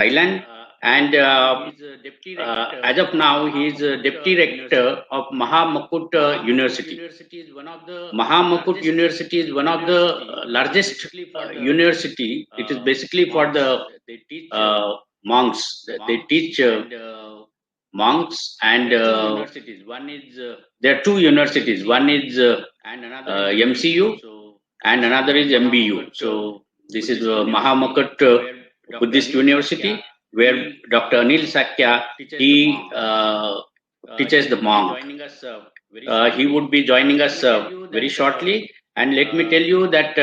Thailand, and as of now, he is deputy rector of Mahamakut University. Mahamakut University is one of the largest university. It is basically for the monks. They teach monks, and there are two universities. One is MCU, and another is MBU. So this is Mahamakut Buddhist University, where Dr. Anil Sakya, he teaches the monk. He would be joining us very shortly. And let me tell you that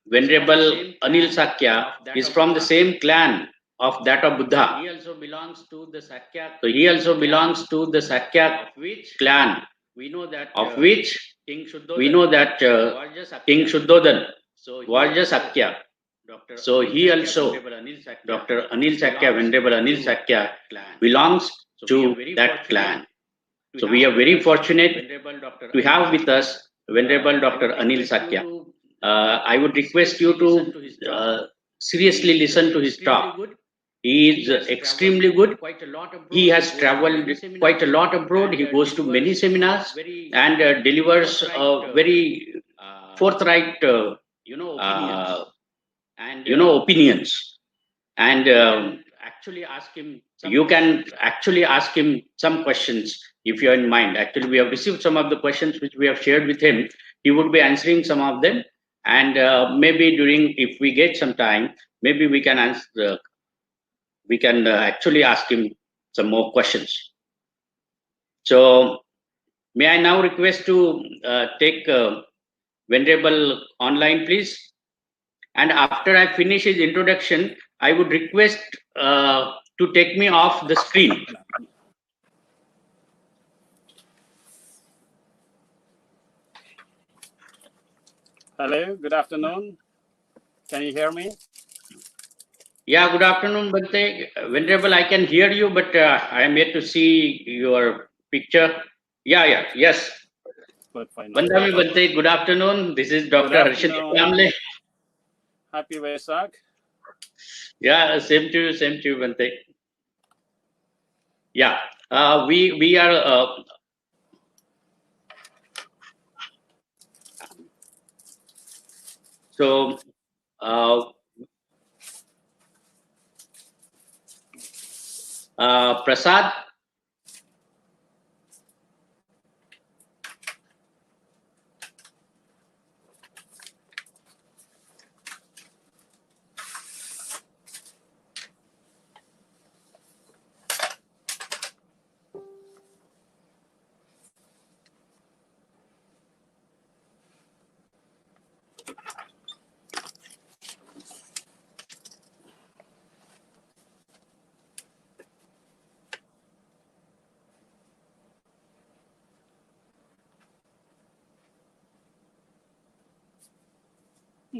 Venerable Anil Sakya is from the same clan of that of Buddha. He also belongs to the Sakya. So he also belongs to the Sakya clan, of which we know that King Shuddhodhan was just Sakya. So he also, Dr. Anil Sakya, Venerable Anil Sakya, belongs to that clan. So we are very fortunate to have with us Venerable Dr. Anil Sakya. I would request you to seriously listen to his talk. He is extremely good. He has traveled quite a lot abroad. He goes to many seminars and delivers very forthright, opinions. And you can actually ask him some questions if you are in mind. Actually, we have received some of the questions which we have shared with him. He would be answering some of them, and maybe if we get some time, maybe we can answer. We can actually ask him some more questions. So, may I now request to take Venerable online, please? And after I finish his introduction, I would request to take me off the screen. Hello, good afternoon. Can you hear me? Yeah, good afternoon, Bante. Venerable, I can hear you, but I am yet to see your picture. Yes. Vandami Bante, good afternoon. This is Dr. Harshdeep Kamble. Happy Vesak. Yeah, same to you, Bante. Yeah, we are. So. Prasad.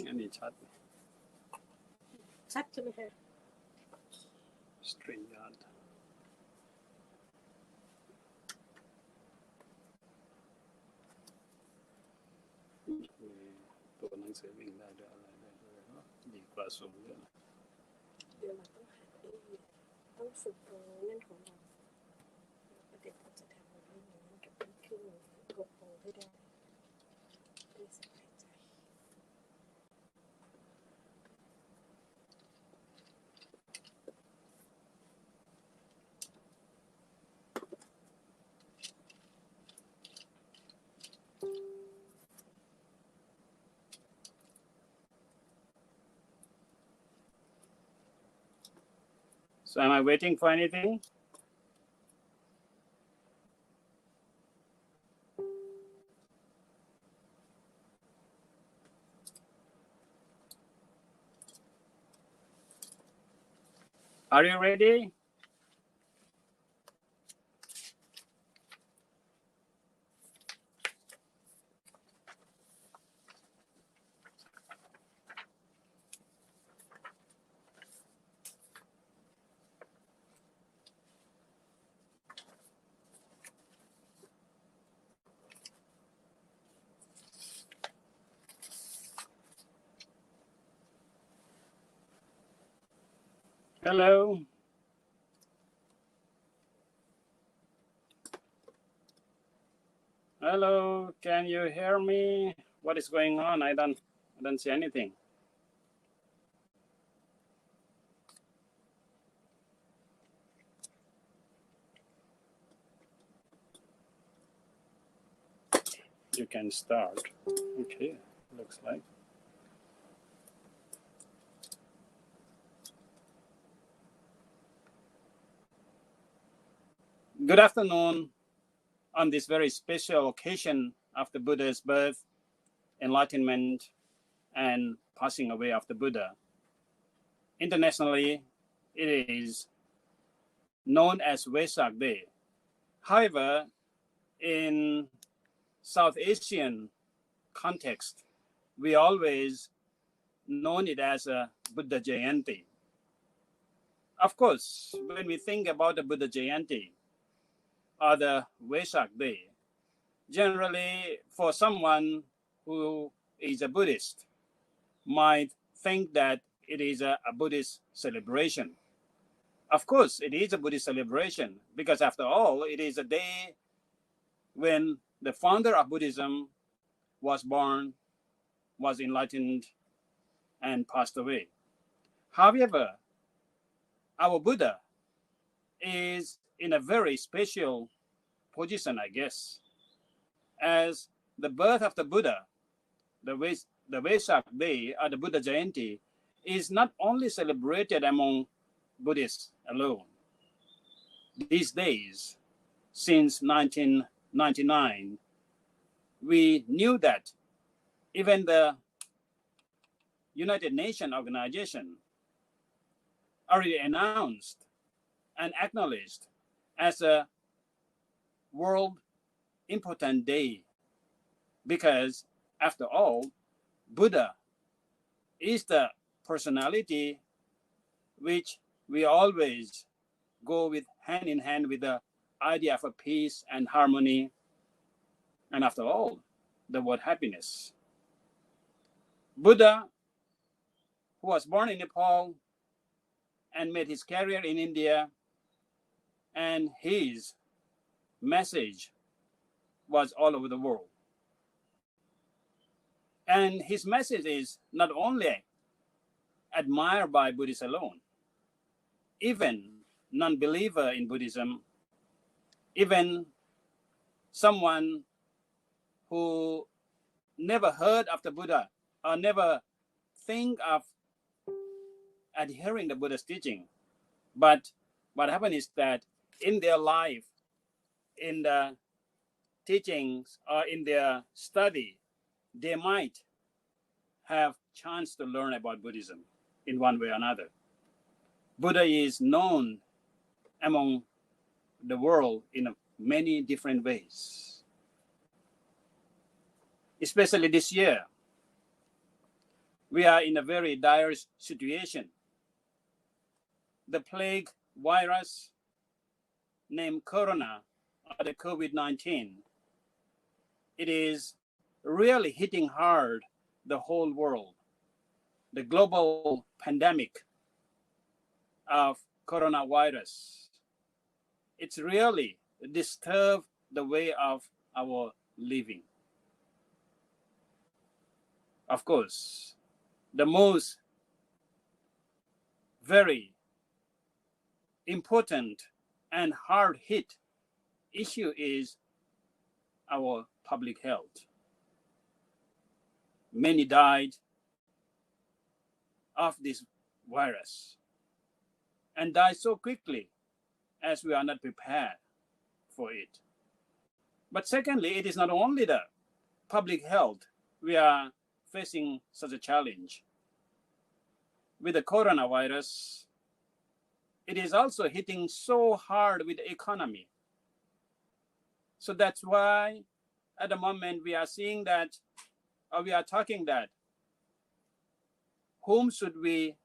Any chat? Chat to me here. String yard. Tôi năng sẽวิ่งได้ด้วยอะไรได้ด้วยเนาะดีกว่าสูงเยอะ เดี๋ยวเราต้องฝึกตรงนั่นของเราประเด็นเราจะทำอะไรอย่างนี้กับขึ้นกดโปให้ได้ด้วยสบายใจ So am I waiting for anything? Are you ready? Hello. Hello. Can you hear me? What is going on? I don't see anything. You can start. Okay. Looks like. Good afternoon. On this very special occasion of the Buddha's birth, enlightenment, and passing away of the Buddha. Internationally, it is known as Vesak Day. However, in South Asian context, we always known it as a Buddha Jayanti. Of course, when we think about the Buddha Jayanti or the Vesak Day, generally for someone who is a Buddhist might think that it is a Buddhist celebration. Of course, it is a Buddhist celebration because after all, it is a day when the founder of Buddhism was born, was enlightened, and passed away. However, our Buddha is in a very special position, I guess, as the birth of the Buddha, the Vesak Day or the Buddha Jayanti is not only celebrated among Buddhists alone. These days, since 1999, we knew that even the United Nations organization already announced and acknowledged as a world important day because after all, Buddha is the personality which we always go with hand in hand with the idea of a peace and harmony, and after all, the word happiness. Buddha, who was born in Nepal and made his career in India, and his message was all over the world. And his message is not only admired by Buddhists alone, even non-believer in Buddhism, even someone who never heard of the Buddha or never think of adhering the Buddha's teaching. But what happened is that in their life, in the teachings or in their study, they might have chance to learn about Buddhism in one way or another. Buddha is known among the world in many different ways. Especially this year, we are in a very dire situation. The plague virus named Corona, or the COVID-19, it is really hitting hard the whole world. The global pandemic of coronavirus, it's really disturbed the way of our living. Of course, the most very important and hard hit issue is our public health. Many died of this virus and died so quickly as we are not prepared for it. But secondly, it is not only the public health we are facing such a challenge. With the coronavirus, it is also hitting so hard with the economy. So that's why at the moment we are seeing that, or we are talking that, whom should we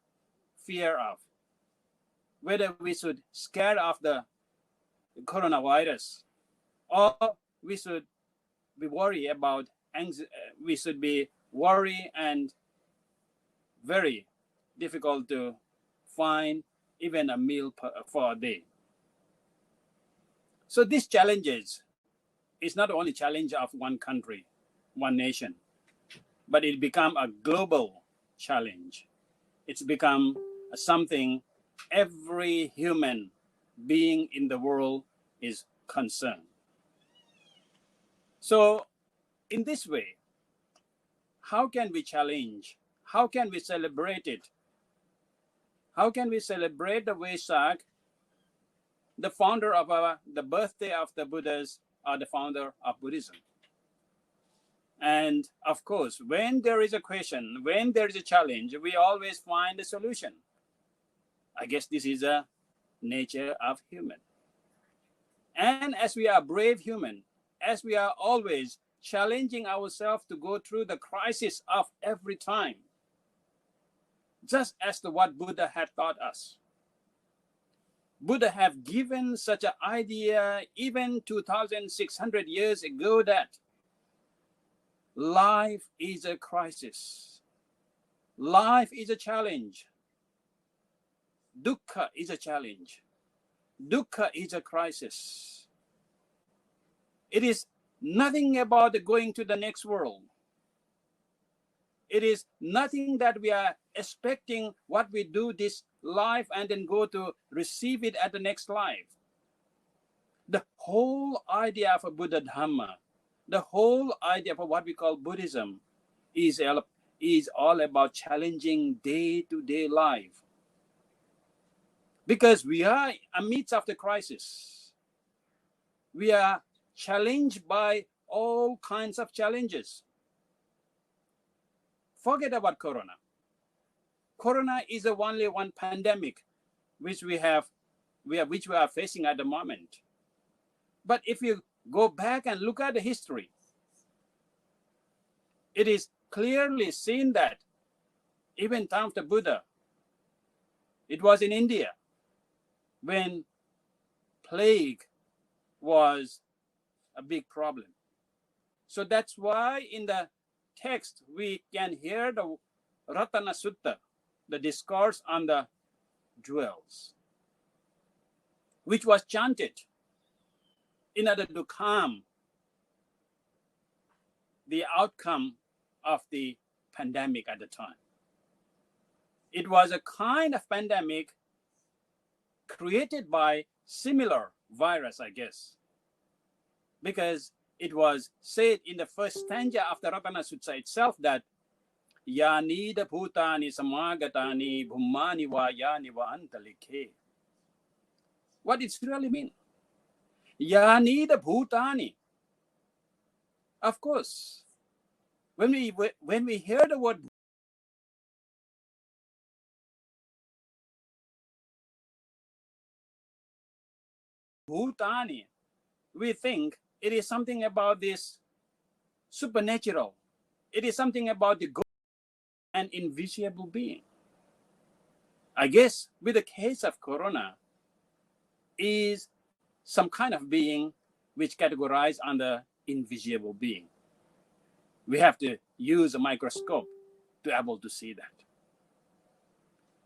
fear of? Whether we should scare of the coronavirus, or we should be worried about, we should be worried and very difficult to find even a meal for a day. So these challenges is not only challenge of one country, one nation, but it become a global challenge. It's become something every human being in the world is concerned. So in this way, how can we challenge? How can we celebrate it? How can we celebrate the Vesak, the founder of the birthday of the Buddhas, or the founder of Buddhism? And of course, when there is a question, when there is a challenge, we always find a solution. I guess this is a nature of human. And as we are brave human, as we are always challenging ourselves to go through the crisis of every time, just as what Buddha had taught us. Buddha have given such an idea even 2,600 years ago that life is a crisis. Life is a challenge. Dukkha is a challenge. Dukkha is a crisis. It is nothing about going to the next world. It is nothing that we are expecting what we do this life and then go to receive it at the next life. The whole idea of a Buddha Dhamma, the whole idea of what we call Buddhism is all about challenging day-to-day life. Because we are amidst of the crisis. We are challenged by all kinds of challenges. Forget about Corona. Corona is only one pandemic which we are facing at the moment. But if you go back and look at the history, it is clearly seen that even in times of the Buddha, it was in India when plague was a big problem. So that's why in the text we can hear the Ratana Sutta, the discourse on the jewels, which was chanted in order to calm the outcome of the pandemic at the time. It was a kind of pandemic created by similar virus, I guess, because it was said in the first stanza of the Ratana Sutta itself that Yani da bhutani samagatani bhummani va yani va antalike. What it really mean? Yani da bhutani. Of course, when we hear the word bhutani, we think it is something about this supernatural. It is something about the God, an invisible being. I guess with the case of Corona is some kind of being which categorized under invisible being. We have to use a microscope to be able to see that.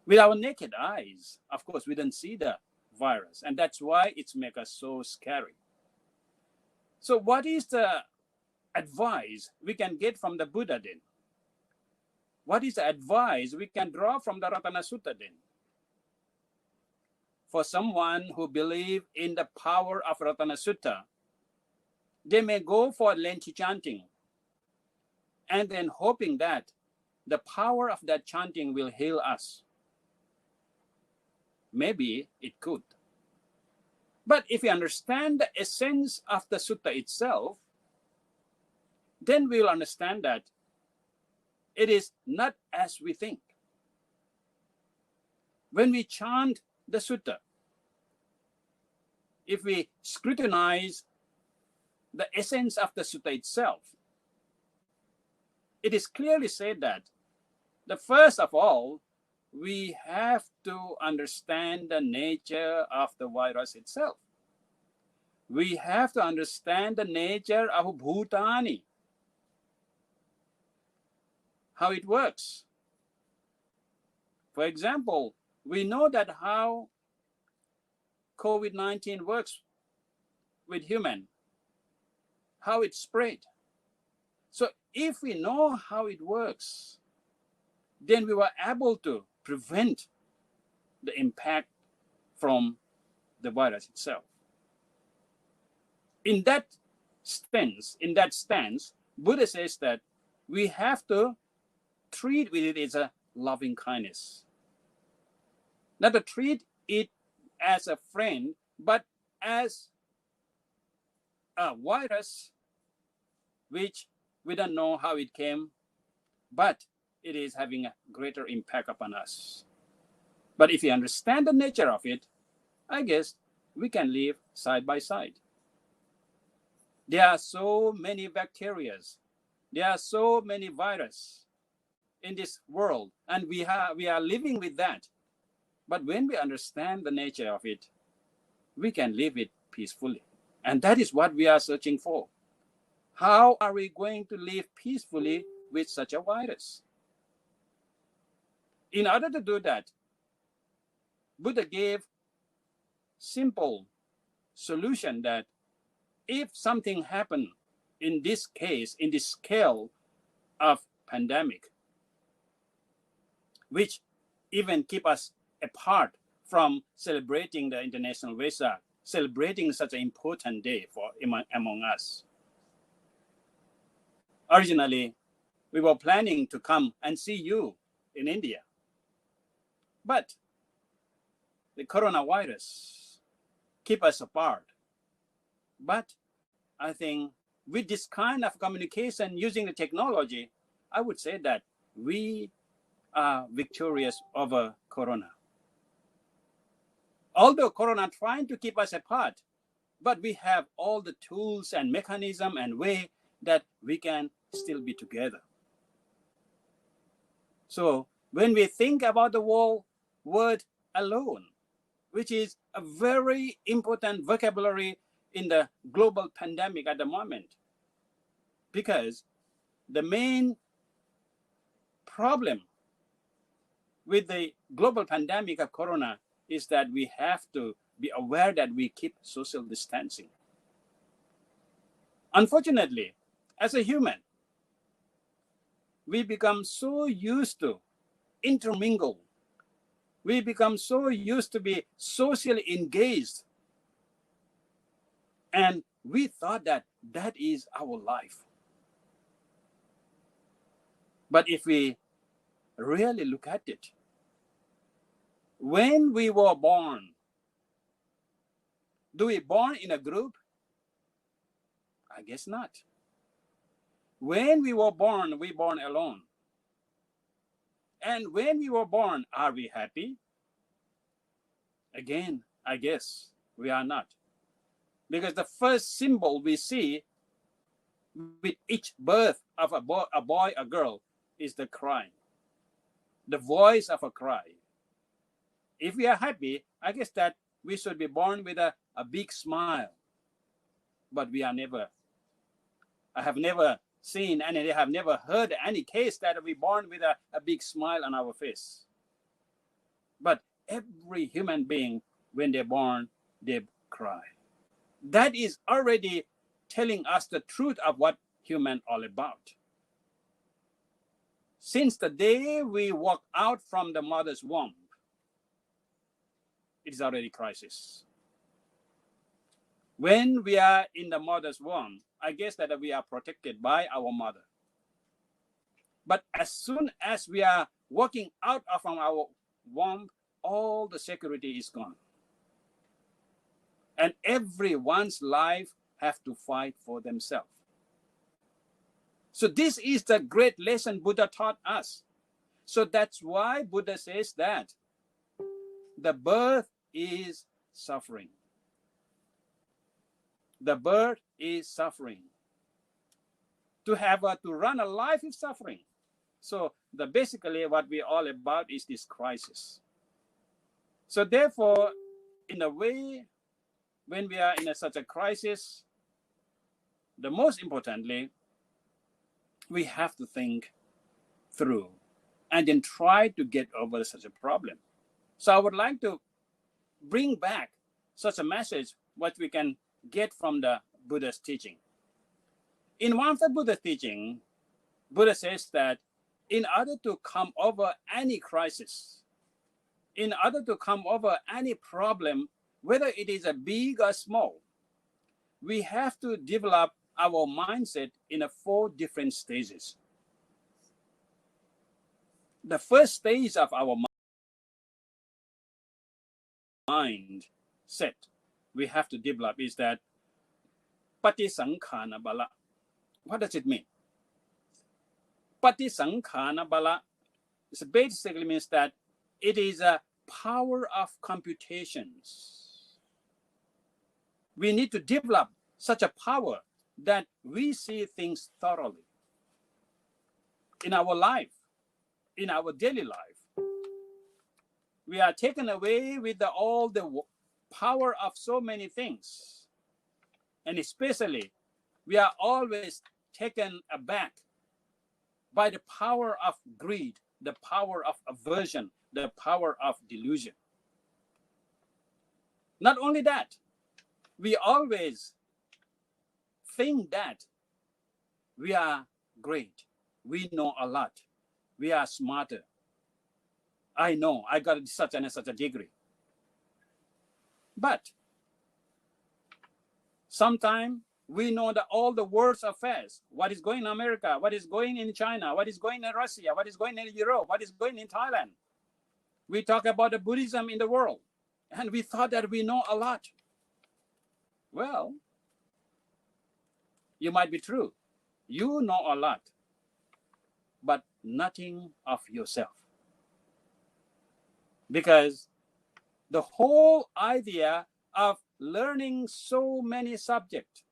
With our naked eyes, of course, we don't see the virus, and that's why it's make us so scary. So what is the advice we can get from the Buddha then? What is the advice we can draw from the Ratana Sutta then? For someone who believes in the power of Ratana Sutta, they may go for lengthy chanting and then hoping that the power of that chanting will heal us. Maybe it could. But if we understand the essence of the sutta itself, then we'll understand that it is not as we think. When we chant the sutta, if we scrutinize the essence of the sutta itself, it is clearly said that first of all, we have to understand the nature of the virus itself. We have to understand the nature of bhutani, how it works. For example, we know that how COVID-19 works with human, how it spread. So if we know how it works, then we were able to prevent the impact from the virus itself. In that stance, Buddha says that we have to treat with it as a loving kindness. Not to treat it as a friend, but as a virus which we don't know how it came, but it is having a greater impact upon us. But if we understand the nature of it, I guess we can live side by side. There are so many bacteria, there are so many viruses in this world, and we are living with that. But when we understand the nature of it, we can live it peacefully. And that is what we are searching for. How are we going to live peacefully with such a virus? In order to do that, Buddha gave simple solution that if something happened in this case, in this scale of pandemic, which even keep us apart from celebrating the International Vesak, celebrating such an important day for among us. Originally, we were planning to come and see you in India, but the coronavirus keep us apart. But I think with this kind of communication using the technology, I would say that we are victorious over corona. Although corona trying to keep us apart, but we have all the tools and mechanism and way that we can still be together. So when we think about the word alone, which is a very important vocabulary in the global pandemic at the moment, because the main problem with the global pandemic of corona is that we have to be aware that we keep social distancing. Unfortunately, as a human, we become so used to intermingle. We become so used to be socially engaged. And we thought that that is our life. But if we really look at it, when we were born, do we born in a group? I guess not. When we were born, we born alone. And when we were born, are we happy? Again, I guess we are not. Because the first symbol we see with each birth of a boy, a girl, is the cry, the voice of a cry. If we are happy, I guess that we should be born with a big smile. But we are never. I have never seen and I have never heard any case that we born with a big smile on our face. But every human being, when they're born, they cry. That is already telling us the truth of what human all about. Since the day we walk out from the mother's womb, it is already crisis. When we are in the mother's womb, I guess that we are protected by our mother. But as soon as we are walking out from our womb, all the security is gone. And everyone's life have to fight for themselves. So this is the great lesson Buddha taught us. So that's why Buddha says that the birth is suffering. The birth is suffering. To run a life is suffering. So basically what we're all about is this crisis. So therefore, in a way, when we are in such a crisis, the most importantly, we have to think through and then try to get over such a problem. So I would like to bring back such a message, what we can get from the Buddha's teaching. In one of the Buddha's teaching, Buddha says that in order to come over any crisis, in order to come over any problem, whether it is a big or small, we have to develop our mindset in 4 different stages. The first stage of our mindset we have to develop is that Patisankhana bala. What does it mean? Patisankhana bala basically means that it is a power of computations. We need to develop such a power that we see things thoroughly in our life, in our daily life. We are taken away with all the power of so many things. And especially, we are always taken aback by the power of greed, the power of aversion, the power of delusion. Not only that, we always think that we are great, we know a lot, we are smarter. I know, I got such and such a degree. But sometimes we know that all the world's affairs, what is going in America, what is going in China, what is going in Russia, what is going in Europe, what is going in Thailand. We talk about the Buddhism in the world, and we thought that we know a lot. Well, you might be true. You know a lot, but nothing of yourself. Because the whole idea of learning so many subjects,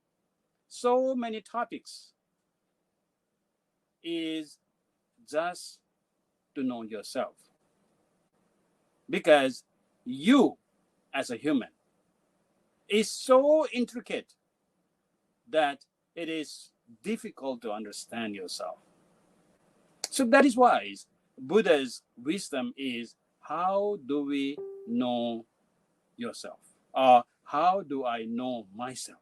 so many topics, is just to know yourself. Because you, as a human, is so intricate that it is difficult to understand yourself. So that is why Buddha's wisdom is, how do we know yourself? Or how do I know myself?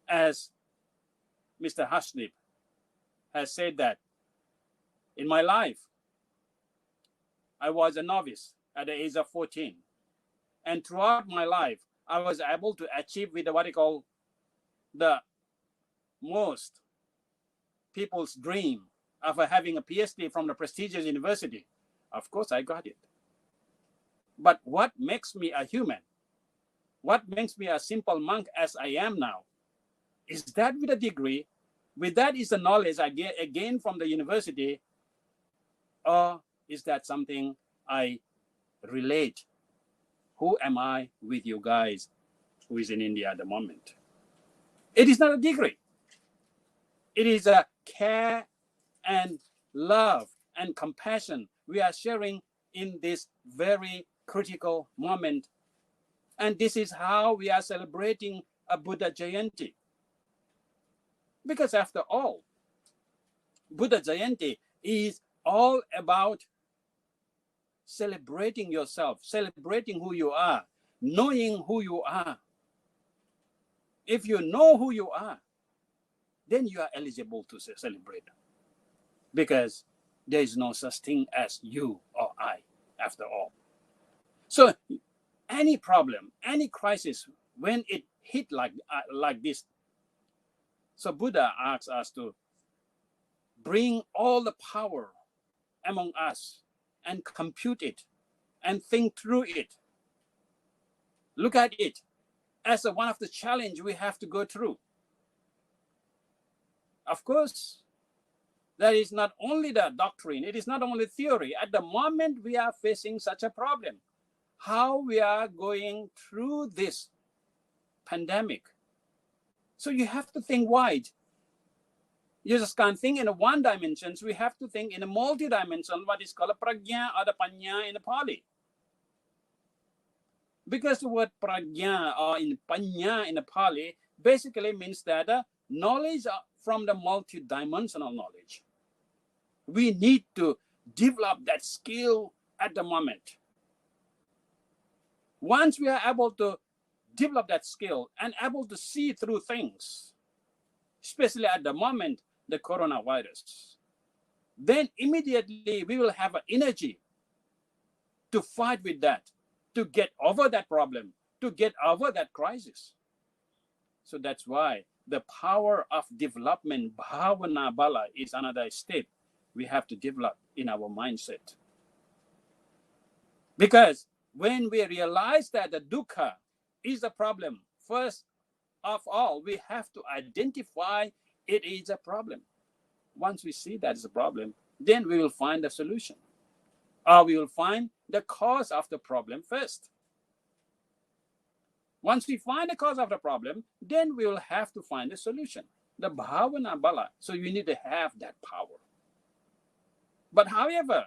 As Mr. Harshdeep has said that in my life, I was a novice at the age of 14. And throughout my life, I was able to achieve with what I call the most people's dream of having a PhD from the prestigious university. Of course, I got it. But what makes me a human, what makes me a simple monk as I am now, is that with a degree, with that is the knowledge I gained from the university, or is that something I relate? Who am I with you guys who is in India at the moment? It is not a degree. It is a care and love and compassion we are sharing in this very critical moment. And this is how we are celebrating a Buddha Jayanti. Because after all, Buddha Jayanti is all about celebrating yourself, celebrating who you are, knowing who you are. If you know who you are, then you are eligible to celebrate. Because there is no such thing as you or I, after all. So any problem, any crisis, when it hit like this, so Buddha asks us to bring all the power among us and compute it and think through it. Look at it as one of the challenges we have to go through. Of course, that is not only the doctrine, it is not only theory. At the moment we are facing such a problem, how we are going through this pandemic. So you have to think wide. You just can't think in one dimension. We have to think in a multi-dimension, what is called prajna or the panya in the Pali. Because the word prajna or in panya in the Pali basically means that knowledge from the multi-dimensional knowledge. We need to develop that skill at the moment. Once we are able to develop that skill and able to see through things, especially at the moment, the coronavirus, then immediately we will have an energy to fight with that, to get over that problem, to get over that crisis. So that's why the power of development, bhavana bala, is another step we have to develop in our mindset. Because when we realize that the dukkha is a problem, first of all, we have to identify it is a problem. Once we see that is a problem, then we will find a solution. Or we will find the cause of the problem first. Once we find the cause of the problem, then we will have to find a solution. The bhavana bala. So you need to have that power. But however,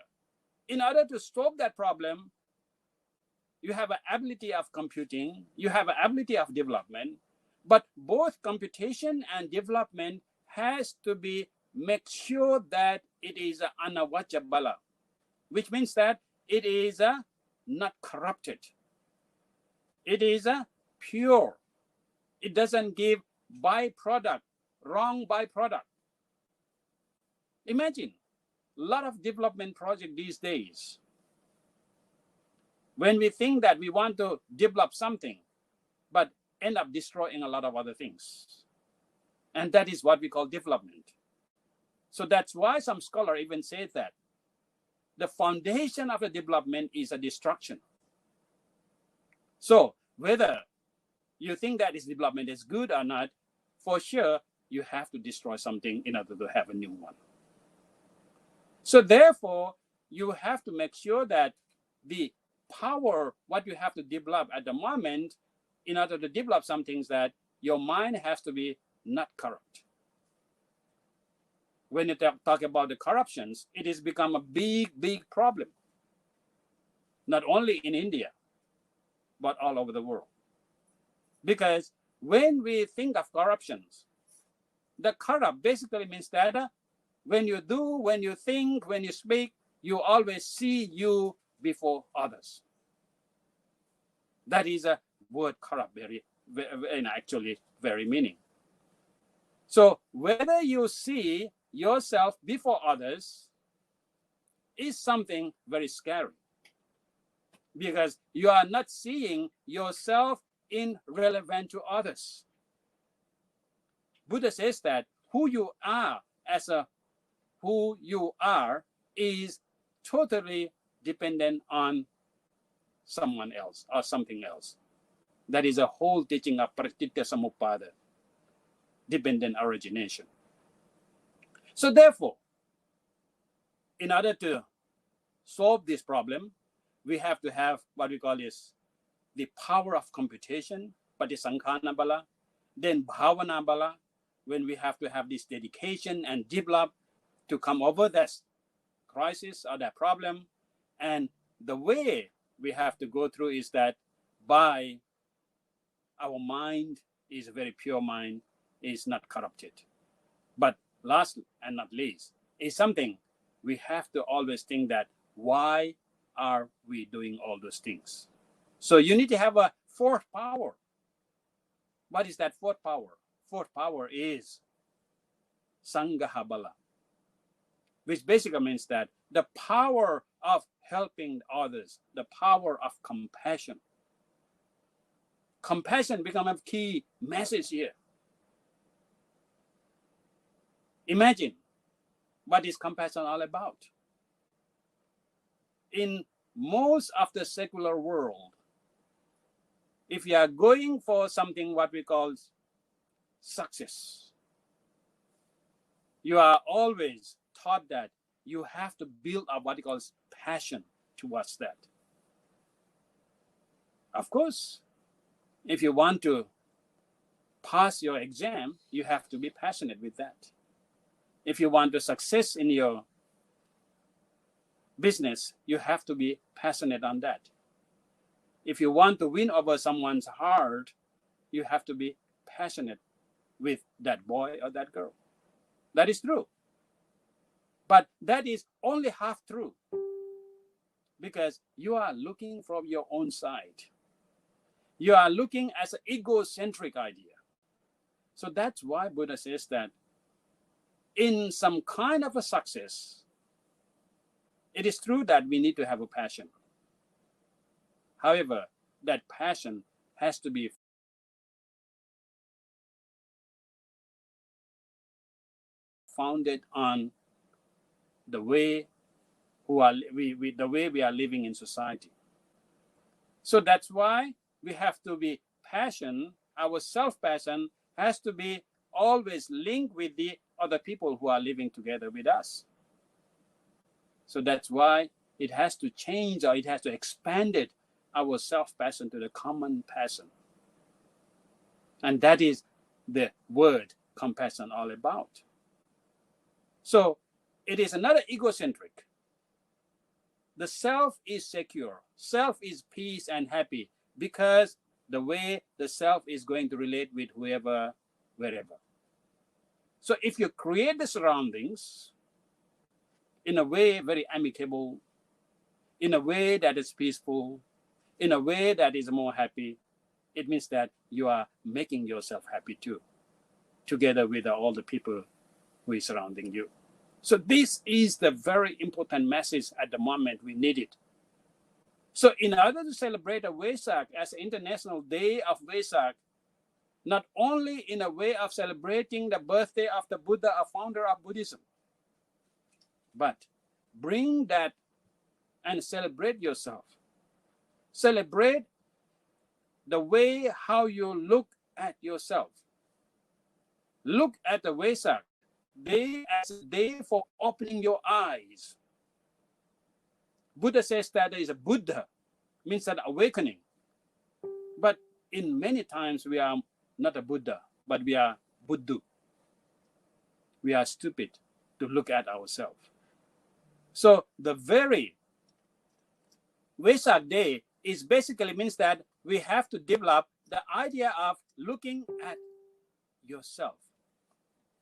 in order to stop that problem, you have an ability of computing, you have an ability of development, but both computation and development has to be make sure that it is anavacca bala, which means that it is not corrupted. It is pure. It doesn't give byproduct, wrong byproduct. Imagine a lot of development projects these days. When we think that we want to develop something, but end up destroying a lot of other things. And that is what we call development. So that's why some scholar even said that the foundation of the development is a destruction. So whether you think that this development is good or not, for sure, you have to destroy something in order to have a new one. So therefore, you have to make sure that the power, what you have to develop at the moment, in order to develop some things, that your mind has to be not corrupt. When you talk about the corruptions, it has become a big, big problem. Not only in India, but all over the world. Because when we think of corruptions, the corrupt basically means that when you do, when you think, when you speak, you always see you before others. That is a word corrupt, actually very meaning. So whether you see yourself before others is something very scary, because you are not seeing yourself in relevant to others. Buddha says that who you are is totally dependent on someone else or something else. That is a whole teaching of Pratitya Samuppada, dependent origination. So therefore, in order to solve this problem, we have to have what we call is the power of computation, patisankhana bala, then bhavana bala, when we have to have this dedication and develop to come over that crisis or that problem. And the way we have to go through is that by our mind is a very pure mind, is not corrupted. But last and not least, is something we have to always think that why are we doing all those things? So you need to have a fourth power. What is that fourth power? Fourth power is Sangha Bala, which basically means that the power of helping others, the power of compassion. Compassion becomes a key message here. Imagine what is compassion all about. In most of the secular world, if you are going for something what we call success, you are always taught that you have to build up what he calls passion towards that. Of course, if you want to pass your exam, you have to be passionate with that. If you want to success in your business, you have to be passionate on that. If you want to win over someone's heart, you have to be passionate with that boy or that girl. That is true. But that is only half true, because you are looking from your own side. You are looking as an egocentric idea. So that's why Buddha says that in some kind of a success, it is true that we need to have a passion. However, that passion has to be founded on the way the way we are living in society. So that's why we have to be passion. Our self-passion has to be always linked with the other people who are living together with us. So that's why it has to change, or it has to expand it, our self-passion to the common passion. And that is the word compassion all about. So it is another egocentric. The self is secure. Self is peace and happy, because the way the self is going to relate with whoever, wherever. So if you create the surroundings in a way very amicable, in a way that is peaceful, in a way that is more happy, it means that you are making yourself happy too, together with all the people who is surrounding you. So this is the very important message at the moment we need it. So in order to celebrate a Vesak as International Day of Vesak, not only in a way of celebrating the birthday of the Buddha, a founder of Buddhism, but bring that and celebrate yourself. Celebrate the way how you look at yourself. Look at the Vesak day as a day for opening your eyes. Buddha says that there is a Buddha, means that awakening. But in many times we are not a Buddha, but we are Buddhu. We are stupid to look at ourselves. So the very Vesak day is basically means that we have to develop the idea of looking at yourself,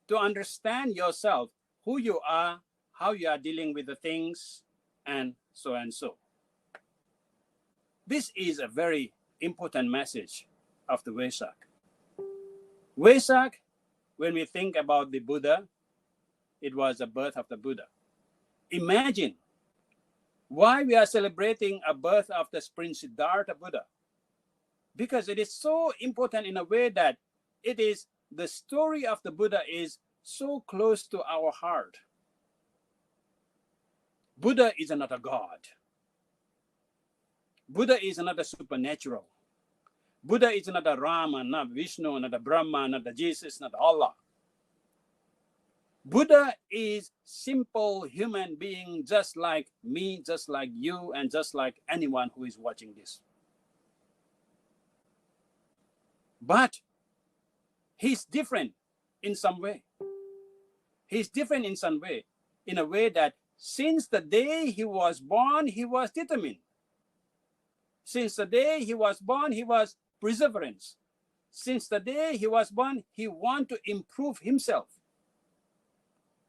to understand yourself, who you are, how you are dealing with the things, and so and so. This is a very important message of the Vesak. Vesak, when we think about the Buddha, it was the birth of the Buddha. Imagine why we are celebrating a birth of the Prince Siddhartha Buddha. Because it is so important in a way that it is the story of the Buddha is so close to our heart. Buddha is not a god. Buddha is not a supernatural. Buddha is not a Rama, not Vishnu, not a Brahma, not a Jesus, not Allah. Buddha is simple human being, just like me, just like you, and just like anyone who is watching this. But he's different in some way. He's different in some way, in a way that since the day he was born, he was determined. Since the day he was born, he was perseverance. Since the day he was born, he wanted to improve himself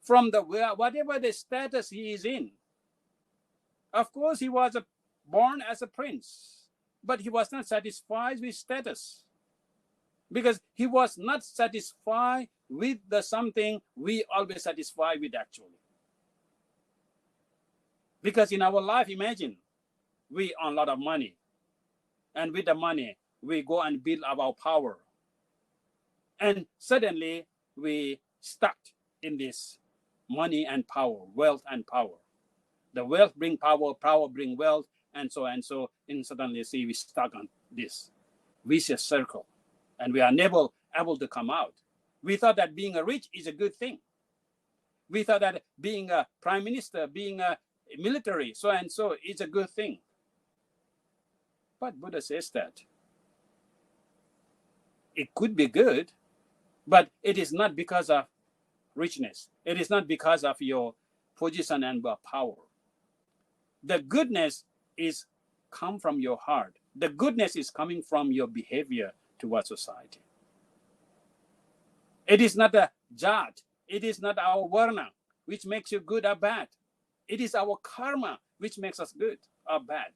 from the whatever the status he is in. Of course, he was born as a prince, but he was not satisfied with status, because he was not satisfied with the something we always satisfy with actually. Because in our life, imagine, we earn a lot of money, and with the money, we go and build up our power. And suddenly, we stuck in this money and power, wealth and power. The wealth bring power, power bring wealth, and so, and suddenly see we stuck on this vicious circle, and we are never able to come out. We thought that being a rich is a good thing. We thought that being a prime minister, being a military, so and so, is a good thing. But Buddha says that it could be good, but it is not because of richness. It is not because of your position and power. The goodness is come from your heart. The goodness is coming from your behavior towards society. It is not a jat. It is not our varna. which makes you good or bad. It is our karma which makes us good or bad.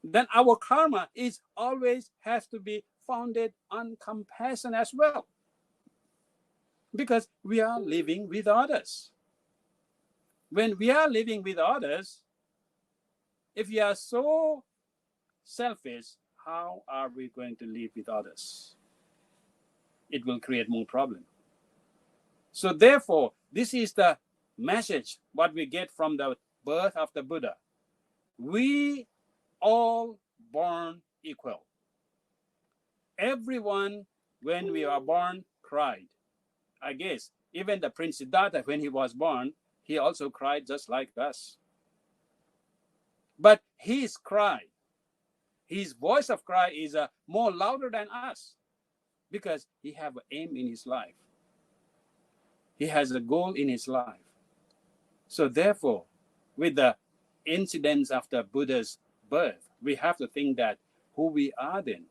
Then our karma is always has to be founded on compassion as well, because we are living with others. When we are living with others, if we are so selfish, how are we going to live with others? It will create more problem. So therefore, this is the message what we get from the birth of the Buddha. We all born equal. Everyone, when we are born, cried. I guess even the Prince Siddhartha, when he was born, he also cried just like us. But his cry, his voice of cry is more louder than us, because he have an aim in his life. He has a goal in his life. So therefore, with the incidents of the Buddha's birth, we have to think that who we are then.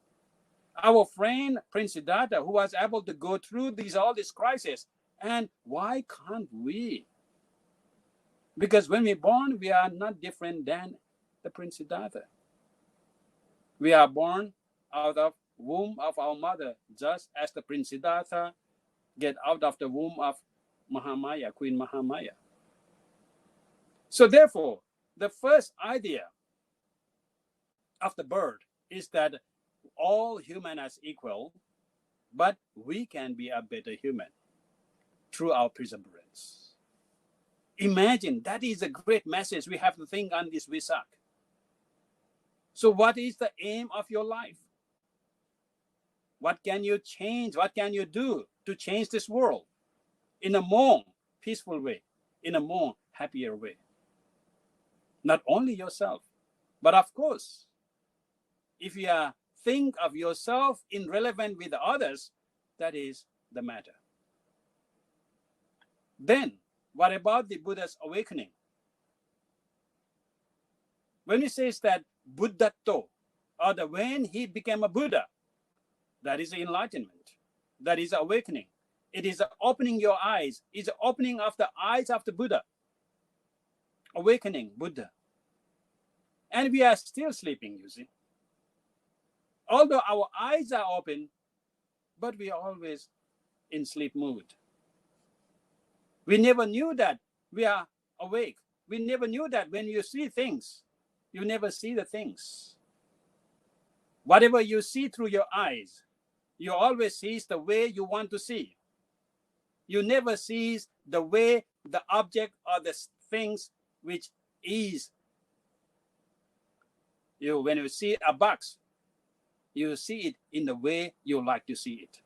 Our friend Prince Siddhartha, who was able to go through all these crises, and why can't we? Because when we're born, we are not different than the Prince Siddhartha. We are born out of womb of our mother, just as the Prince Siddhartha get out of the womb of Mahamaya, Queen Mahamaya. So therefore, the first idea of the bird is that all humans are equal, but we can be a better human through our perseverance. Imagine, that is a great message we have to think on this Vesak. So what is the aim of your life? What can you change? What can you do to change this world in a more peaceful way, in a more happier way? Not only yourself, but of course, if you think of yourself in relevant with others, that is the matter. Then, what about the Buddha's awakening? When he says that Buddhato, or when he became a Buddha, that is enlightenment, that is awakening. It is opening your eyes. It's opening of the eyes of the Buddha. Awakening Buddha. And we are still sleeping, you see. Although our eyes are open, but we are always in sleep mood. We never knew that we are awake. We never knew that when you see things, you never see the things. Whatever you see through your eyes, you always see the way you want to see. You never see the way the object or the things which is. When you see a box, you see it in the way you like to see it.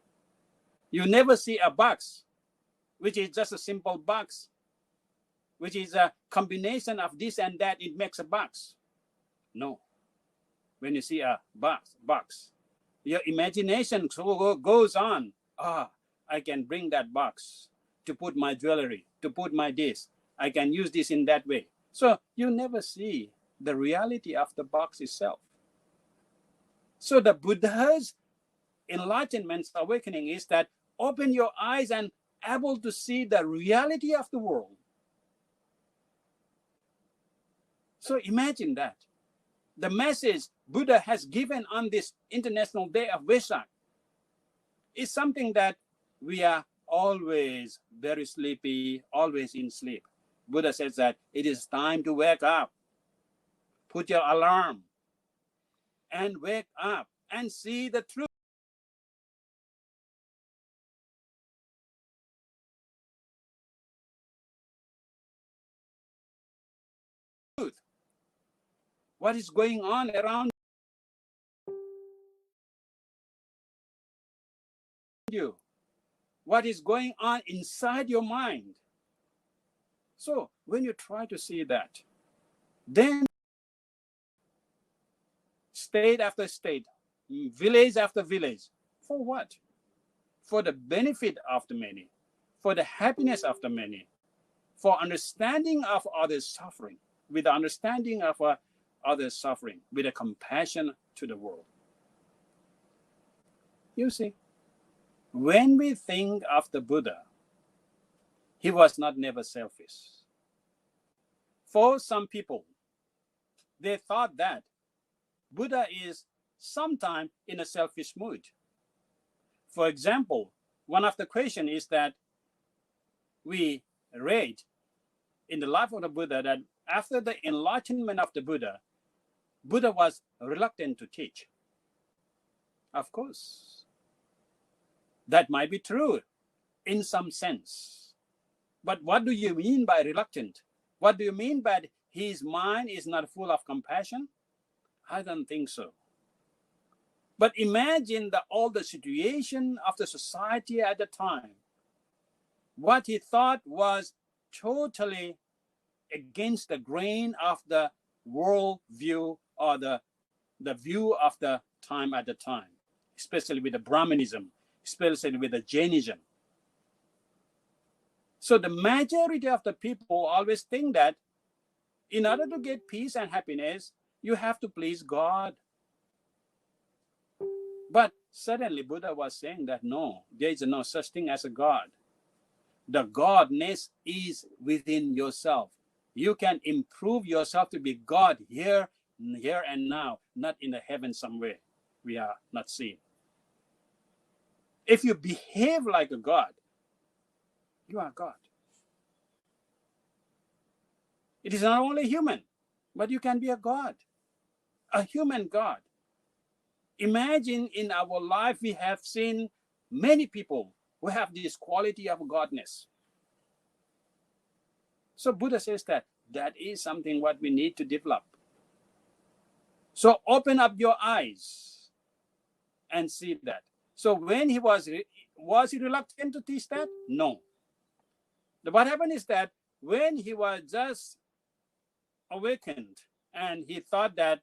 You never see a box which is just a simple box, which is a combination of this and that, it makes a box. No. When you see a box, your imagination goes on. I can bring that box to put my jewelry, to put my this. I can use this in that way. So you never see the reality of the box itself. So the Buddha's enlightenment awakening is that open your eyes and able to see the reality of the world. So imagine that. The message Buddha has given on this International Day of Vesak is something that we are always very sleepy, always in sleep. Buddha says that it is time to wake up. Put your alarm and wake up and see the truth. What is going on around you? What is going on inside your mind? So when you try to see that, then state after state, village after village, for what? For the benefit of the many, for the happiness of the many, for understanding of others' suffering, with the understanding of others' suffering, with a compassion to the world. You see, when we think of the Buddha, he was not never selfish. For some people, they thought that Buddha is sometimes in a selfish mood. For example, one of the questions is that we read in the life of the Buddha that after the enlightenment of the Buddha, Buddha was reluctant to teach. Of course, that might be true in some sense. But what do you mean by reluctant? What do you mean by his mind is not full of compassion? I don't think so. But imagine all the situation of the society at the time. What he thought was totally against the grain of the world view or the view of the time at the time, especially with the Brahmanism, especially with the Jainism. So the majority of the people always think that in order to get peace and happiness, you have to please God. But suddenly Buddha was saying that no, there is no such thing as a God. The Godness is within yourself. You can improve yourself to be God here and now, not in the heaven somewhere we are not seeing. If you behave like a God, you are God. It is not only human, but you can be a God, a human God. Imagine in our life, we have seen many people who have this quality of godness. So Buddha says that is something what we need to develop. So open up your eyes and see that. So when he was he reluctant to teach that? No. What happened is that when he was just awakened and he thought that,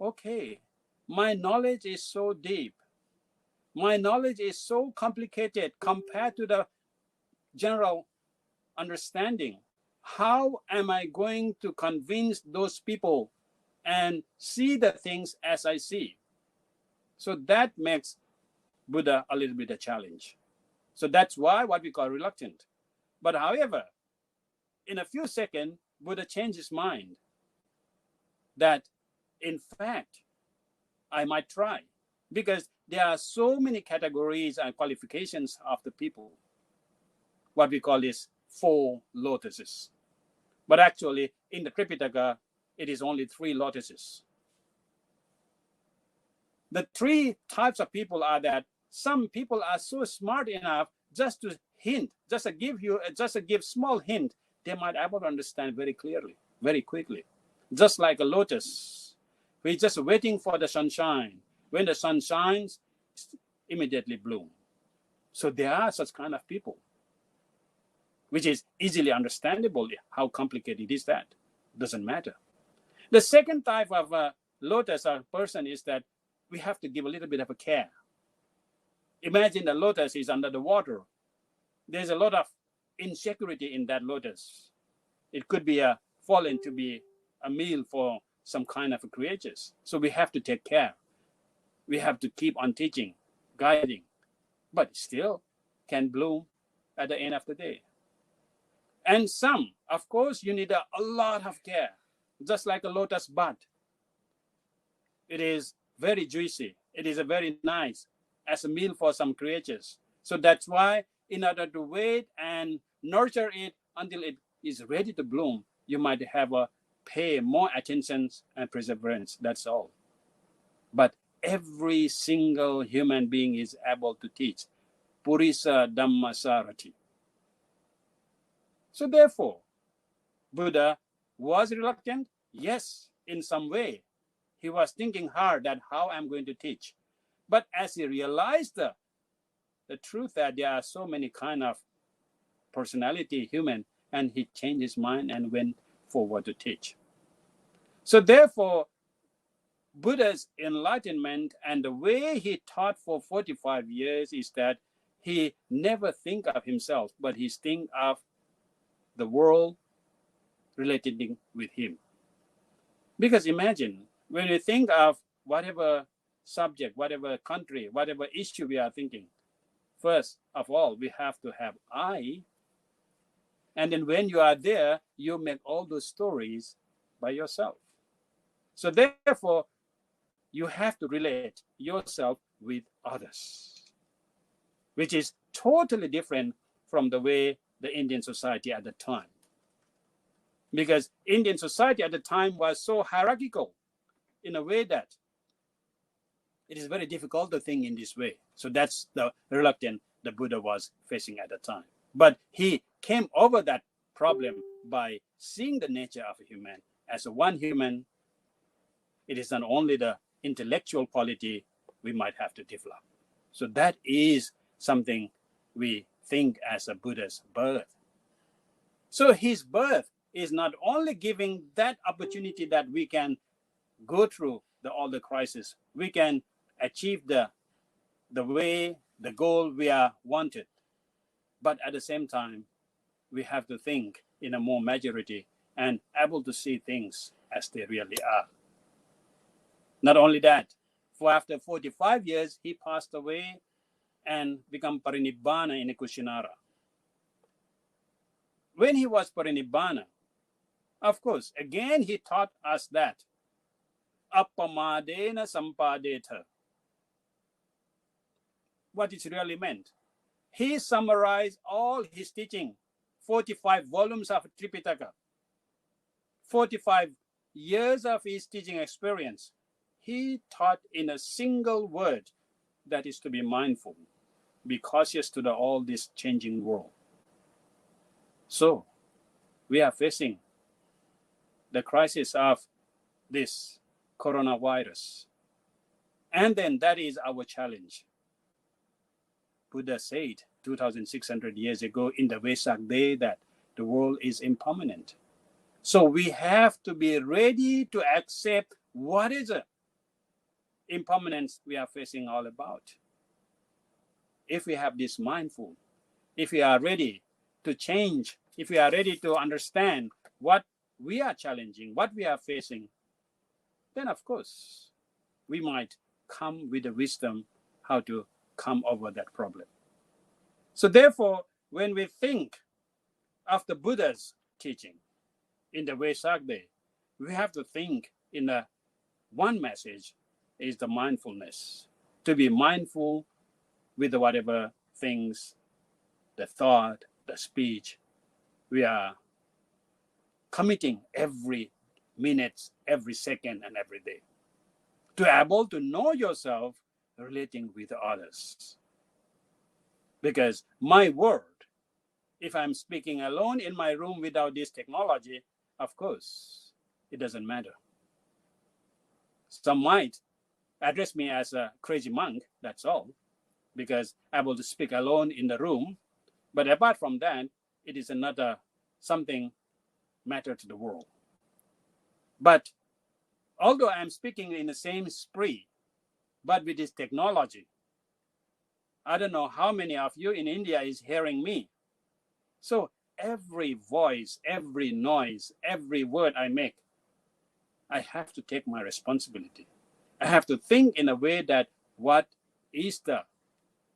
okay, my knowledge is so deep. My knowledge is so complicated compared to the general understanding. How am I going to convince those people and see the things as I see? So that makes Buddha a little bit a challenge. So that's why what we call reluctant. But however, in a few seconds, Buddha changed his mind that in fact, I might try, because there are so many categories and qualifications of the people. What we call is 4 lotuses. But actually, in the Tripitaka, it is only 3 lotuses. The 3 types of people are that some people are so smart enough just to hint, just to give small hint, they might be able to understand very clearly, very quickly. Just like a lotus, we're just waiting for the sunshine. When the sun shines, immediately bloom. So there are such kind of people, which is easily understandable. How complicated is that? Doesn't matter. The second type of lotus or person is that we have to give a little bit of a care. Imagine the lotus is under the water. There's a lot of insecurity in that lotus. It could be fallen to be a meal for some kind of creatures. So we have to take care. We have to keep on teaching, guiding, but still can bloom at the end of the day. And some, of course, you need a lot of care, just like a lotus bud. It is very juicy. It is a very nice as a meal for some creatures. So that's why in order to wait and nurture it until it is ready to bloom, you might have to pay more attention and perseverance. That's all. But every single human being is able to teach. Purisa Dhamma Sarati. So therefore, Buddha was reluctant. Yes, in some way. He was thinking hard that how I'm going to teach. But as he realized the truth that there are so many kind of personality, human, and he changed his mind and went forward to teach. So therefore, Buddha's enlightenment and the way he taught for 45 years is that he never think of himself, but he think of the world relating with him. Because imagine, when we think of whatever subject, whatever country, whatever issue we are thinking, first of all, we have to have I. And then when you are there, you make all those stories by yourself. So therefore, you have to relate yourself with others, which is totally different from the way the Indian society at the time. Because Indian society at the time was so hierarchical in a way that it is very difficult to think in this way. So that's the reluctance the Buddha was facing at the time. But he came over that problem by seeing the nature of a human as a one human. It is not only the intellectual quality we might have to develop. So that is something we think as a Buddha's birth. So his birth is not only giving that opportunity that we can go through all the crises, we can achieve the way, the goal we are wanted. But at the same time, we have to think in a more majority and able to see things as they really are. Not only that, for after 45 years, he passed away and become Parinibbana in Kushinara. When he was Parinibbana, of course, again he taught us that Appamadena sampadeta. What it really meant. He summarized all his teaching, 45 volumes of Tripitaka, 45 years of his teaching experience. He taught in a single word, that is to be mindful, be cautious to all this changing world. So we are facing the crisis of this coronavirus. And then that is our challenge. Buddha said 2,600 years ago in the Vesak day that the world is impermanent. So we have to be ready to accept what is the impermanence we are facing all about. If we have this mindful, if we are ready to change, if we are ready to understand what we are challenging, what we are facing, then of course we might come with the wisdom how to come over that problem. So therefore, when we think of the Buddha's teaching in the Vesak day, we have to think in a one message is the mindfulness. To be mindful with whatever things, the thought, the speech, we are committing every minute, every second, and every day. To be able to know yourself relating with others. Because my word, if I'm speaking alone in my room without this technology, of course, it doesn't matter. Some might address me as a crazy monk, that's all, because I'm able to speak alone in the room. But apart from that, it is another something matter to the world. But although I'm speaking in the same spree, but with this technology, I don't know how many of you in India is hearing me. So every voice, every noise, every word I make, I have to take my responsibility. I have to think in a way that what is the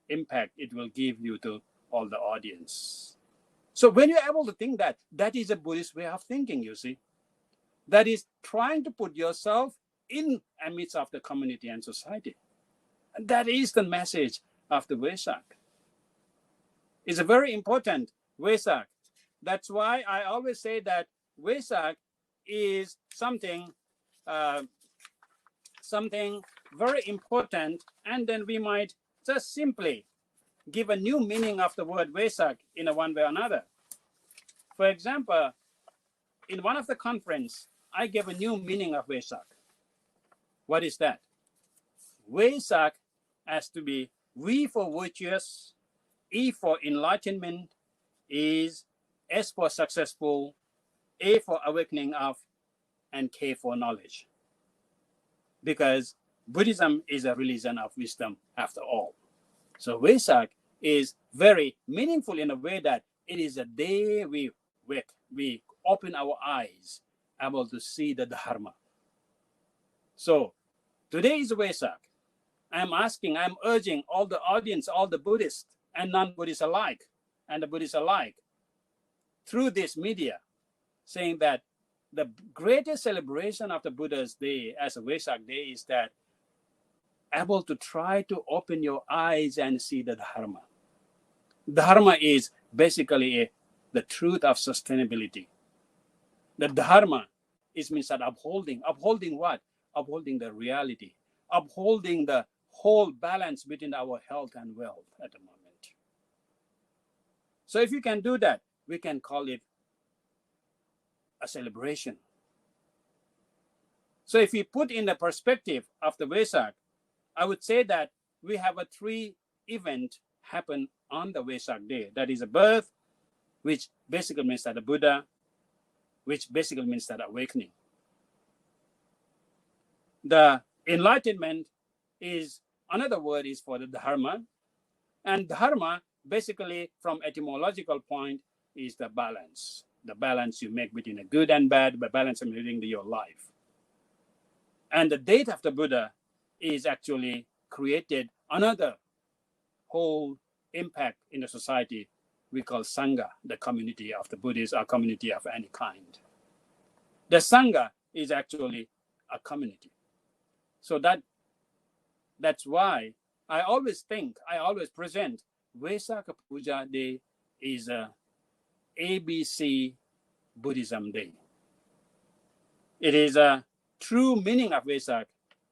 impact it will give you to all the audience. So when you're able to think that, that is a Buddhist way of thinking, you see. That is trying to put yourself in amidst of the community and society. And that is the message of the Vesak. It's a very important Vesak. That's why I always say that Vesak is something very important, and then we might just simply give a new meaning of the word Vesak in a one way or another. For example, in one of the conference, I gave a new meaning of Vesak. What is that? Vesak has to be V for virtuous, E for enlightenment, is S for successful, A for awakening of, and K for knowledge. Because Buddhism is a religion of wisdom after all. So Vesak is very meaningful in a way that it is a day we wake, we open our eyes, able to see the Dharma. So today is Vesak. I'm urging all the audience, all the Buddhists and non-Buddhists alike, and the Buddhists alike, through this media, saying that the greatest celebration of the Buddha's day as a Vesak day is that able to try to open your eyes and see the Dharma. Dharma is basically the truth of sustainability. The Dharma is means that upholding what? Upholding the reality, upholding the whole balance between our health and wealth at the moment. So if you can do that, we can call it a celebration. So if we put in the perspective of the Vesak, I would say that we have a 3 event happen on the Vesak day. That is a birth, which basically means that the Buddha, which basically means that awakening. The enlightenment is another word is for the Dharma, and Dharma basically from etymological point is the balance you make between a good and bad, the balance of living your life. And the date of the Buddha is actually created another whole impact in the society we call Sangha, the community of the Buddhists or community of any kind. The Sangha is actually a community. So that's why I always present Vesak Puja Day is a ABC Buddhism Day. It is a true meaning of Vesak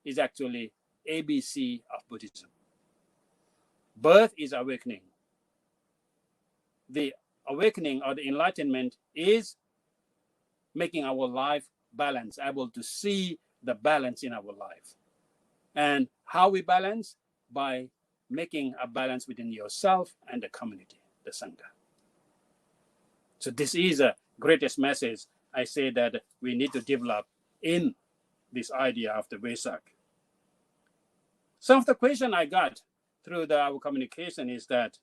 is actually ABC of Buddhism. Birth is awakening. The awakening or the enlightenment is making our life balanced, able to see the balance in our life. And how we balance? By making a balance within yourself and the community, the Sangha. So this is the greatest message I say that we need to develop in this idea of the Vesak. Some of the question I got through our communication is that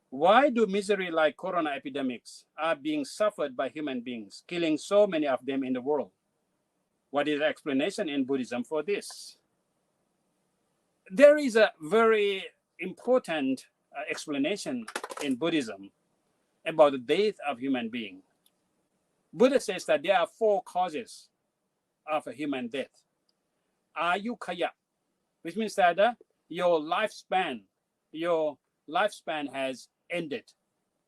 why do misery like corona epidemics are being suffered by human beings, killing so many of them in the world? What is the explanation in Buddhism for this? There is a very important explanation in Buddhism about the death of human being. Buddha says that there are 4 causes of a human death. Ayukaya, which means that your lifespan has ended.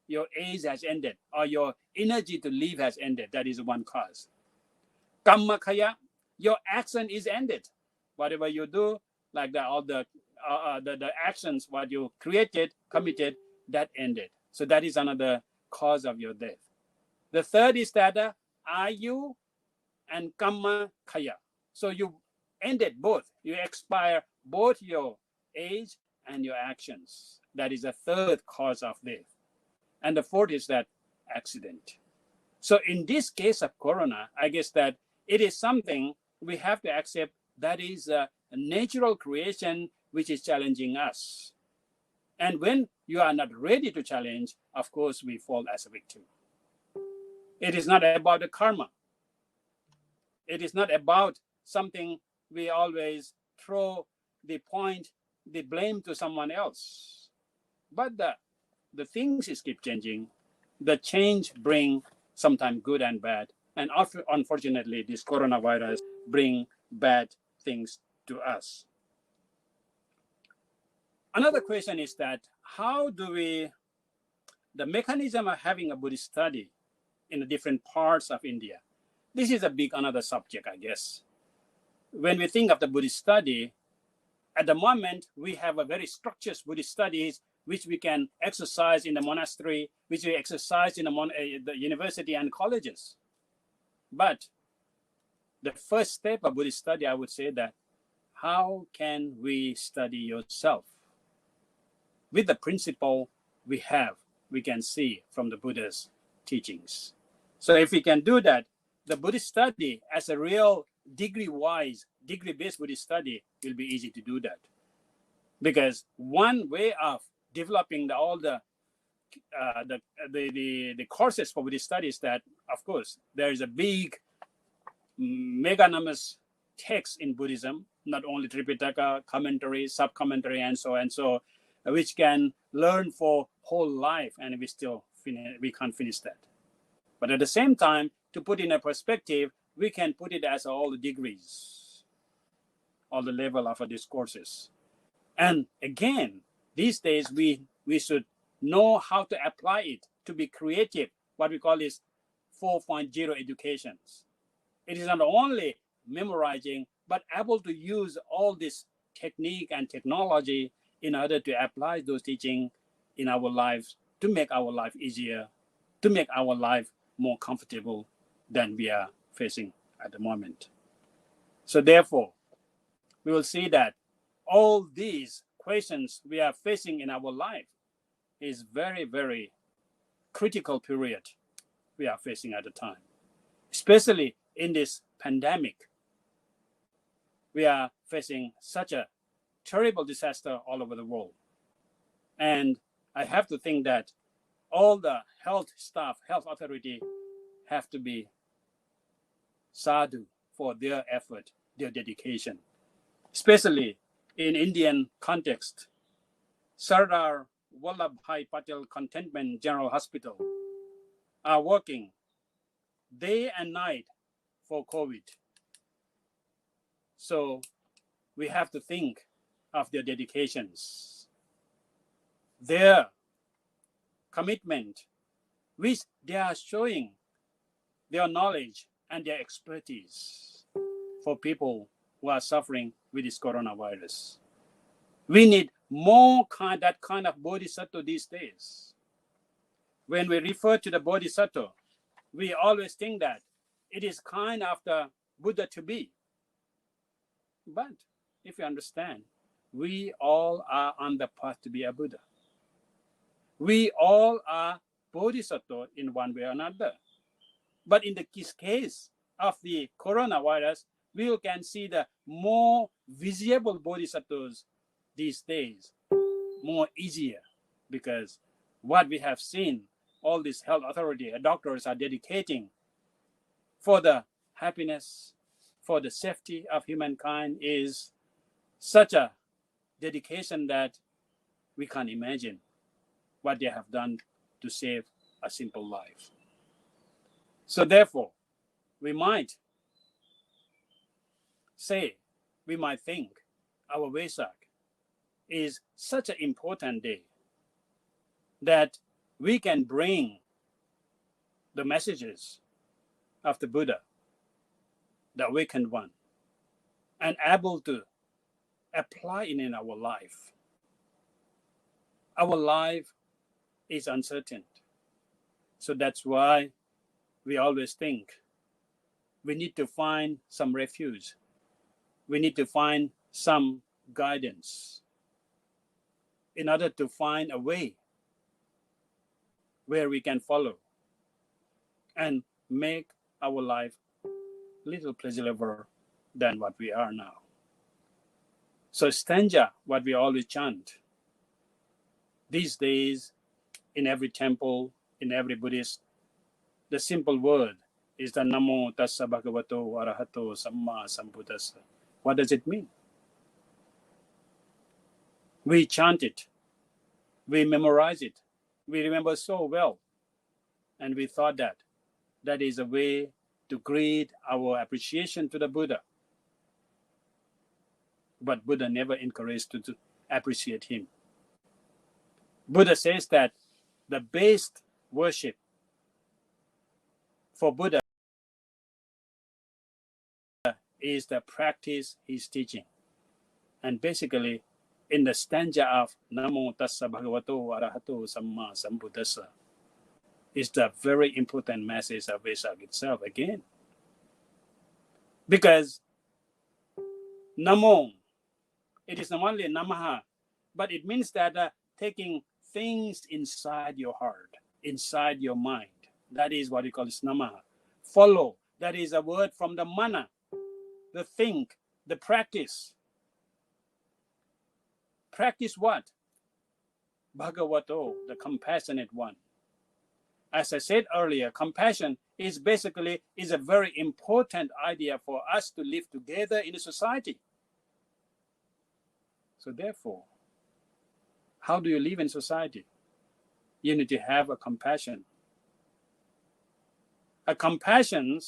Your age has ended, or your energy to live has ended. That is one cause. Kammakaya, your action is ended. Whatever you do, like all the actions, what you created, committed, that ended. So that is another cause of your death. The third is that ayu and kammakaya. So you ended both. You expire both your age and your actions. That is the third cause of death. And the fourth is that accident. So in this case of corona, I guess that it is something we have to accept that is a natural creation which is challenging us. And when you are not ready to challenge, of course, we fall as a victim. It is not about the karma. It is not about something we always throw the blame to someone else. But the things is keep changing. The change bring sometimes good and bad. And unfortunately, this coronavirus bring bad things to us. Another question is that how do the mechanism of having a Buddhist study in the different parts of India? This is a big another subject, I guess. When we think of the Buddhist study, at the moment, we have a very structured Buddhist studies which we can exercise in the monastery, which we exercise in the university and colleges. But the first step of Buddhist study, I would say that how can we study yourself? With the principle we can see from the Buddha's teachings. So if we can do that, the Buddhist study as a real degree-based Buddhist study will be easy to do that. Because one way of developing all the courses for Buddhist studies that, of course, there is a big, meganamous text in Buddhism, not only Tripitaka, commentary, sub-commentary, and so, which can learn for whole life, and we can't finish that. But at the same time, to put in a perspective, we can put it as all the degrees, all the level of our discourses. And again, these days, we should know how to apply it to be creative, what we call is 4.0 educations. It is not only memorizing, but able to use all this technique and technology in order to apply those teachings in our lives to make our life easier, to make our life more comfortable than we are facing at the moment. So therefore, we will see that all these questions we are facing in our life is very, very critical period we are facing at the time, especially in this pandemic. We are facing such a terrible disaster all over the world. And I have to think that all the health staff, health authority have to be sadhu for their effort, their dedication, especially in Indian context. Sardar Vallabhbhai Patel Contentment General Hospital are working day and night for COVID. So we have to think of their dedications, their commitment, which they are showing their knowledge and their expertise for people who are suffering with this coronavirus. We need more that kind of bodhisattva these days. When we refer to the bodhisattva, we always think that it is kind of the Buddha to be. But if you understand, we all are on the path to be a Buddha. We all are bodhisattva in one way or another. But in the case of the coronavirus, we can see the more visible bodhisattvas these days, more easier, because what we have seen, all this health authority, doctors are dedicating for the happiness, for the safety of humankind is such a dedication that we can't imagine what they have done to save a simple life. So therefore, we might say, we might think our Vesak is such an important day that we can bring the messages of the Buddha, the awakened one, and able to apply it in our life. Our life is uncertain. So that's why we always think we need to find some refuge. We need to find some guidance in order to find a way where we can follow and make our life a little pleasurable than what we are now. So stanza, what we always chant, these days in every temple, in every Buddhist, the simple word is the Namo Tassa Bhagavato Arahato Samma Sambuddhassa. What does it mean? We chant it, we memorize it, we remember so well, and we thought that that is a way to greet our appreciation to the Buddha. But Buddha never encouraged to appreciate him. Buddha says that the best worship for Buddha is the practice he's teaching. And basically, in the stanza of Namo Tassa Bhagavato Arahato Samma Sambuddhassa is the very important message of Vesak itself again. Because Namo, it is not only Namaha, but it means that taking things inside your heart, inside your mind. That is what we call Namaha. Follow, that is a word from the mana, the think, the practice. Practice what? Bhagavato, the compassionate one. As I said earlier, compassion is basically a very important idea for us to live together in a society. So therefore, how do you live in society? You need to have a compassion. A compassion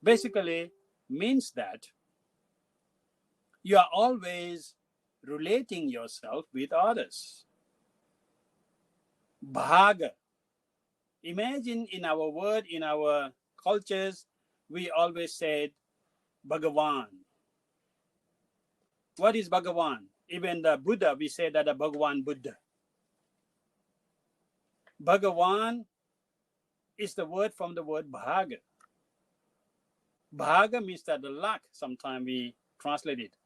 basically means that you are always relating yourself with others. Bhaga. Imagine in our word, in our cultures, we always said Bhagavan. What is Bhagavan? Even the Buddha, we say that the Bhagavan Buddha. Bhagavan is the word from the word Bhaga. Bhaga means that the luck, sometimes we translate it.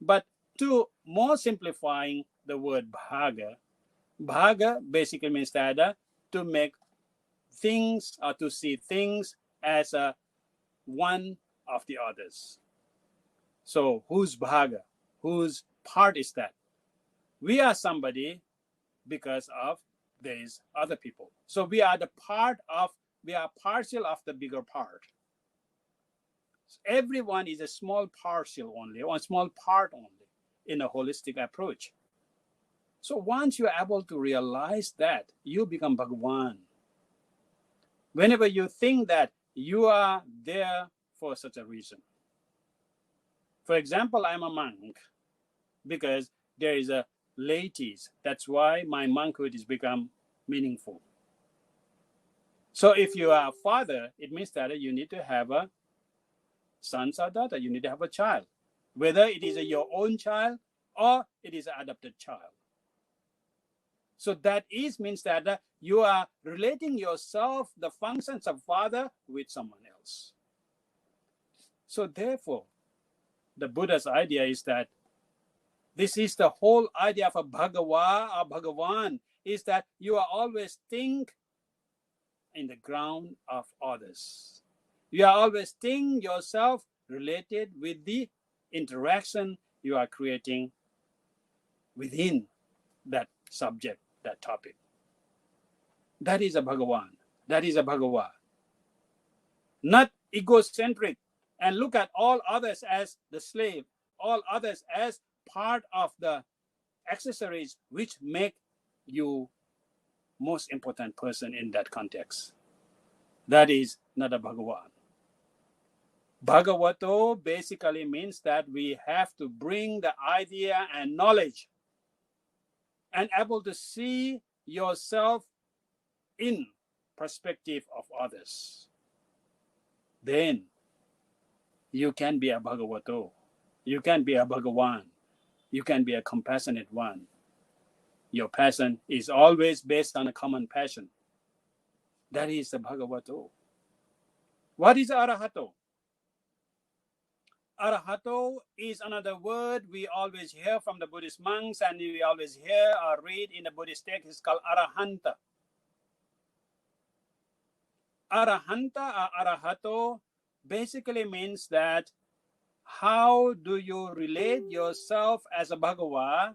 But to more simplifying the word Bhaga, Bhaga basically means that to make things or to see things as one of the others. So whose Bhaga? Whose part is that? We are somebody because of these other people. So we are partial of the bigger part. Everyone is a small partial only, or a small part only in a holistic approach. So once you're able to realize that, you become Bhagavan. Whenever you think that you are there for such a reason. For example, I'm a monk because there is a ladies. That's why my monkhood has become meaningful. So if you are a father, it means that you need to have a son or daughter. You need to have a child, whether it is your own child or it is an adopted child. So that means that you are relating yourself, the functions of father, with someone else. So therefore, the Buddha's idea is that this is the whole idea of a Bhagava or Bhagavan, is that you are always think in the ground of others. You are always think yourself related with the interaction you are creating within that subject, that topic. That is a Bhagavan. That is a Bhagava. Not egocentric and look at all others as the slave, all others as part of the accessories which make you most important person in that context. That is not a Bhagavan. Bhagavato basically means that we have to bring the idea and knowledge and able to see yourself in perspective of others. Then you can be a Bhagavato. You can be a Bhagavan. You can be a compassionate one. Your passion is always based on a common passion. That is the Bhagavato. What is Arahato? Arahato is another word we always hear from the Buddhist monks, and we always hear or read in the Buddhist text. It's called Arahanta. Arahanta or Arahato basically means that how do you relate yourself as a Bhagava?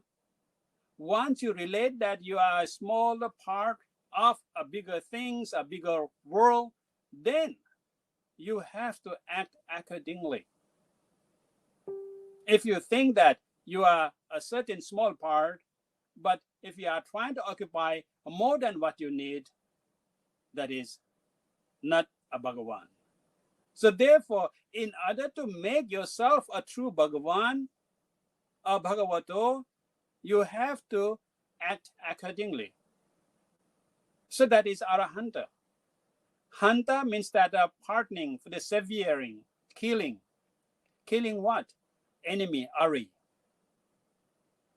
Once you relate that you are a smaller part of a bigger things, a bigger world, then you have to act accordingly. If you think that you are a certain small part, but if you are trying to occupy more than what you need, that is not a Bhagavan. So therefore, in order to make yourself a true Bhagavan or Bhagavato, you have to act accordingly. So that is Arahanta. Hanta means that pardoning, for the severing, killing. Killing what? Enemy, Ari.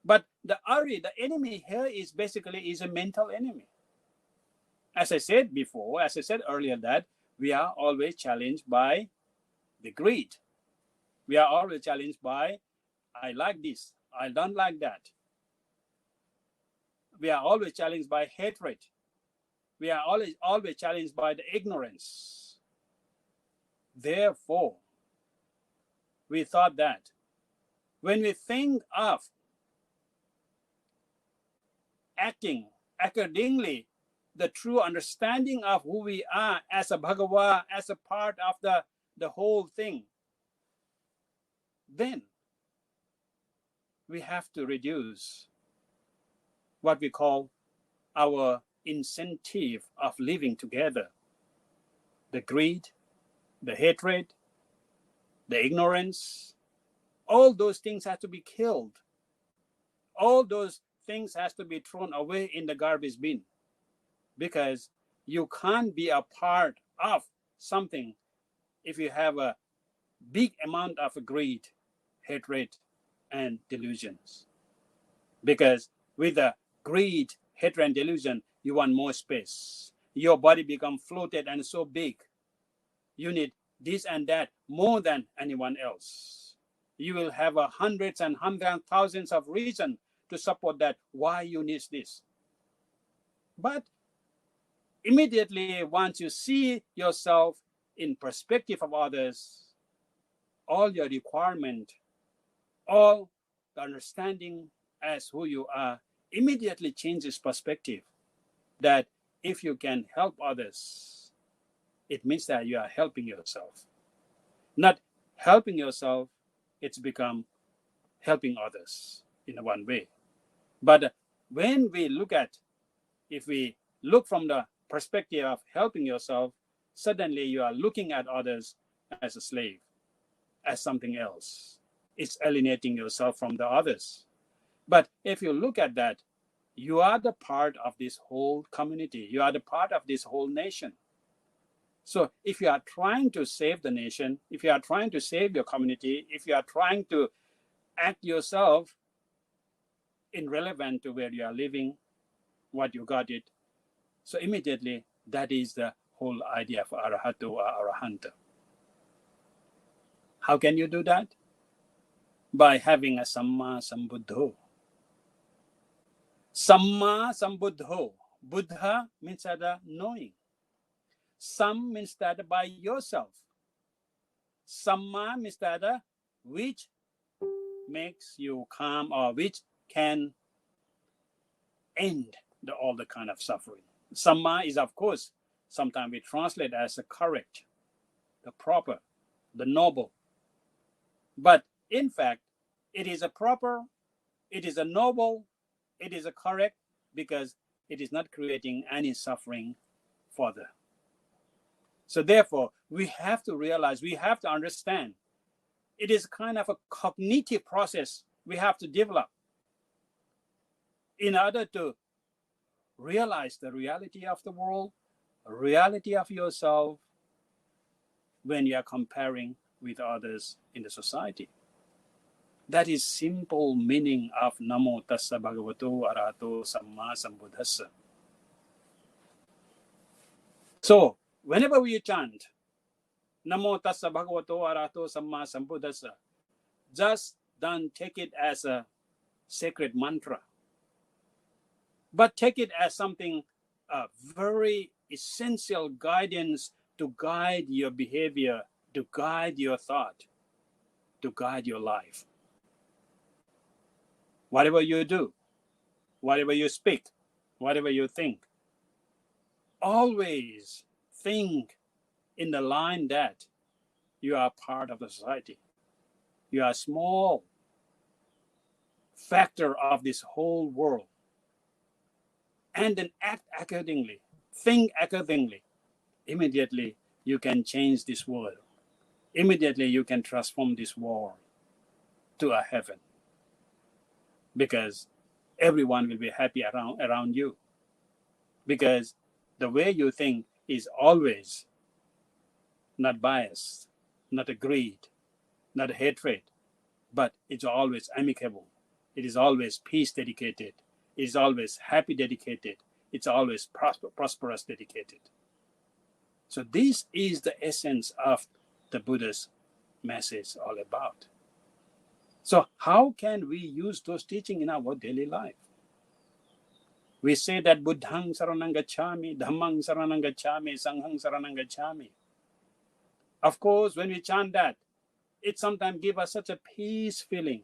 But the Ari, the enemy here is basically a mental enemy. As I said before, as I said earlier, that we are always challenged by the greed. We are always challenged by, I like this, I don't like that. We are always challenged by hatred. We are always challenged by the ignorance. Therefore, we thought that when we think of acting accordingly, the true understanding of who we are as a Bhagava, as a part of the whole thing, then we have to reduce what we call our incentive of living together. the greed, the hatred, the ignorance, all those things have to be killed. All those things has to be thrown away in the garbage bin, because you can't be a part of something if you have a big amount of greed, hatred, and delusions. Because with the greed, hatred, and delusion, you want more space. Your body becomes floated and so big. You need this and that more than anyone else. You will have hundreds and thousands of reasons to support that, why you need this. But immediately, once you see yourself in perspective of others, all your requirement, all the understanding as who you are, immediately changes perspective. That if you can help others, it means that you are helping yourself. Not helping yourself, it's become helping others in one way. But when we look at, if we look from the perspective of helping yourself, suddenly you are looking at others as a slave, as something else. It's alienating yourself from the others. But if you look at that, you are the part of this whole community. You are the part of this whole nation. So if you are trying to save the nation, if you are trying to save your community, if you are trying to act yourself irrelevant to where you are living, what you got it, so immediately that is the whole idea of Arahato or Arahanta. How can you do that? By having a Samma Sambuddho. Samma Sambuddho. Buddha means that knowing. Sam means that by yourself. Samma means that which makes you calm, or which can end all the kind of suffering. Samma is, of course, sometimes we translate as the correct, the proper, the noble. But in fact, it is a proper, it is a noble, it is a correct, because it is not creating any suffering further. So therefore, we have to realize, we have to understand, it is kind of a cognitive process we have to develop in order to realize the reality of the world, reality of yourself, when you are comparing with others in the society. That is simple meaning of Namo Tassa Bhagavato Arahato Samma Sambuddhassa. So whenever we chant Namo Tassa Bhagavato Arahato Samma Sambuddhassa, just don't take it as a sacred mantra, but take it as something, a very essential guidance to guide your behavior, to guide your thought, to guide your life. Whatever you do, whatever you speak, whatever you think, always think in the line that you are part of the society. You are a small factor of this whole world. And then act accordingly, think accordingly. Immediately, you can change this world. Immediately, you can transform this world to a heaven. Because everyone will be happy around you. Because the way you think is always not biased, not a greed, not a hatred, but it's always amicable. It is always peace dedicated. It is always happy dedicated. It's always prosperous dedicated. So this is the essence of the Buddha's message all about. So how can we use those teachings in our daily life? We say that Buddhang Saranang Gacchami, Dhammang Saranang Gacchami, Sanghang Saranang Gacchami. Of course, when we chant that, it sometimes gives us such a peace feeling.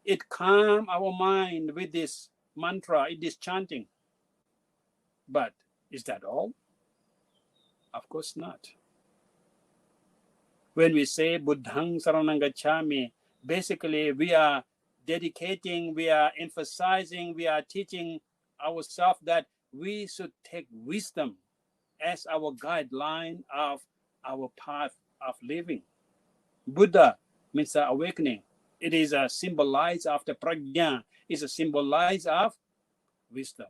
It calms our mind with this mantra, this chanting. But is that all? Of course not. When we say Buddhang Saranang Gacchami, basically we are dedicating, we are emphasizing, we are teaching ourselves that we should take wisdom as our guideline of our path of living. Buddha means awakening. It is a symbolize of the prajna. It's a symbolize of wisdom.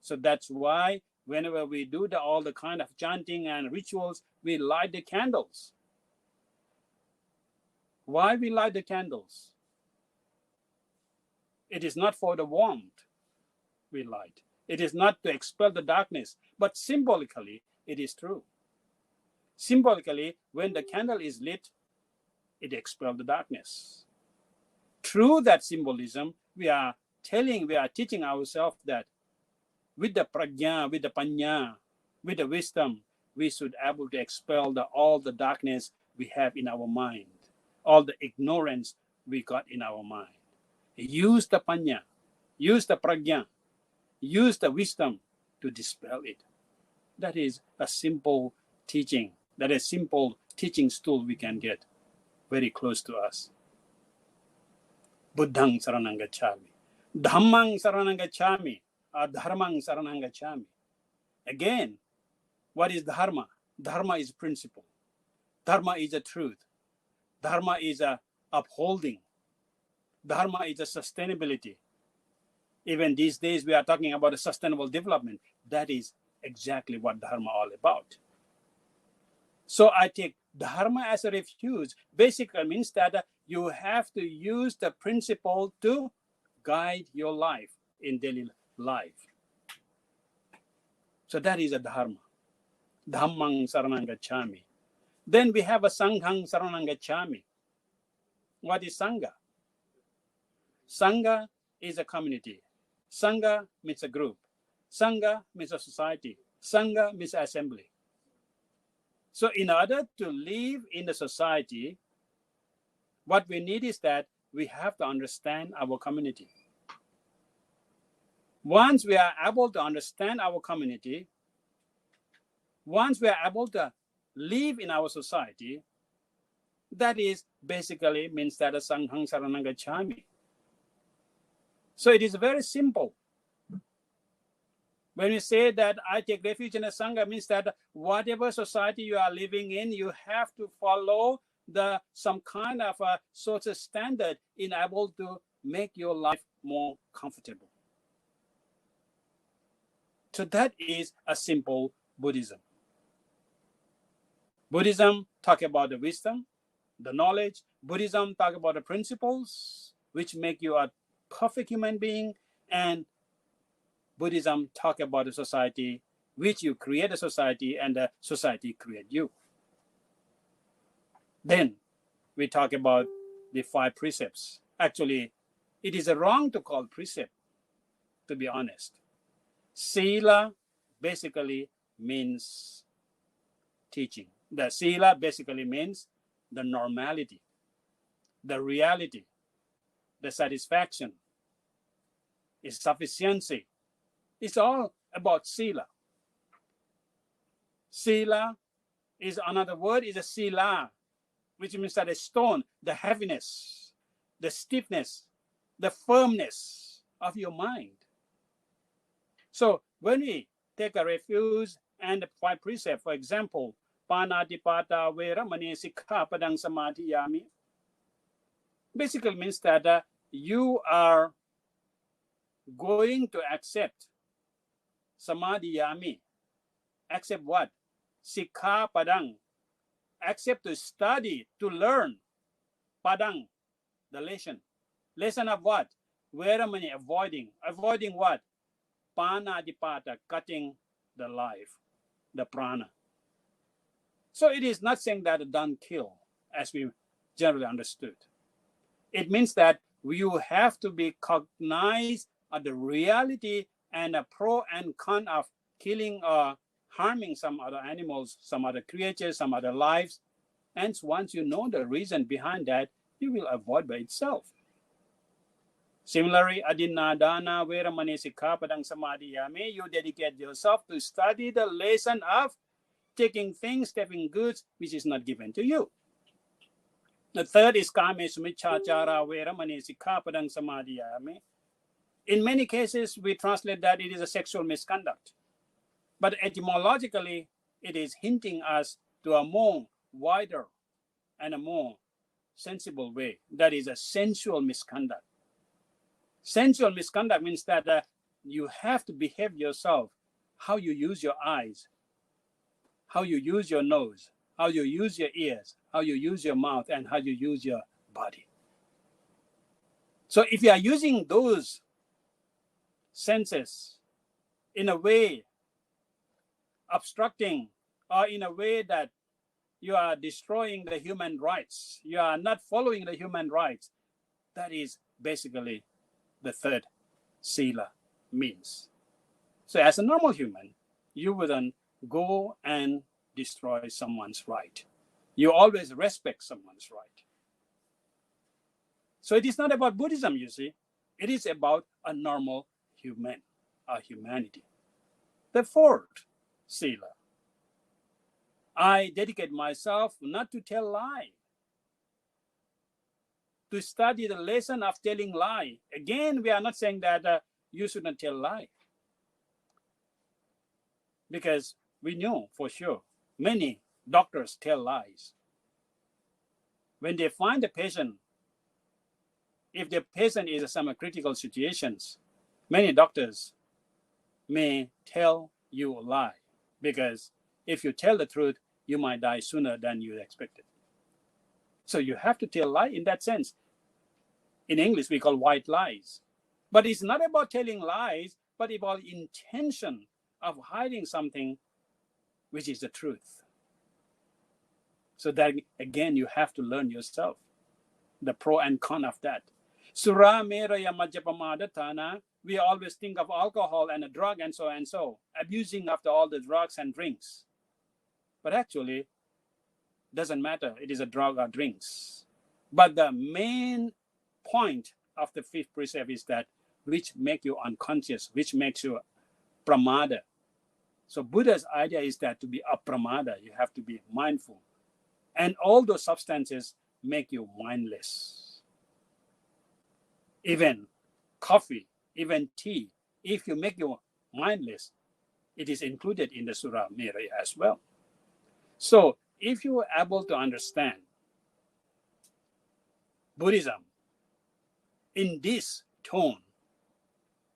So that's why whenever we do all the kind of chanting and rituals, we light the candles. Why we light the candles? It is not for the warmth we light. It is not to expel the darkness, but symbolically, it is true. Symbolically, when the candle is lit, it expels the darkness. Through that symbolism, we are teaching ourselves that with the prajna, with the panya, with the wisdom, we should be able to expel all the darkness we have in our mind, all the ignorance we got in our mind. Use the panya, use the prajna, use the wisdom to dispel it. That is a simple teaching. That is a simple teaching tool we can get very close to us. Buddhang saranang gacchami. Dhammang saranang gacchami. Dharmang saranang gacchami. Again, what is dharma? Dharma is principle. Dharma is a truth. Dharma is a upholding. Dharma is a sustainability. Even these days, we are talking about a sustainable development. That is exactly what dharma all about. So I take dharma as a refuge. Basically means that you have to use the principle to guide your life in daily life. So that is a dharma. Dhammang saranang gacchami. Then we have a sanghang saranang gacchami. What is sangha? Sangha is a community. Sangha means a group. Sangha means a society. Sangha means assembly. So in order to live in the society, what we need is that we have to understand our community. Once we are able to understand our community, once we are able to live in our society, that is basically means that a sanghang saranang gacchami. So it is very simple. When we say that I take refuge in a sangha, means that whatever society you are living in, you have to follow some kind of a social standard in able to make your life more comfortable. So that is a simple Buddhism. Buddhism talk about the wisdom, the knowledge. Buddhism talk about the principles which make you a perfect human being, and Buddhism talk about the society which you create a society and the society create you. Then we talk about the 5 precepts. Actually, it is wrong to call precept, to be honest. Sila basically means teaching. The sila basically means the normality, the reality, the satisfaction, its sufficiency. It's all about sila. Sila is another word, is a sila, which means that a stone, the heaviness, the stiffness, the firmness of your mind. So when we take a refuge and the 5 precepts, for example, panatipata veramani sikkhapadang samadhiyami, basically means that you are going to accept samadhiyami. Accept what? Sikkhapadang. Accept to study, to learn. Padang, the lesson. Lesson of what? Veramani, avoiding. Avoiding what? Panatipata, cutting the life, the prana. So it is not saying that don't kill, as we generally understood. It means that you have to be cognized of the reality and a pro and con of killing or harming some other animals, some other creatures, some other lives. And once you know the reason behind that, you will avoid by itself. Similarly, adinna dana veramani sikkhapadang samadhiyami, you dedicate yourself to study the lesson of taking things, taking goods, which is not given to you. The third is kamesu miccācara veramani sikkhapadang samadhiyami. In many cases, we translate that it is a sexual misconduct. But etymologically, it is hinting us to a more wider and a more sensible way. That is a sensual misconduct. Sensual misconduct means that you have to behave yourself, how you use your eyes, how you use your nose, how you use your ears, how you use your mouth, and how you use your body. So if you are using those senses in a way obstructing or in a way that you are destroying the human rights, you are not following the human rights, that is basically the third sila means. So as a normal human, you wouldn't go and destroy someone's right. You always respect someone's right. So it is not about Buddhism, you see. It is about a normal human, a humanity. The fourth sila. I dedicate myself not to tell lie, to study the lesson of telling lie. Again, we are not saying that you shouldn't tell lie, because we know for sure many doctors tell lies. When they find a patient, if the patient is in some critical situations, many doctors may tell you a lie, because if you tell the truth, you might die sooner than you expected. So you have to tell lie in that sense. In English, we call white lies. But it's not about telling lies, but about intention of hiding something which is the truth. So that, again, you have to learn yourself, the pro and con of that. Sura meraya majapamadatana, we always think of alcohol and a drug and so, abusing after all the drugs and drinks. But actually, doesn't matter, it is a drug or drinks. But the main point of the fifth precept is that which make you unconscious, which makes you pramada. So Buddha's idea is that to be apramada, you have to be mindful. And all those substances make you mindless. Even coffee, even tea, if you make you mindless, it is included in the Sura Meraya as well. So if you are able to understand Buddhism in this tone,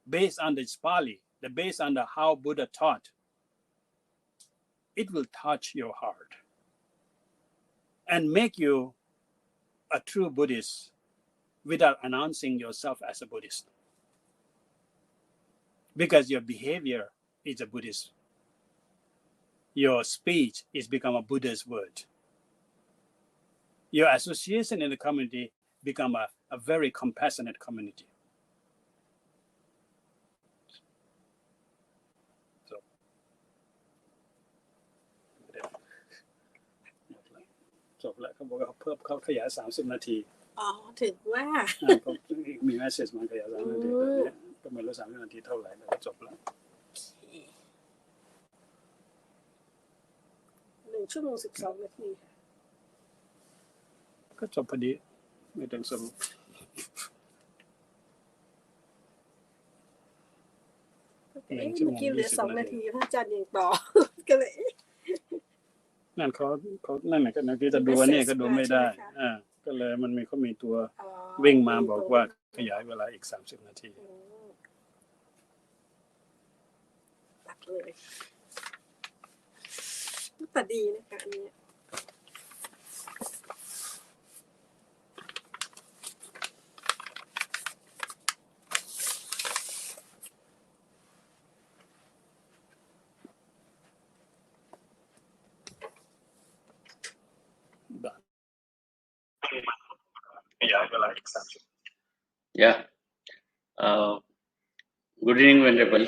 based on the Pali, based on how Buddha taught, it will touch your heart and make you a true Buddhist without announcing yourself as a Buddhist. Because your behavior is a Buddhist. Your speech is become a Buddha's word. Your association in the community become a very compassionate community. So,จบแล้วเขาบอกว่าเพิ่มเขาขยาย30 นาที อ๋อถึงว่า เขามีแมสเสจมาขยาย30 นาทีแบบนี้ก็ไม่รู้30 นาทีเท่าไหร่แล้วก็จบแล้ว 1 ชั่วโมง 12 นาที ก็จบพอดีไม่ต้องสรุป เมื่อกี้เหลือ2 นาทีพระอาจารย์ยังต่อ ก็เลย นั่นเขานั่นแหละก็นะที่จะดูวันนี้ก็ดูไม่ได้ก็เลยมันเขามีตัววิ่งมาบอกว่าขยายเวลาอีก30 นาทีตัดเลยแต่ดีนะคะอันนี้Yeah. Good evening, Venerable.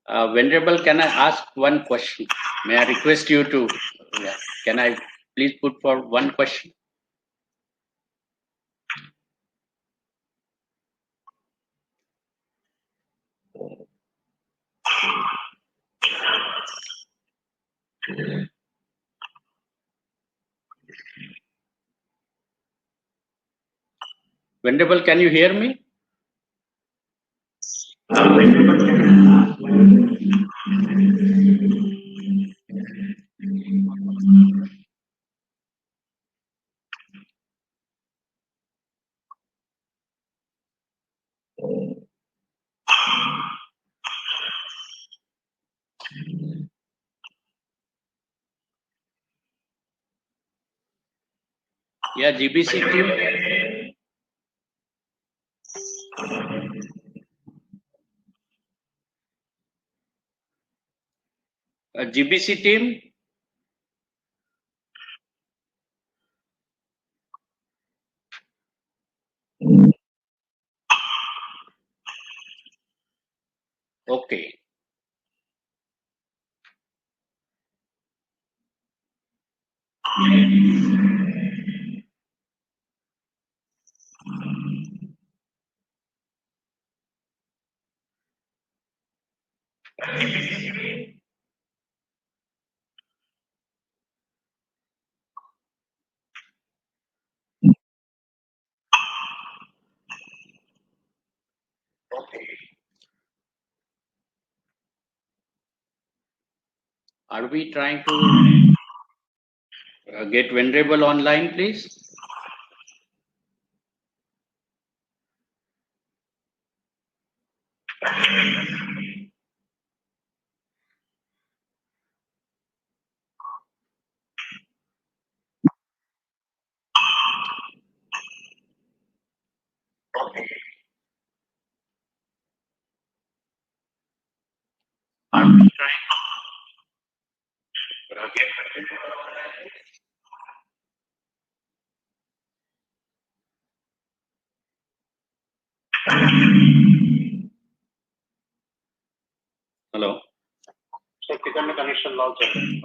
Venerable, can I ask one question? May I request you to, can I please put for one question? Venerable, can you hear me? Yeah, GBC team. GBC team. Okay. Are we trying to get Venerable online, please? Are we trying to get Venerable online? Hello. So, connection loss. Okay.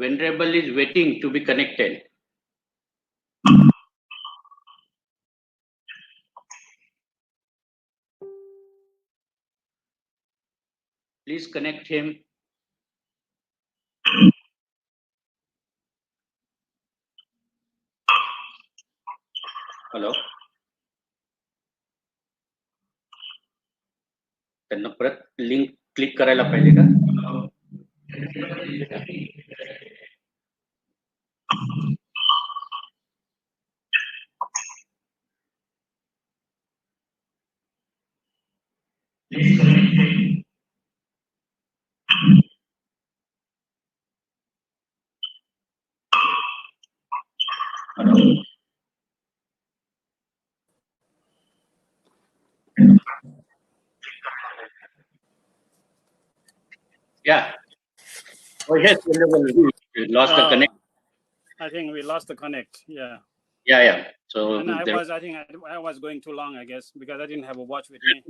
Venerable is waiting to be connected. Please connect him. Hello. त्यांना परत link click करायला पाहिजे का? Yeah. Oh yes, Venerable. We lost the connect. I think we lost the connect. Yeah. Yeah. So And I think I was going too long, I guess, because I didn't have a watch with me.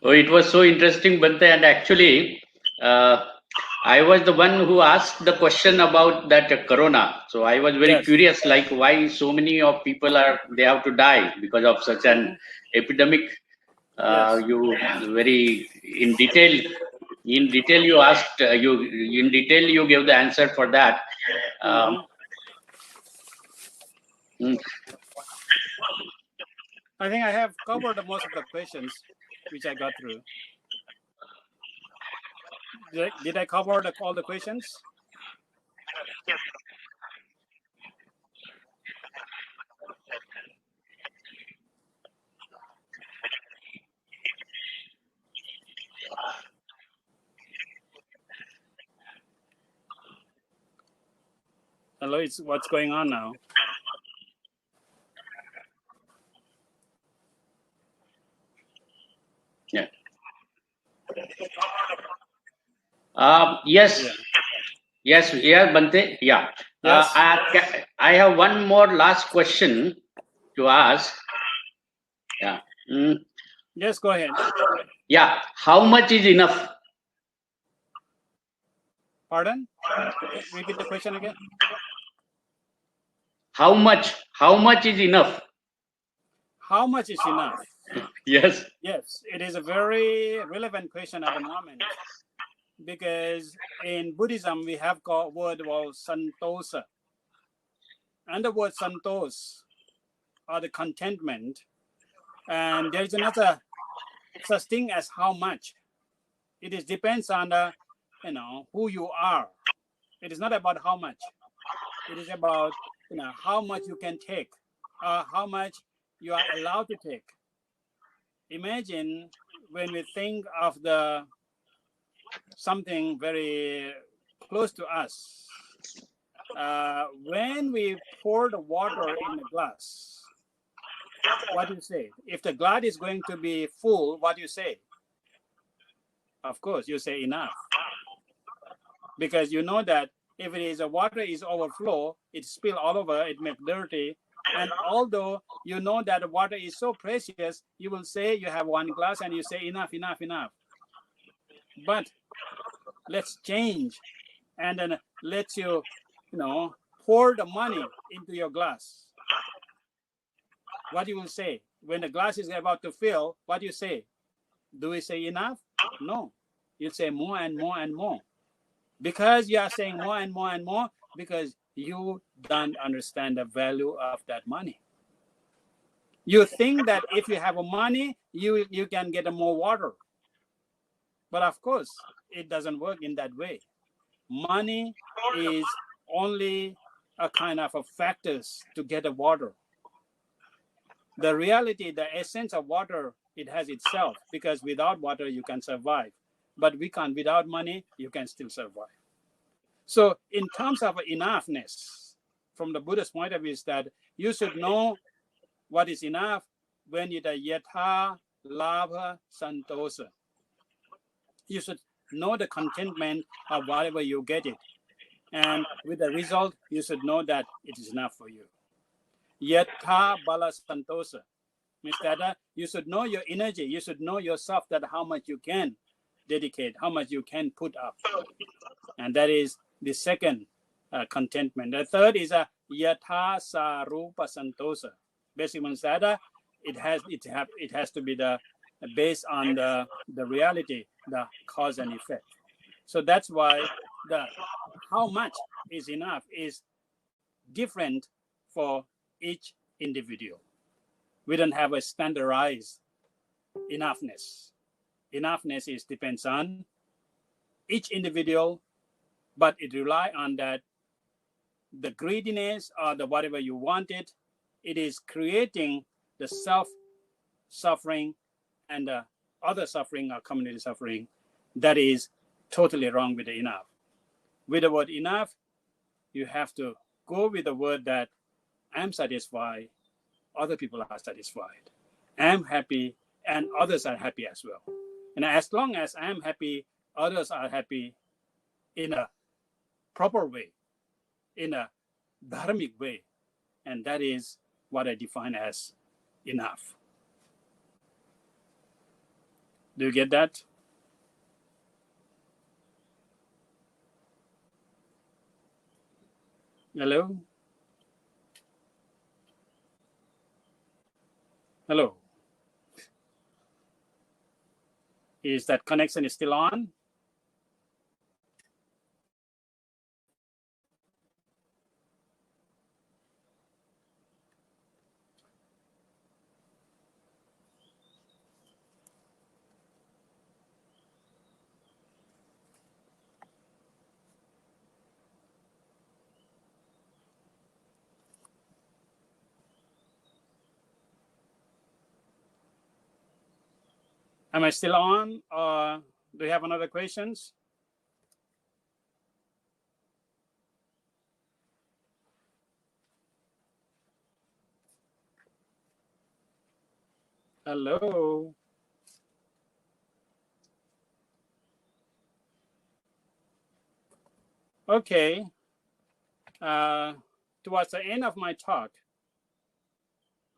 Oh, it was so interesting, Bante, and actually, I was the one who asked the question about that corona. So I was very curious, like why so many of people they have to die because of such an epidemic. Yes. You very in detail you asked you gave the answer for that. Mm, I think I have covered most of the questions which I got through. Did I cover all the questions? Hello, it's what's going on now? yeah. Yes. Yeah. Yes, Bante. Yeah. Yes. I have one more last question to ask. Yeah. Mm, Yes, go ahead. yeah. How much is enough? Pardon? Repeat the question again. How much? How much is enough? How much is enough? Yes. Yes, it is a very relevant question at the moment, because in Buddhism we have got word called santosa, and the word santos or the contentment, and there is another such thing as how much. It is depends on the who you are. It is not about how much. It is about how much you can take, how much you are allowed to take. Imagine when we think of the something very close to us. When we pour the water in the glass, what do you say? If the glass is going to be full, what do you say? Of course, you say enough, because you know that if it is a water is overflow, it spill all over, it makes dirty. And although you know that the water is so precious, you will say you have one glass and you say enough, enough, enough. But let's change, and then let you pour the money into your glass. What you will say when the glass is about to fill? What do you say? Do we say enough? No, you say more and more and more, because you are saying more and more and more, because you don't understand the value of that money. You think that if you have money, you can get more water, but of course it doesn't work in that way. Money is only a kind of a factors to get the water. The reality, the essence of water, it has itself, because without water you can survive, but we can't. Without money you can still survive. So in terms of enoughness, from the Buddhist point of view, is that you should know what is enough when you yatha labha santosa. You should know the contentment of whatever you get it, and with the result you should know that it is enough for you. Yatha bala santosa means that you should know your energy, you should know yourself, that how much you can dedicate, how much you can put up, and that is the second contentment. The third is a yatha sarupa santosa. Basically means that it has to be based on the reality, the cause and effect. So that's why the how much is enough is different for each individual. We don't have a standardized enoughness. Enoughness is depends on each individual, but it rely on that the greediness or the whatever you wanted, it is creating the self-suffering and the other suffering or community suffering. That is totally wrong with the enough. With the word enough, you have to go with the word that I'm satisfied, other people are satisfied. I'm happy, and others are happy as well. And as long as I'm happy, others are happy in a proper way, in a dharmic way. And that is what I define as enough. Do you get that? Hello? Hello? Is that connection still on? Am I still on, or do you have another questions? Hello. Okay. Towards the end of my talk,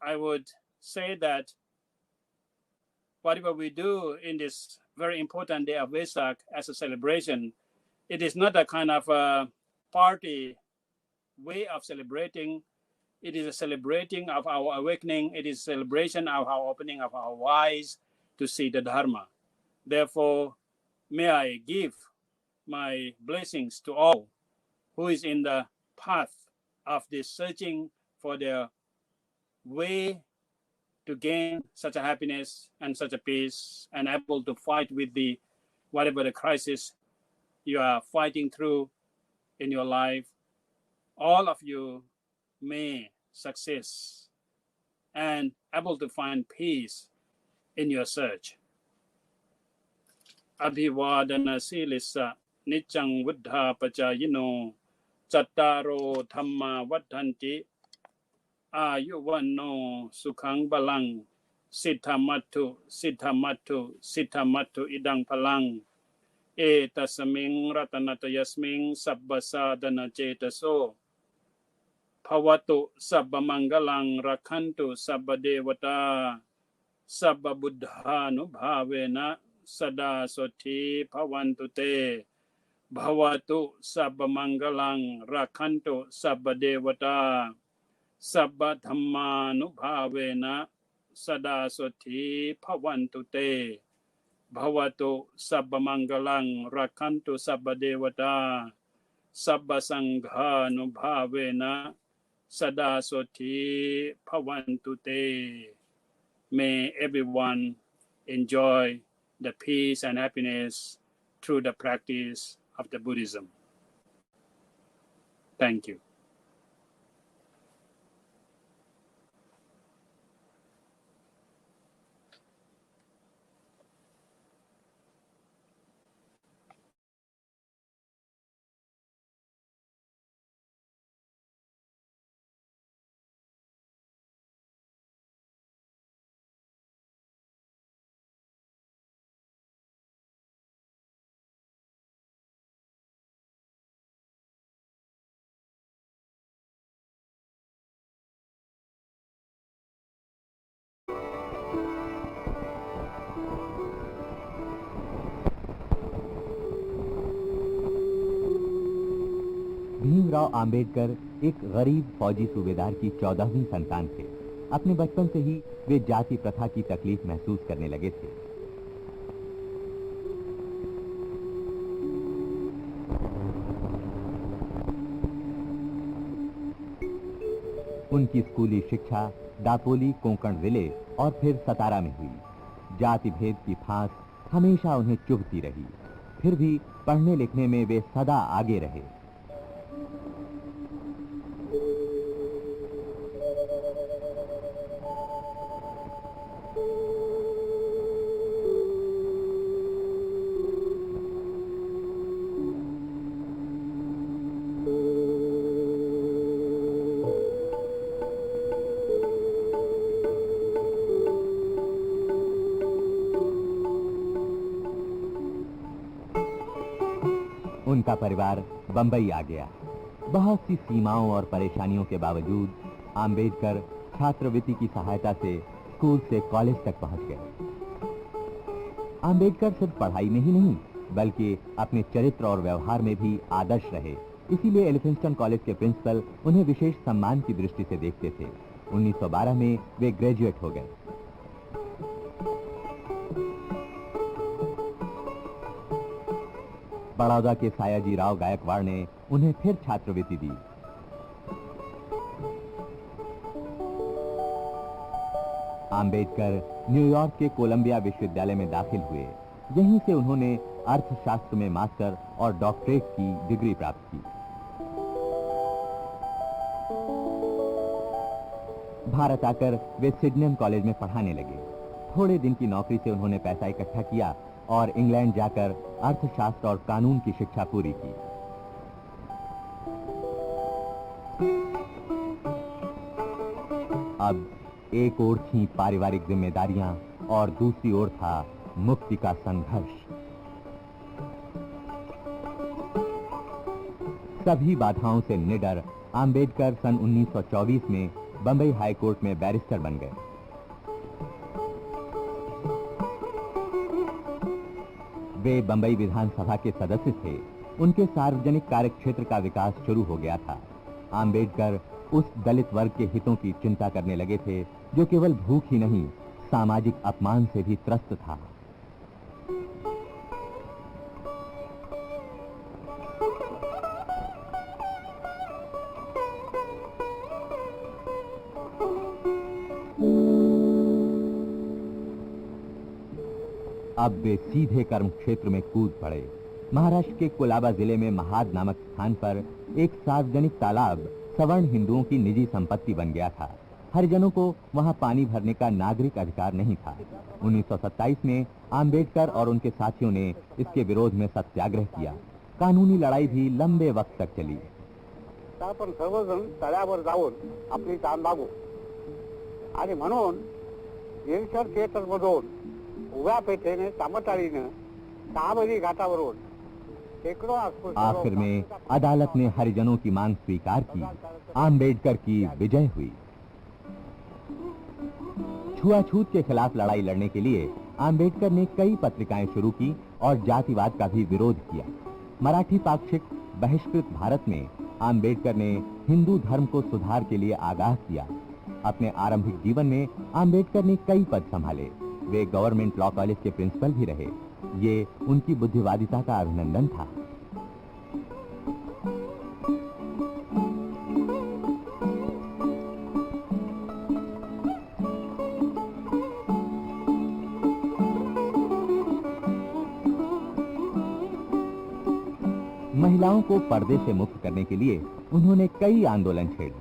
I would say that whatever we do in this very important day of Vesak as a celebration, it is not a kind of a party way of celebrating. It is a celebrating of our awakening. It is a celebration of our opening of our eyes to see the Dharma. Therefore, may I give my blessings to all who is in the path of this searching for their way to gain such a happiness and such a peace, and able to fight with the whatever the crisis you are fighting through in your life. All of you may success and able to find peace in your search. Abhivadana silissa niccang buddha pachayino chattaro dhamma vaddhanti ayuvanno sukhang balang siddhamattu siddhamattu siddhamattu idang palang etasming ratanatayasming sabbasadana cetaso bhavatu sabbamangalang rakhantu sabbadevata sabbabuddhanubhavena sada soti bhavantu te bhavatu sabbamangalang rakhantu sabbadevata sabba dhammanubhavena sada soti bhavantu te bhavatu sabbamangalang rakhantu sabbadevata sabba sanghanubhavena sada soti bhavantu te. May everyone enjoy the peace and happiness through the practice of the Buddhism. Thank you. Bhimrao Ambedkar एक गरीब फौजी सूबेदार की 14वीं संतान थे। अपने बचपन से ही वे जाति प्रथा की तकलीफ महसूस करने लगे थे। उनकी स्कूली शिक्षा दापोली, कोंकण जिले और फिर सतारा में हुई। जाति भेद की फांस हमेशा उन्हें चुभती रही, फिर भी पढ़ने लिखने में वे सदा आगे रहे। उनका परिवार बंबई आ गया। बहुत सी सीमाओं और परेशानियों के बावजूद आंबेडकर छात्रवृत्ति की सहायता से स्कूल से कॉलेज तक पहुंच गए। आंबेडकर सिर्फ पढ़ाई में ही नहीं बल्कि अपने चरित्र और व्यवहार में भी आदर्श रहे। इसीलिए एलिफिंस्टन कॉलेज के प्रिंसिपल उन्हें विशेष सम्मान की दृष्टि से देखते थे। 1912 में वे ग्रेजुएट हो गए। बड़ौदा के सायाजी राव गायकवाड़ ने उन्हें फिर छात्रवृत्ति दी। आम्बेडकर न्यूयॉर्क के कोलंबिया विश्वविद्यालय में दाखिल हुए। यहीं से उन्होंने अर्थशास्त्र में मास्टर और डॉक्टरेट की डिग्री प्राप्त की। भारत आकर वे सिडनी कॉलेज में पढ़ाने लगे। थोड़े दिन की नौकरी से उन्होंने पैसा इकट्ठा किया और इंग्लैंड जाकर अर्थशास्त्र और कानून की शिक्षा पूरी की। अब एक ओर थी पारिवारिक जिम्मेदारियां और दूसरी ओर था मुक्ति का संघर्ष। सभी बाधाओं से निडर आम्बेडकर सन 1924 में बंबई हाई कोर्ट में बैरिस्टर बन गए। वे बंबई विधानसभा के सदस्य थे। उनके सार्वजनिक कार्यक्षेत्र का विकास शुरू हो गया था। आम्बेडकर उस दलित वर्ग के हितों की चिंता करने लगे थे जो केवल भूख ही नहीं, सामाजिक अपमान से भी त्रस्त था। अब वे सीधे कर्म क्षेत्र में कूद पड़े। महाराष्ट्र के कोलाबा जिले में महाद नामक स्थान पर एक सार्वजनिक तालाब सवर्ण हिंदुओं की निजी संपत्ति बन गया था। हरिजनों को वहां पानी भरने का नागरिक अधिकार नहीं था। 1927 में आम्बेडकर और उनके साथियों ने इसके विरोध में सत्याग्रह किया। कानूनी लड़ाई भी लंबे वक्त तक चली। आपण सर्वजण तळ्यावर जाऊन आपली ताण मागू आणि म्हणून येरशर थिएटरमधून उभ्या पेठेने तामटाळीनं सहाबरी घाटावरून आखिर में अदालत ने हरिजनों की मांग स्वीकार की। आम्बेडकर की विजय हुई। छुआछूत के खिलाफ लड़ाई लड़ने के लिए आम्बेडकर ने कई पत्रिकाएं शुरू की और जातिवाद का भी विरोध किया। मराठी पाक्षिक बहिष्कृत भारत में आम्बेडकर ने हिंदू धर्म को सुधार के लिए आगाह किया। अपने आरंभिक जीवन में आम्बेडकर ने कई पद संभाले। वे गवर्नमेंट लॉ कॉलेज के प्रिंसिपल भी रहे। ये उनकी बुद्धिवादिता का अभिनंदन था। महिलाओं को पर्दे से मुक्त करने के लिए उन्होंने कई आंदोलन छेड़े।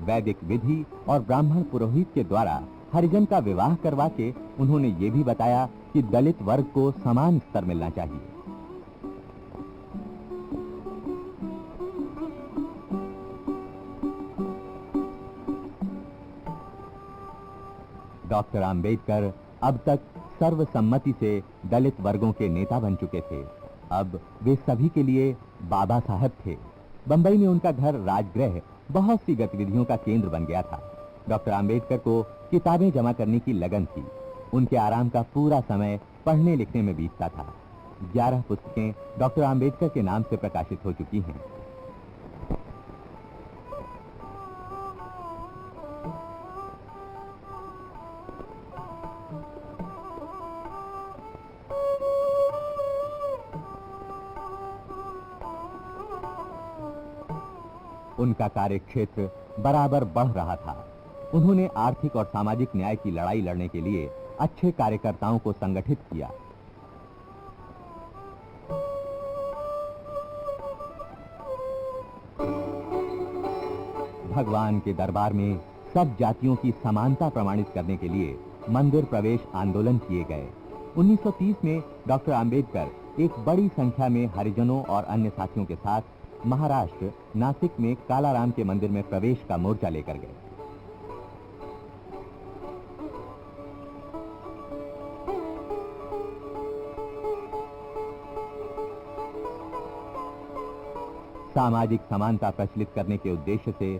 वैदिक विधि और ब्राह्मण पुरोहित के द्वारा हरिजन का विवाह करवा के उन्होंने ये भी बताया कि दलित वर्ग को समान स्तर मिलना चाहिए। डॉक्टर आम्बेडकर अब तक सर्वसम्मति से दलित वर्गों के नेता बन चुके थे। अब वे सभी के लिए बाबा साहब थे। बंबई में उनका घर राजगृह बहुत सी गतिविधियों का केंद्र बन गया था। डॉक्टर आम्बेडकर को किताबें जमा करने की लगन थी। उनके आराम का पूरा समय पढ़ने लिखने में बीतता था। 11 पुस्तकें डॉक्टर आम्बेडकर के नाम से प्रकाशित हो चुकी हैं। उनका कार्यक्षेत्र बराबर बढ़ रहा था। उन्होंने आर्थिक और सामाजिक न्याय की लड़ाई लड़ने के लिए अच्छे कार्यकर्ताओं को संगठित किया। भगवान के दरबार में सब जातियों की समानता प्रमाणित करने के लिए मंदिर प्रवेश आंदोलन किए गए। 1930 में डॉक्टर आम्बेडकर एक बड़ी संख्या में हरिजनों और अन्य साथियों के साथ महाराष्ट्र नासिक में कालाराम के मंदिर में प्रवेश का मोर्चा लेकर गए। सामाजिक समानता प्रचलित करने के उद्देश्य से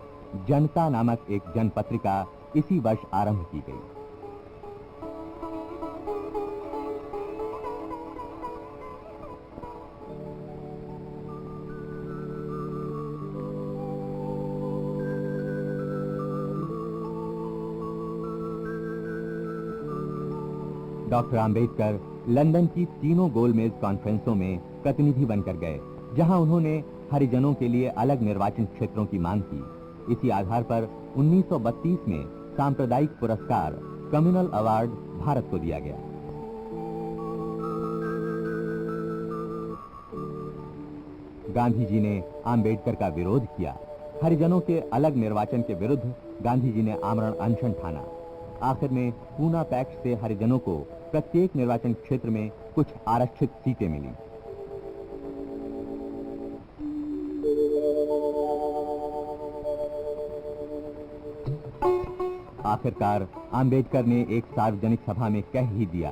जनता नामक एक जनपत्रिका इसी वर्ष आरंभ की गई। डॉक्टर आम्बेडकर लंदन की तीनों गोलमेज कॉन्फ्रेंसों में प्रतिनिधि बनकर गए, जहां उन्होंने हरिजनों के लिए अलग निर्वाचन क्षेत्रों की मांग की। इसी आधार पर 1932 में सांप्रदायिक पुरस्कार कम्युनल अवार्ड भारत को दिया गया। गांधी जी ने आम्बेडकर का विरोध किया। हरिजनों के अलग निर्वाचन के विरुद्ध गांधी जी ने आमरण अनशन ठाना। आखिर में पूना पैक्ट से हरिजनों को प्रत्येक निर्वाचन क्षेत्र में कुछ आरक्षित सीटें मिली। आखिरकार आम्बेडकर ने एक सार्वजनिक सभा में कह ही दिया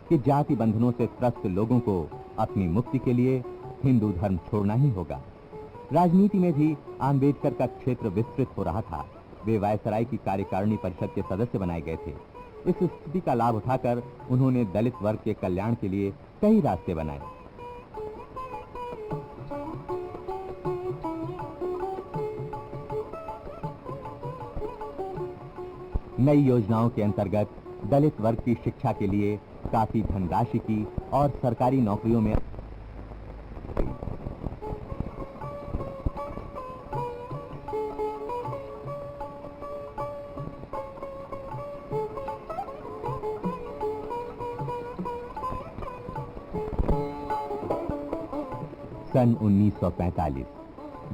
कि जाति बंधनों से त्रस्त लोगों को अपनी मुक्ति के लिए हिंदू धर्म छोड़ना ही होगा। राजनीति में भी आम्बेडकर का क्षेत्र विस्तृत हो रहा था। वे वायसराय की कार्यकारिणी परिषद के सदस्य बनाए गए थे। इस स्थिति का लाभ उठाकर उन्होंने दलित वर्ग के कल्याण के लिए कई रास्ते बनाए। नई योजनाओं के अंतर्गत दलित वर्ग की शिक्षा के लिए काफी धनराशि की और सरकारी नौकरियों में सन 1945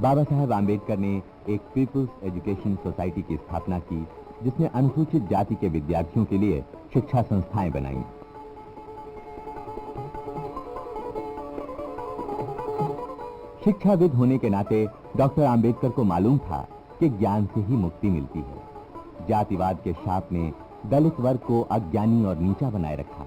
बाबा साहेब आम्बेडकर ने एक पीपुल्स एजुकेशन सोसाइटी की स्थापना की, जिसने अनुसूचित जाति के विद्यार्थियों के लिए शिक्षा संस्थाएं बनाई। शिक्षाविद होने के नाते डॉक्टर आम्बेडकर को मालूम था कि ज्ञान से ही मुक्ति मिलती है। जातिवाद के शाप ने दलित वर्ग को अज्ञानी और नीचा बनाए रखा।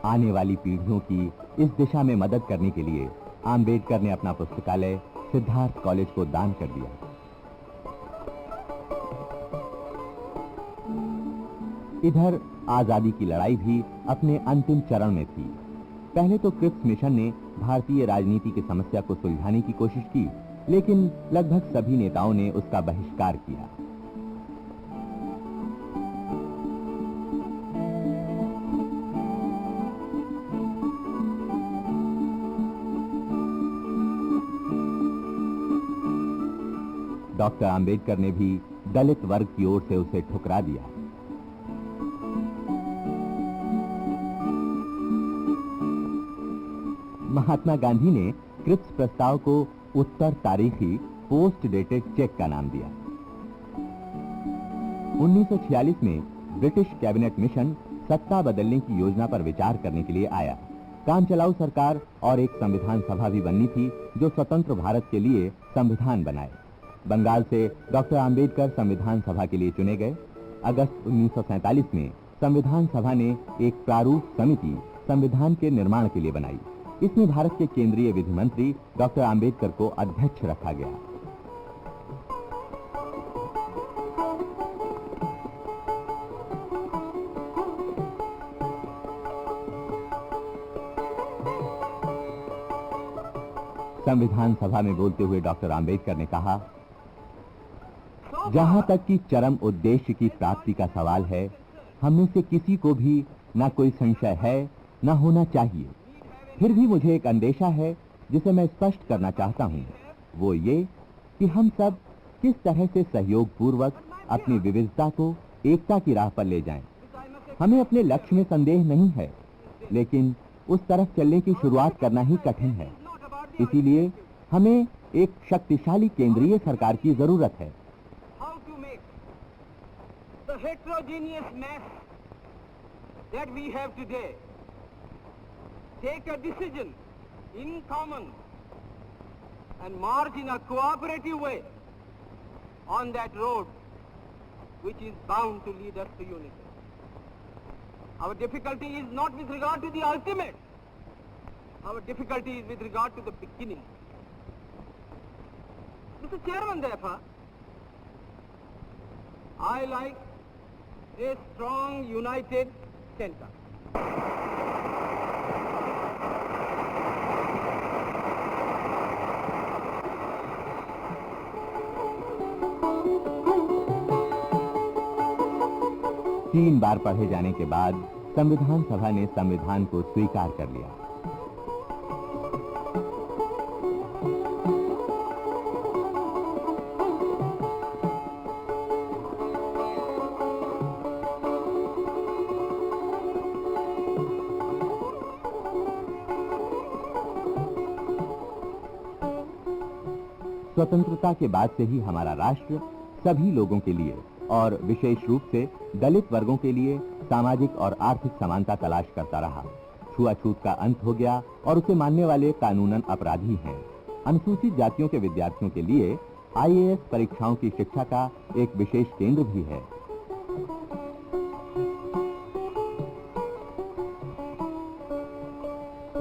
आने वाली पीढ़ियों की इस दिशा में मदद करने के लिए आम्बेडकर ने अपना पुस्तकालय सिद्धार्थ कॉलेज को दान कर दिया। इधर आजादी की लड़ाई भी अपने अंतिम चरण में थी। पहले तो क्रिप्स मिशन ने भारतीय राजनीति की समस्या को सुलझाने की कोशिश की, लेकिन लगभग सभी नेताओं ने उसका बहिष्कार किया। डॉक्टर आम्बेडकर ने भी दलित वर्ग की ओर से उसे ठुकरा दिया। महात्मा गांधी ने क्रिप्स प्रस्ताव को उत्तर तारीखी पोस्ट डेटेड चेक का नाम दिया। 1946 में ब्रिटिश कैबिनेट मिशन सत्ता बदलने की योजना पर विचार करने के लिए आया। काम चलाऊ सरकार और एक संविधान सभा भी बननी थी जो स्वतंत्र भारत के लिए संविधान बनाए। बंगाल से डॉक्टर आम्बेडकर संविधान सभा के लिए चुने गए। अगस्त 1947 में संविधान सभा ने एक प्रारूप समिति संविधान के निर्माण के लिए बनाई। इसमें भारत के केंद्रीय विधि मंत्री डॉक्टर आम्बेडकर को अध्यक्ष रखा गया। संविधान सभा में बोलते हुए डॉक्टर आम्बेडकर ने कहा, जहां तक कि चरम उद्देश्य की प्राप्ति का सवाल है, हम में से किसी को भी ना कोई संशय है ना होना चाहिए। फिर भी मुझे एक अंदेशा है जिसे मैं स्पष्ट करना चाहता हूं। वो ये कि हम सब किस तरह से सहयोग पूर्वक अपनी विविधता को एकता की राह पर ले जाएं। हमें अपने लक्ष्य में संदेह नहीं है, लेकिन उस तरफ चलने की शुरुआत करना ही कठिन है। इसीलिए हमें एक शक्तिशाली केंद्रीय सरकार की जरूरत है। The heterogeneous mass that we have today take a decision in common and march in a cooperative way on that road which is bound to lead us to unity. Our difficulty is not with regard to the ultimate. Our difficulty is with regard to the beginning. Mr. Chairman, therefore, I like a strong, united center. 3 बार पढ़े जाने के बाद संविधान सभा ने संविधान को स्वीकार कर लिया। स्वतंत्रता के बाद से ही हमारा राष्ट्र सभी लोगों के लिए और विशेष रूप से दलित वर्गों के लिए सामाजिक और आर्थिक समानता तलाश करता रहा। छुआछूत का अंत हो गया और उसे मानने वाले कानूनन अपराधी हैं। अनुसूचित जातियों के विद्यार्थियों के लिए आईएएस परीक्षाओं की शिक्षा का एक विशेष केंद्र भी है।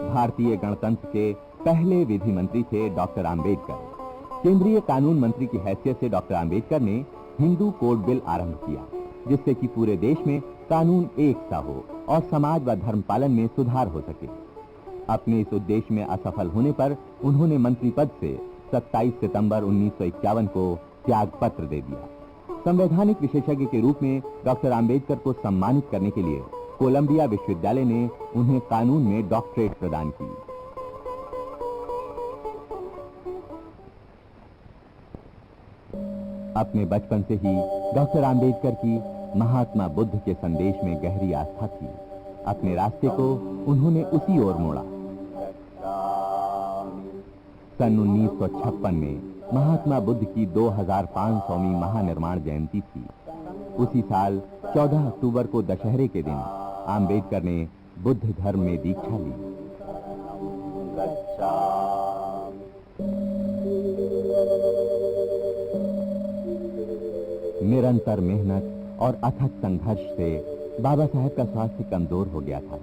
भारतीय गणतंत्र के पहले विधि मंत्री थे डॉक्टर आम्बेडकर। केंद्रीय कानून मंत्री की हैसियत से डॉक्टर आम्बेडकर ने हिंदू कोड बिल आरंभ किया, जिससे कि पूरे देश में कानून एक सा हो और समाज व धर्म पालन में सुधार हो सके। अपने इस उद्देश्य में असफल होने पर उन्होंने मंत्री पद से 27 सितंबर 1951 को त्याग पत्र दे दिया। संवैधानिक विशेषज्ञ के रूप में डॉक्टर आम्बेडकर को सम्मानित करने के लिए कोलंबिया विश्वविद्यालय ने उन्हें कानून में डॉक्टरेट प्रदान की। अपने बचपन से ही डॉक्टर आम्बेडकर की महात्मा बुद्ध के संदेश में गहरी आस्था थी। अपने रास्ते को उन्होंने उसी ओर मोड़ा। सन 1956 में महात्मा बुद्ध की 2500वीं महानिर्वाण जयंती थी। उसी साल 14 अक्टूबर को दशहरे के दिन आम्बेडकर ने बुद्ध धर्म में दीक्षा ली। निरंतर मेहनत और अथक संघर्ष से बाबा साहेब का स्वास्थ्य कमजोर हो गया था।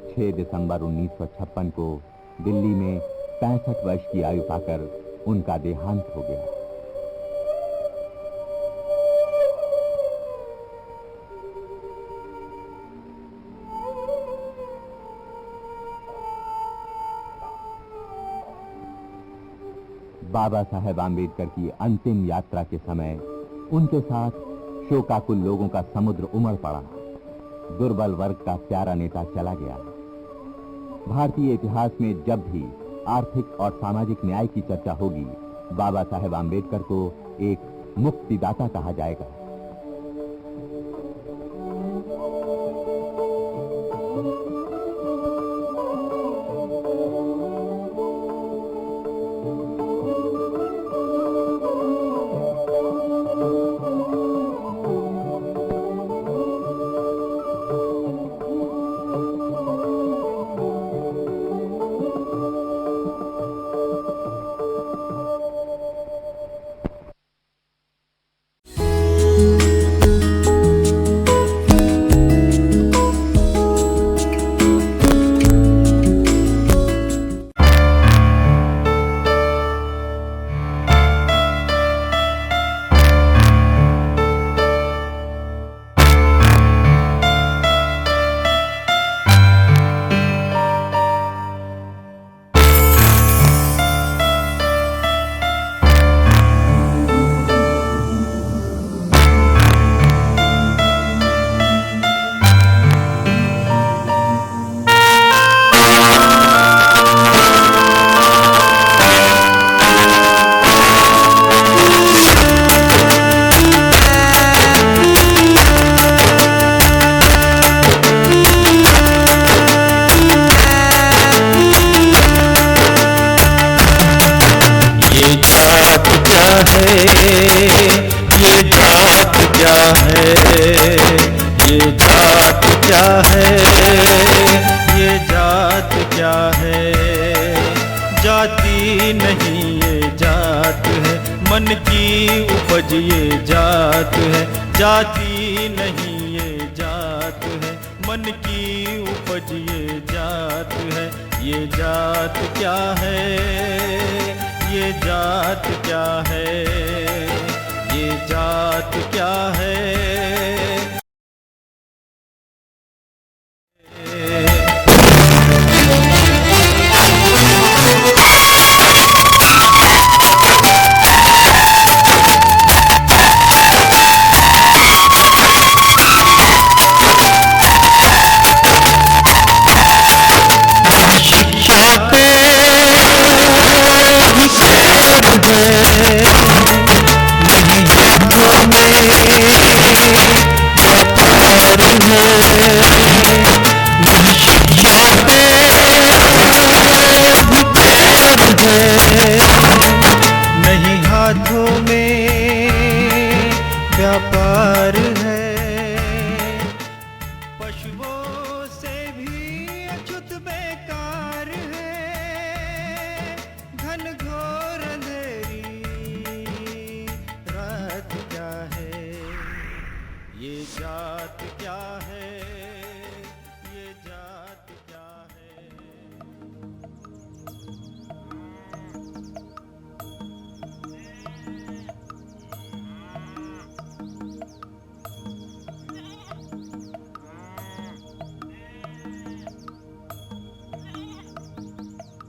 6 दिसंबर 1956 को दिल्ली में 65 वर्ष की आयु पाकर उनका देहांत हो गया। बाबा साहेब आम्बेडकर की अंतिम यात्रा के समय उनके साथ शोकाकुल लोगों का समुद्र उमड़ पड़ा। दुर्बल वर्ग का प्यारा नेता चला गया। भारतीय इतिहास में जब भी आर्थिक और सामाजिक न्याय की चर्चा होगी, बाबा साहेब आम्बेडकर को एक मुक्तिदाता कहा जाएगा। जाति नहीं ये जात है, मन की उपज ये जात है। ये जात क्या है, ये जात क्या है, ये जात क्या है। नहीं शिक्षा पे भेद है, नहीं हाथों में व्यापार है, पशुओं से भी अछूत बेकार है, घन घोर अंधेरी रात क्या है, ये जात क्या है, ये जात क्या है।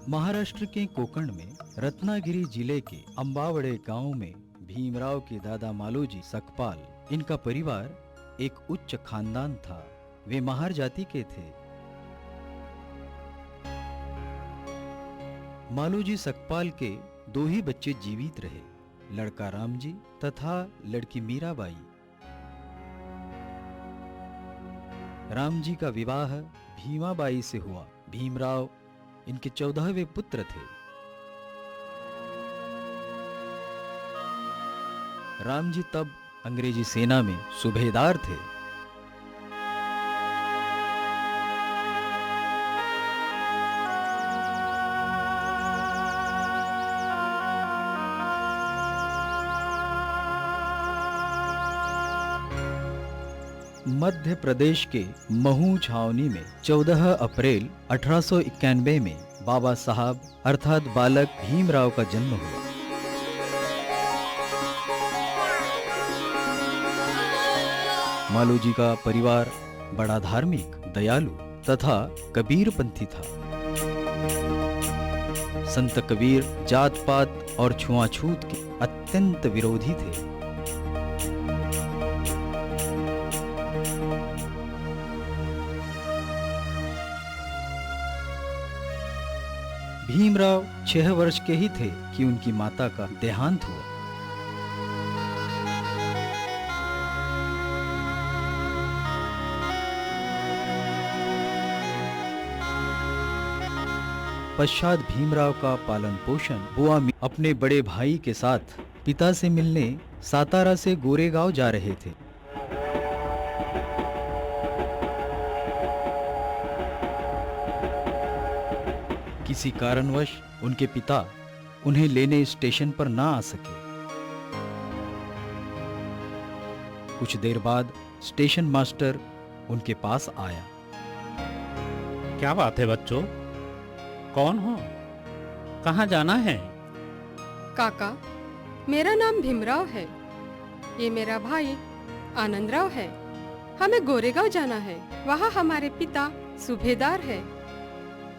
महाराष्ट्र के कोकण में रत्नागिरी जिले के अंबावड़े गांव में भीमराव के दादा मालोजी सकपाल, इनका परिवार एक उच्च खानदान था। वे महार जाति के थे। मालोजी सकपाल के 2 ही बच्चे जीवित रहे, लड़का रामजी तथा लड़की मीराबाई। रामजी का विवाह भीमाबाई से हुआ। भीमराव इनके 14वें पुत्र थे। रामजी तब अंग्रेजी सेना में सूबेदार थे। मध्य प्रदेश के महू छावनी में 14 अप्रैल 1891 में बाबा साहब अर्थात बालक भीमराव का जन्म हुआ। मालोजी का परिवार बड़ा धार्मिक, दयालु तथा कबीरपंथी था। संत कबीर जात पात और छुआछूत के अत्यंत विरोधी थे। भीमराव 6 वर्ष के ही थे कि उनकी माता का देहांत हुआ। पश्चात भीमराव का पालन पोषण बुआ अपने बड़े भाई के साथ पिता से मिलने सातारा से गोरेगांव जा रहे थे। किसी कारणवश उनके पिता उन्हें लेने स्टेशन पर ना आ सके। कुछ देर बाद स्टेशन मास्टर उनके पास आया। क्या बात है बच्चों, कौन हो, कहाँ जाना है? काका, मेरा नाम भीमराव है। ये मेरा भाई आनंदराव है। हमें गोरेगांव जाना है। वहाँ हमारे पिता सूबेदार है।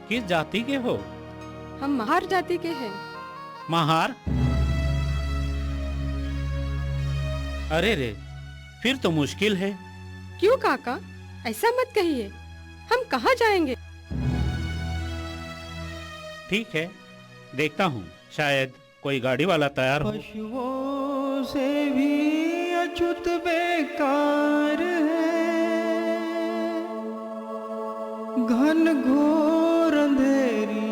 किस जाति के हो? हम महार जाति के हैं। महार? अरे रे, फिर तो मुश्किल है। क्यों काका, ऐसा मत कहिए। हम कहाँ जाएंगे? ठीक है, देखता हूँ, शायद कोई गाड़ी वाला तैयार हो। पशुओं से भी अछूत बेकार है, घन घोर अंधेरी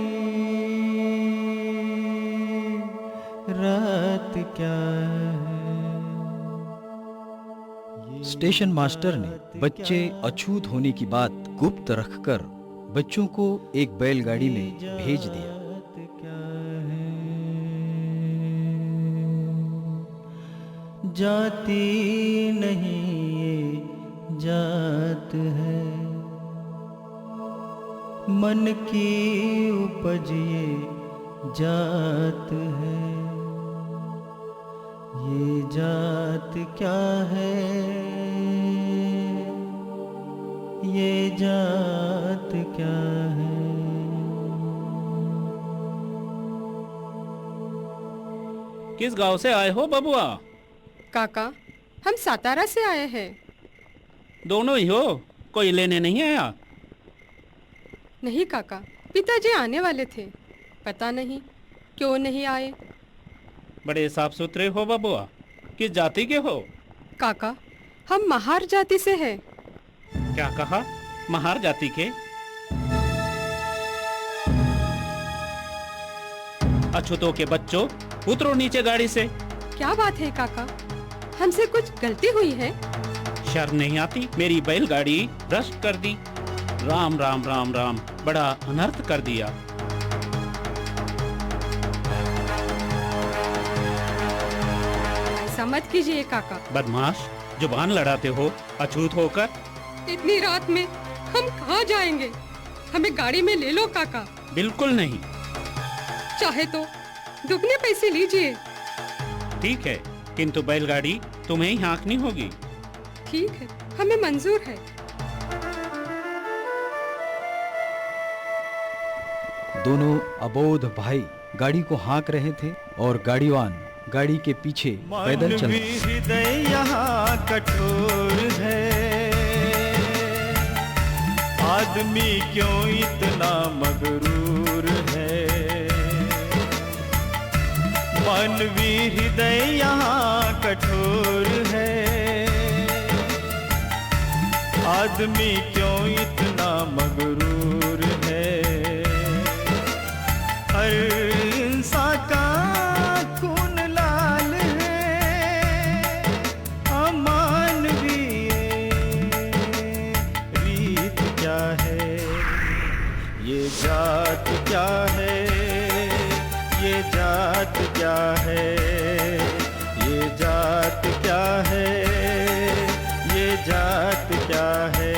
रात क्या है। स्टेशन मास्टर ने बच्चे अछूत होने की बात गुप्त रखकर बच्चों को एक बैलगाड़ी में भेज दिया। जाति नहीं ये जात है, मन की उपज ये जात है, ये जात क्या है, ये जात क्या है। किस गांव से आए हो बबुआ? काका, हम सातारा से आए हैं। दोनों ही हो, कोई लेने नहीं आया? नहीं काका, पिताजी आने वाले थे, पता नहीं क्यों नहीं आए। बड़े साफ सुथरे हो बबुआ। किस जाति के हो? काका, हम महार जाति से हैं। क्या कहा? महार जाति के? अछूतों के बच्चों, उतरो नीचे गाड़ी से। क्या बात है काका, हमसे कुछ गलती हुई है? शर्म नहीं आती? मेरी बैलगाड़ी भ्रष्ट कर दी। राम राम राम राम, बड़ा अनर्थ कर दिया। ऐसा मत कीजिए काका। बदमाश, जुबान लड़ाते हो अछूत होकर। इतनी रात में हम कहाँ जाएंगे? हमें गाड़ी में ले लो काका। बिल्कुल नहीं। चाहे तो दुगने पैसे लीजिए। ठीक है, किंतु बैलगाड़ी तुम्हें ही हाँकनी होगी। ठीक है, हमें मंजूर है। दोनों अबोध भाई गाड़ी को हाँक रहे थे और गाड़ीवान गाड़ी के पीछे पैदल चल रहा। हृदय यहाँ कठोर है, आदमी क्यों इतना मगरूर है। मानवी हृदय यहाँ कठोर है, आदमी क्यों इतना मगरूर है। हर इंसान का खून लाल है, अमानवीय रीत क्या है। ये जात क्या है, ये जात क्या है, ये जात क्या है, ये जात क्या है।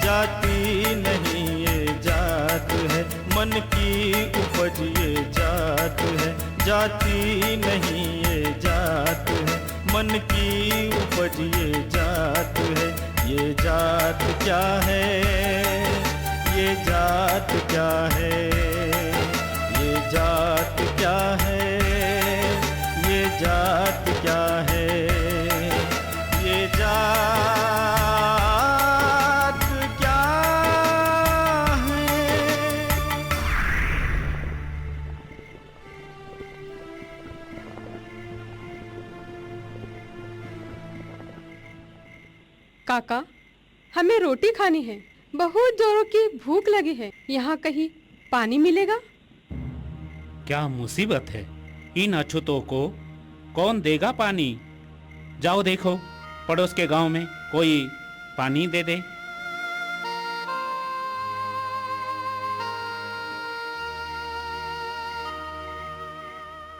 जाति नहीं ये जात है, मन की उपज ये जात है। जाति नहीं ये जात है, मन की उपज ये जात है। ये जात क्या है, ये जात क्या है, ये जात क्या है, ये जात क्या है, ये जात क्या है। काका, हमें रोटी खानी है, बहुत जोरों की भूख लगी है। यहाँ कहीं पानी मिलेगा? क्या मुसीबत है, इन अछूतों को कौन देगा पानी? जाओ देखो, पड़ोस के गांव में कोई पानी दे दे।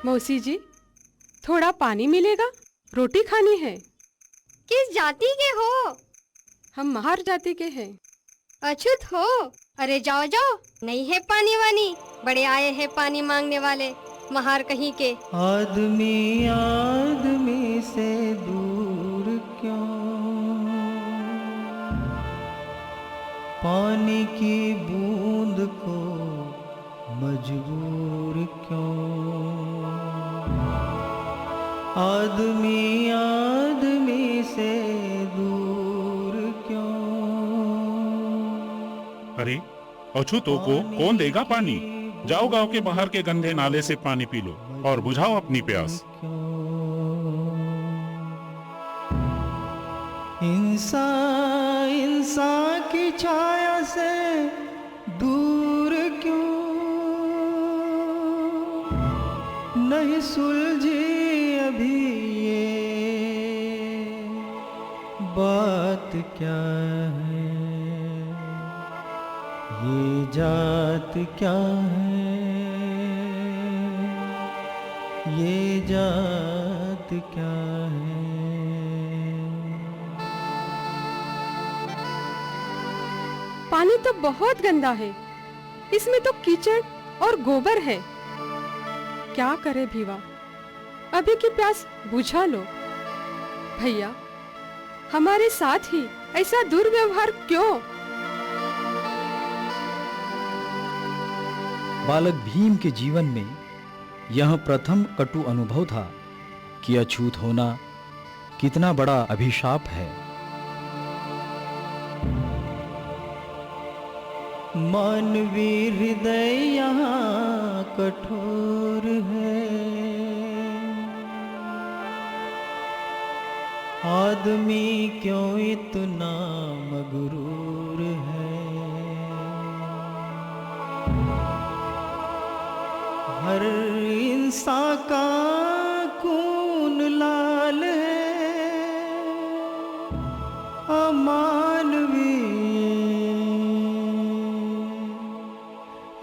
मौसी जी, थोड़ा पानी मिलेगा? रोटी खानी है। किस जाति के हो? हम महार जाति के हैं। अछूत हो? अरे जाओ जाओ, नहीं है पानी वानी, बड़े आए हैं पानी मांगने वाले, महार कहीं के। आदमी आदमी से दूर क्यों, पानी की बूंद को मजबूर क्यों। आदमी आदमी से दूर क्यों। अरे अछूतों को कौन देगा पानी? जाओ गांव के बाहर के गंदे नाले से पानी पी लो और बुझाओ अपनी प्यास। इंसान इंसान की छाया से दूर क्यों, नहीं सुलझी अभी ये बात क्या है। ये जात क्या है, ये जात क्या है। पानी तो बहुत गंदा है, इसमें तो कीचड़ और गोबर है। क्या करे भीवा, अभी की प्यास बुझा लो। भैया, हमारे साथ ही ऐसा दुर्व्यवहार क्यों? बालक भीम के जीवन में यह प्रथम कटु अनुभव था कि अछूत होना कितना बड़ा अभिशाप है। मानवी हृदय यहाँ कठोर है, आदमी क्यों इतना मगरूर है, हर इंसान का खून लाल है, अमानवीय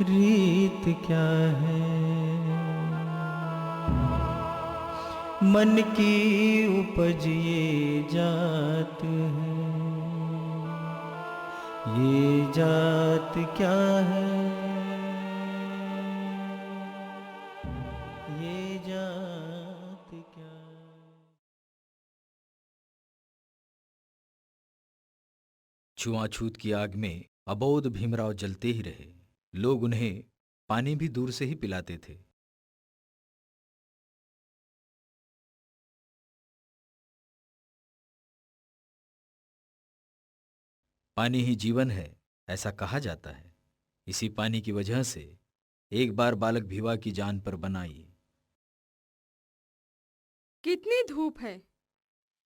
रीत क्या है, मन की उपज ये जात है, ये जात क्या है, ये जात क्या है। छुआछूत की आग में अबोध भीमराव जलते ही रहे। लोग उन्हें पानी भी दूर से ही पिलाते थे। पानी ही जीवन है ऐसा कहा जाता है। इसी पानी की वजह से एक बार बालक भिवा की जान पर बनाई। कितनी धूप है,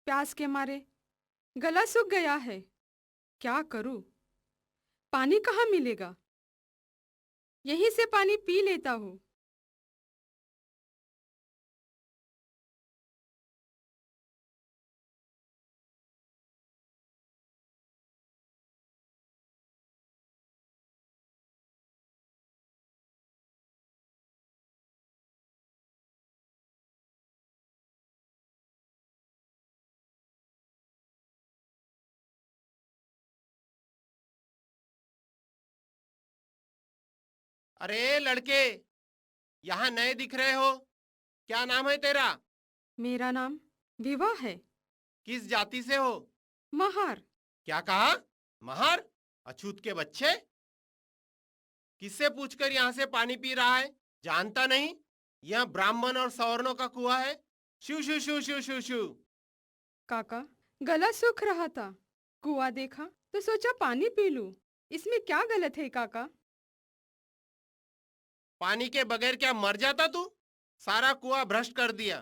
प्यास के मारे गला सूख गया है, क्या करूं? पानी कहाँ मिलेगा? यहीं से पानी पी लेता हूँ। अरे लड़के, यहाँ नए दिख रहे हो, क्या नाम है तेरा? मेरा नाम विवा है। किस जाति से हो? महार। क्या कहा? महार? अछूत के बच्चे, किससे पूछकर यहाँ से पानी पी रहा है? जानता नहीं यह ब्राह्मण और सवर्णों का कुआं है। शू शू शू शू शू शू। काका, गला सूख रहा था, कुआं देखा तो सोचा पानी पी लूं। इसमें क्या गलत है काका? पानी के बगैर क्या मर जाता तू? सारा कुआं भ्रष्ट कर दिया।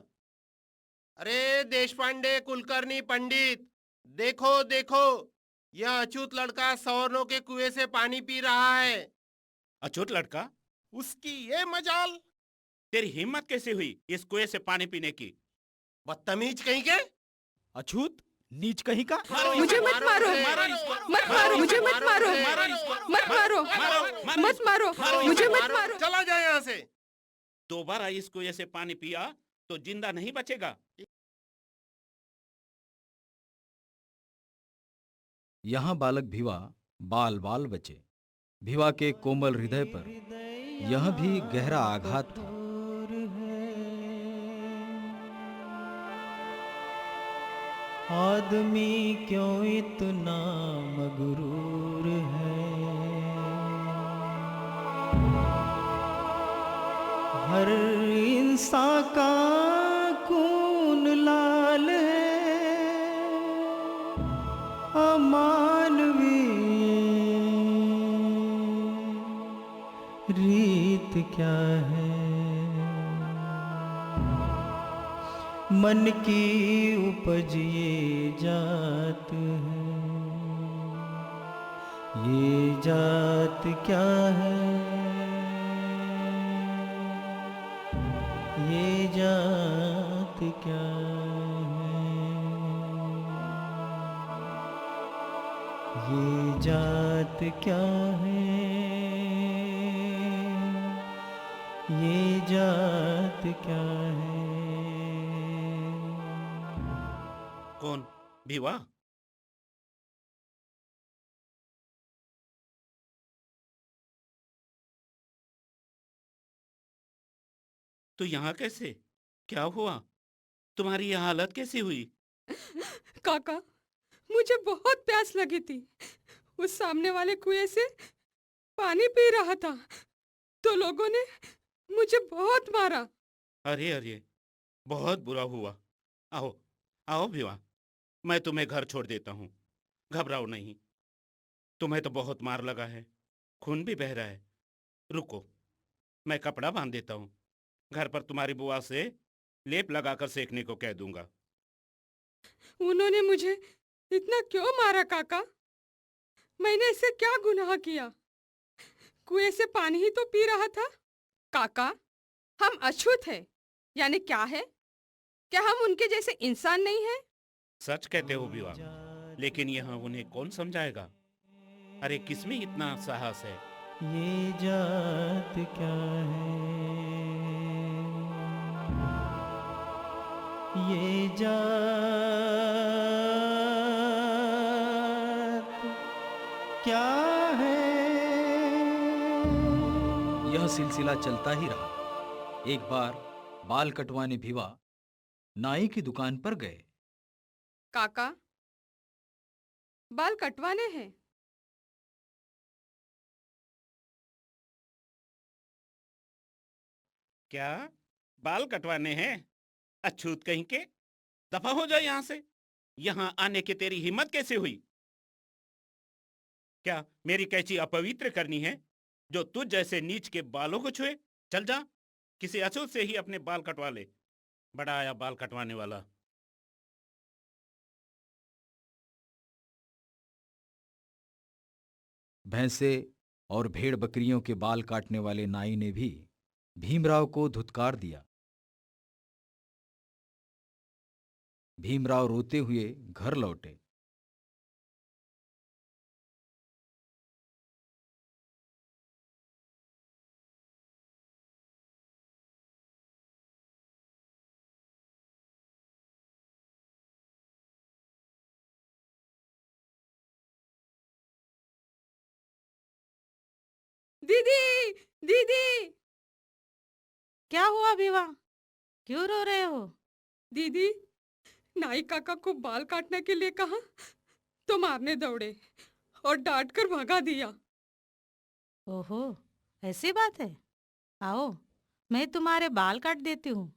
अरे देशपांडे, कुलकर्णी, पंडित, देखो देखो, यह अछूत लड़का सवर्णों के कुएं से पानी पी रहा है। अछूत लड़का? उसकी ये मजाल! तेरी हिम्मत कैसे हुई इस कुएं से पानी पीने की? बदतमीज कहीं के! अछूत, नीच कहीं का! मुझे मत मारो, मत मारो, मुझे मत मारो, मत मारो, मत मारो, मुझे मत मारो। चला जाए यहाँ से। दोबारा इस कुएं से पानी पिया तो जिंदा नहीं बचेगा। यहाँ बालक भिवा बाल बाल बचे। भिवा के कोमल हृदय पर यह भी गहरा आघात था। आदमी क्यों इतना मगरूर है, हर इंसान का खून लाल है, अमानवीय रीत क्या है, मन की उपज ये जात है, ये जात क्या है, ये जात क्या है, ये जात क्या है, ये जात क्या है। कौन? भिवा? तो यहाँ कैसे? क्या हुआ? तुम्हारी यह हालत कैसी हुई? काका, मुझे बहुत प्यास लगी थी। उस सामने वाले कुएं से पानी पी रहा था तो लोगों ने मुझे बहुत मारा। अरे अरे, बहुत बुरा हुआ। आओ आओ भिवा, मैं तुम्हें घर छोड़ देता हूँ। घबराओ नहीं। तुम्हें तो बहुत मार लगा है, खून भी बह रहा है। रुको, मैं कपड़ा बांध देता हूँ। घर पर तुम्हारी बुआ से लेप लगाकर सेकने को कह दूंगा। उन्होंने मुझे इतना क्यों मारा काका? मैंने ऐसे क्या गुनाह किया? कुएं से पानी ही तो पी रहा था। काका, हम अछूत हैं, यानी क्या है? क्या हम उनके जैसे इंसान नहीं हैं? सच कहते हो विवाह, लेकिन यहाँ उन्हें कौन समझाएगा? अरे किसमें इतना साहस है? ये जात क्या है, ये जात क्या है। यह सिलसिला चलता ही रहा। एक बार बाल कटवाने भिवा नाई की दुकान पर गए। काका, बाल कटवाने हैं। क्या बाल कटवाने हैं? अछूत कहीं के, दफा हो जाए यहाँ से। यहाँ आने की तेरी हिम्मत कैसे हुई? क्या मेरी कैची अपवित्र करनी है जो तुझ जैसे नीच के बालों को छुए? चल जा, किसी अछूत से ही अपने बाल कटवा ले। बड़ा आया बाल कटवाने वाला। भैंसे और भेड़ बकरियों के बाल काटने वाले नाई ने भी भीमराव को धुतकार दिया। भीमराव रोते हुए घर लौटे। दीदी, दीदी! क्या हुआ विवा? क्यों रो रहे हो? दीदी, नाई काका को बाल काटने के लिए कहा तो मारने दौड़े और डांट कर भगा दिया। ओहो, ऐसी बात है। आओ, मैं तुम्हारे बाल काट देती हूँ।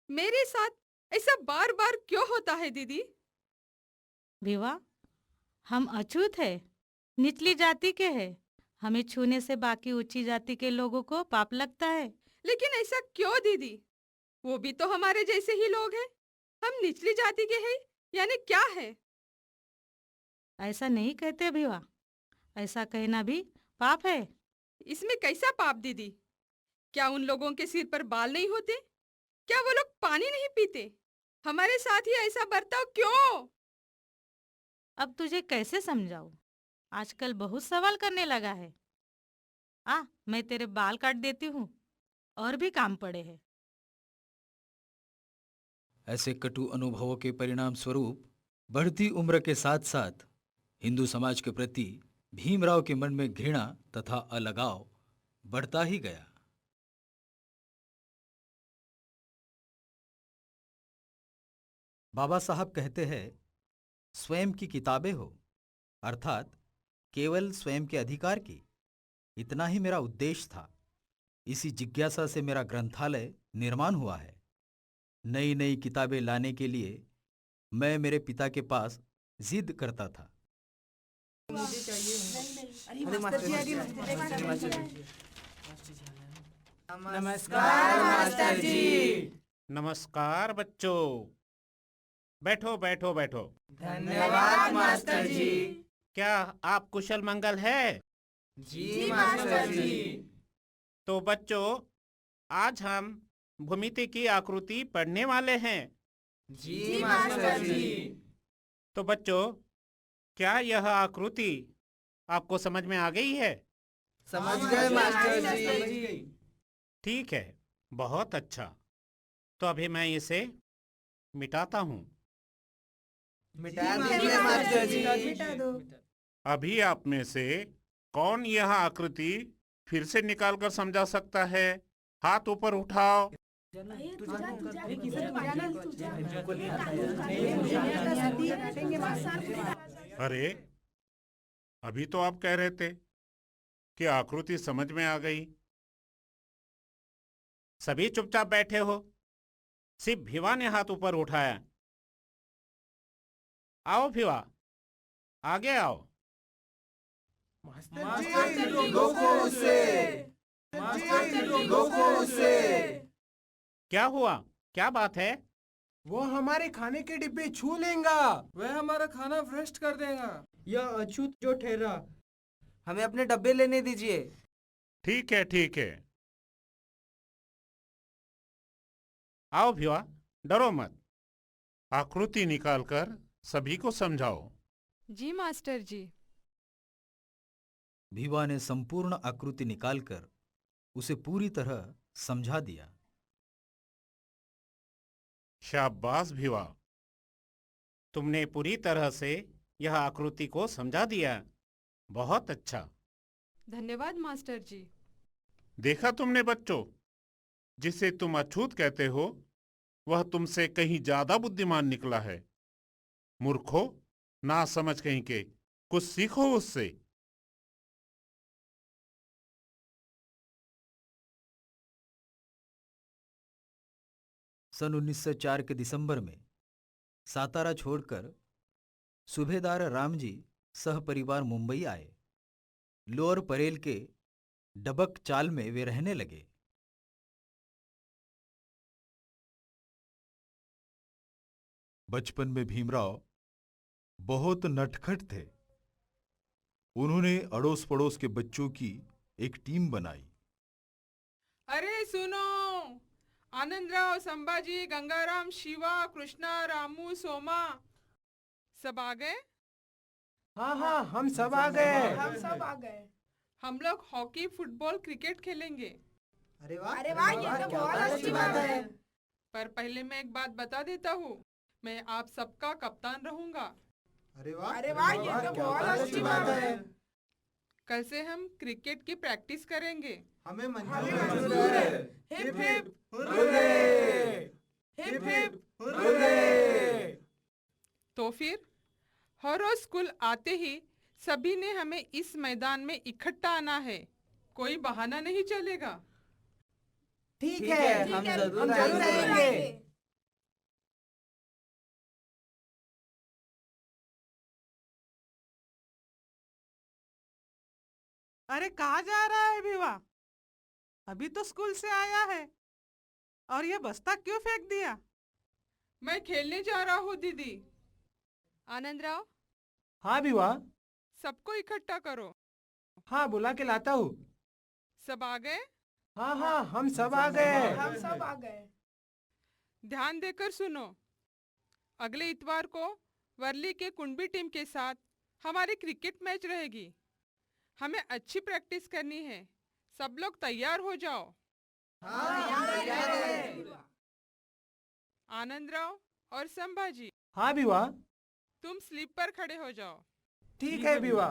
मेरे साथ ऐसा बार बार क्यों होता है दीदी? विवा, हम अछूत है, निचली जाति के हैं। हमें छूने से बाकी ऊंची जाति के लोगों को पाप लगता है। लेकिन ऐसा क्यों दीदी? वो भी तो हमारे जैसे ही लोग हैं। हम निचली जाति के हैं, यानी क्या है? ऐसा नहीं कहते विवा, ऐसा कहना भी पाप है। इसमें कैसा पाप दीदी? क्या उन लोगों के सिर पर बाल नहीं होते? क्या वो लोग पानी नहीं पीते? हमारे साथ ही ऐसा बर्ताव क्यों? अब तुझे कैसे समझाऊं? आजकल बहुत सवाल करने लगा है। मैं तेरे बाल काट देती हूँ, और भी काम पड़े हैं। ऐसे कटु अनुभवों के परिणाम स्वरूप बढ़ती उम्र के साथ साथ हिंदू समाज के प्रति भीमराव के मन में घृणा तथा अलगाव बढ़ता ही गया। बाबा साहब कहते हैं, स्वयं की किताबें हो, अर्थात केवल स्वयं के अधिकार की। इतना ही मेरा उद्देश्य था। इसी जिज्ञासा से मेरा ग्रंथालय निर्माण हुआ है। नई नई किताबें लाने के लिए मैं मेरे पिता के पास जिद करता था। नमस्कार मास्टर जी। नमस्कार बच्चों, बैठो बैठो बैठो। धन्यवाद मास्टर जी। क्या आप कुशल मंगल है? जी मास्टर जी। तो बच्चों, आज हम भूमिति की आकृति पढ़ने वाले हैं। जी मास्टर जी। तो बच्चों, क्या यह आकृति आपको समझ में आ गई है? समझ गए मास्टर जी। ठीक है, बहुत अच्छा। तो अभी मैं इसे मिटाता हूँ। मिटा दीजिए मास्टर जी। मिटा दो। अभी आप में से कौन यह आकृति फिर से निकाल कर समझा सकता है? हाथ ऊपर उठाओ। अरे, अभी तो आप कह रहे थे कि आकृति समझ में आ गई। सभी चुपचाप बैठे हो, सिर्फ भिवा ने हाथ ऊपर उठाया। आओ भिवा, आगे आओ। क्या हुआ? क्या बात है? वो हमारे खाने के डिब्बे छू लेगा। वह हमारा खाना भ्रष्ट कर देगा। यह अछूत जो ठहरा। हमें अपने डब्बे लेने दीजिए। ठीक है, ठीक है। आओ भिवा, डरो मत। आकृति निकालकर सभी को समझाओ। जी मास्टर जी। भीवा ने संपूर्ण आकृति निकालकर उसे पूरी तरह समझा दिया। शाबाश भिवा, तुमने पूरी तरह से यह आकृति को समझा दिया। बहुत अच्छा। धन्यवाद मास्टर जी। देखा तुमने बच्चों, जिसे तुम अछूत कहते हो वह तुमसे कहीं ज्यादा बुद्धिमान निकला है। मूर्खो, ना समझ कहीं के, कुछ सीखो उससे। सन 1904 के दिसंबर में सातारा छोड़कर सूबेदार रामजी सहपरिवार मुंबई आए। लोअर परेल के डबक चाल में वे रहने लगे। बचपन में भीमराव बहुत नटखट थे। उन्होंने अड़ोस पड़ोस के बच्चों की एक टीम बनाई। अरे सुनो, आनंदराव, संभाजी, गंगाराम, शिवा, कृष्णा, रामू, सोमा सब आ गए? हाँ हाँ, हम सब आ गए। हम सब आ गए। हम लोग हॉकी, फुटबॉल, क्रिकेट खेलेंगे। अरे वाह, ये तो बहुत अच्छी बात है। पर पहले मैं एक बात बता देता हूँ, मैं आप सबका कप्तान रहूंगा। अरे वाह, ये तो बहुत अच्छी बात है। कल से हम क्रिकेट की प्रैक्टिस करेंगे। हमें मंजूर है। Hip hip hurray, hip hip hurray. तो फिर हर रोज स्कूल आते ही सभी ने हमें इस मैदान में इकट्ठा आना है। कोई बहाना नहीं चलेगा। ठीक है, हम जरूर आएंगे। अरे कहाँ जा रहा है भीवा? अभी तो स्कूल से आया है और ये बस्ता क्यों फेंक दिया? मैं खेलने जा रहा हूँ दीदी। आनंदराव। हाँ भीवा। सबको इकट्ठा करो। हाँ, बुला के लाता हूँ। सब आ गए? हाँ हाँ, हम सब आ गए। हम सब आ गए। ध्यान देकर सुनो। अगले इतवार को वर्ली के कुंबी टीम के साथ हमारी क्रिकेट मैच रहेगी। हमें अच्छी प्रैक्टिस करनी है। सब लोग तैयार हो जाओ। आनंदराव और संभाजी। हाँ भीवा। तुम स्लीप पर खड़े हो जाओ। ठीक है भीवा।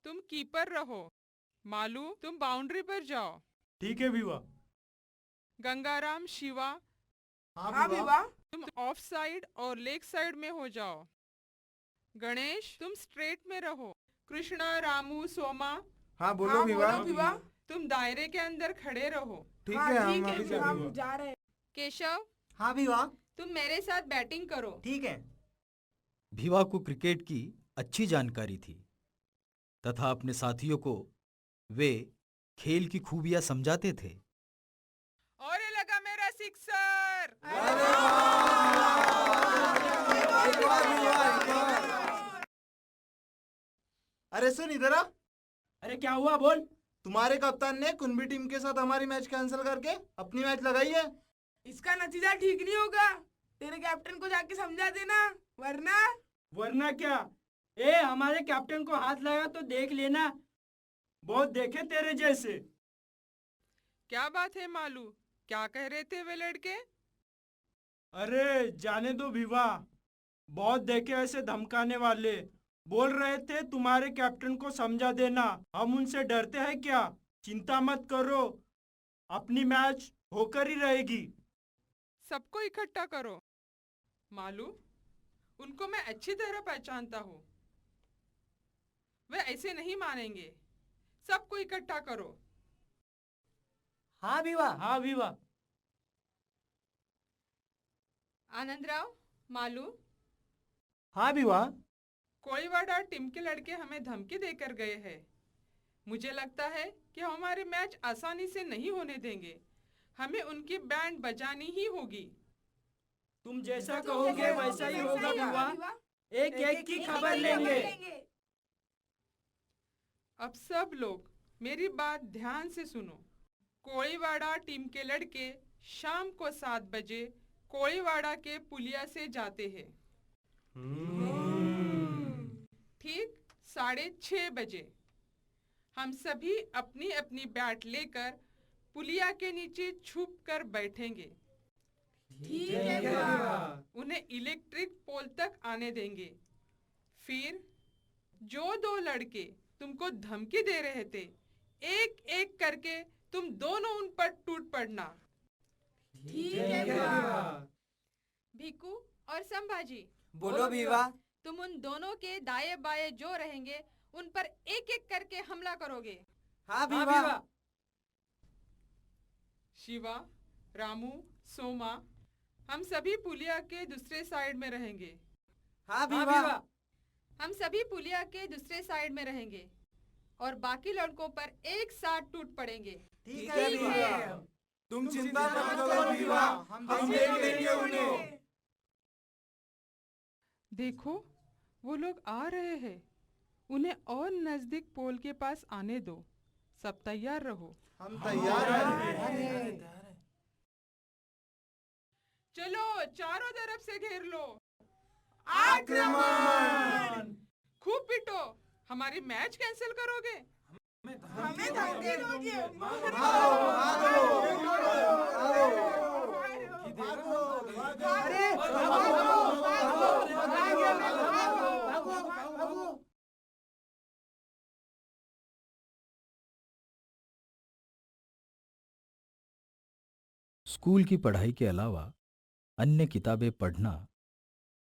तुम कीपर रहो। मालू, तुम बाउंड्री पर जाओ। ठीक है भीवा। गंगाराम, शिवा। हाँ भीवा। तुम ऑफ साइड और लेग साइड में हो जाओ। गणेश, तुम स्ट्रेट में रहो। कृष्णा, रामू, सोमा। हाँ बोलो भीवा। तुम दायरे के अंदर खड़े रहो। ठीक है, हम जा रहे हैं। केशव। हाँ भीवा। तुम मेरे साथ बैटिंग करो। ठीक है। भीवा को क्रिकेट की अच्छी जानकारी थी तथा अपने साथियों को वे खेल की खूबियां समझाते थे। और ये लगा मेरा सिक्सर। अरे सुन इधर आ। अरे क्या हुआ बोल। तुम्हारे कप्तान ने कुंबी टीम के साथ हमारी मैच कैंसिल करके अपनी मैच लगाई है। इसका नतीजा ठीक नहीं होगा। तेरे कैप्टन को जाके समझा देना, वरना क्या? हमारे कैप्टन को हाथ लगा तो देख लेना। बहुत देखे तेरे जैसे। क्या बात है मालू? क्या कह रहे थे वे लड़के? अरे जाने दो भीवा। बहुत देखे ऐसे धमकाने वाले। बोल रहे थे तुम्हारे कैप्टन को समझा देना। हम उनसे डरते हैं क्या? चिंता मत करो, अपनी मैच होकर ही रहेगी। सबको इकट्ठा करो। मालू, उनको मैं अच्छी तरह पहचानता हूँ। वे ऐसे नहीं मानेंगे। सबको इकट्ठा करो। हाँ भीवा। आनंदराव, मालू। हाँ भीवा। कोळीवाड़ा टीम के लड़के हमें धमकी देकर गए हैं। मुझे लगता है कि हमारे मैच आसानी से नहीं होने देंगे। हमें उनकी बैंड बजानी ही होगी। तुम जैसा कहोगे वैसा ही होगा भिवा। एक एक की खबर लेंगे। अब सब लोग मेरी बात ध्यान से सुनो। कोळीवाड़ा टीम के लड़के शाम को 7 बजे कोळीवाड़ा के पुलिया से जाते हैं। ठीक 6:30 बजे हम सभी अपनी अपनी बैट लेकर पुलिया के नीचे छुप कर बैठेंगे। ठीक है भिवा। उन्हें इलेक्ट्रिक पोल तक आने देंगे। फिर जो 2 लड़के तुमको धमकी दे रहे थे, एक एक करके तुम दोनों उन पर टूट पड़ना। ठीक है भिवा। भिकू और संभाजी, बोलो भिवा। तुम उन दोनों के दाएं बाएं जो रहेंगे उन पर एक एक करके हमला करोगे। हाँ भिवा। शिवा, रामू, सोमा, हम सभी पुलिया के दूसरे साइड में रहेंगे। हाँ भिवा। हम सभी पुलिया के दूसरे साइड में रहेंगे और बाकी लड़कों पर एक साथ टूट पड़ेंगे। ठीक है भिवा। तुम चिंता मत करो भिवा, हम देख लेंगे उन्हें। देखो, वो लोग आ रहे हैं। उन्हें और नजदीक पोल के पास आने दो। सब तैयार रहो। हम तैयार हैं। चलो, चारों तरफ से घेर लो। आक्रमण! खूब पिटो। हमारी मैच कैंसिल करोगे? हमें धमकी दोगे? स्कूल की पढ़ाई के अलावा अन्य किताबें पढ़ना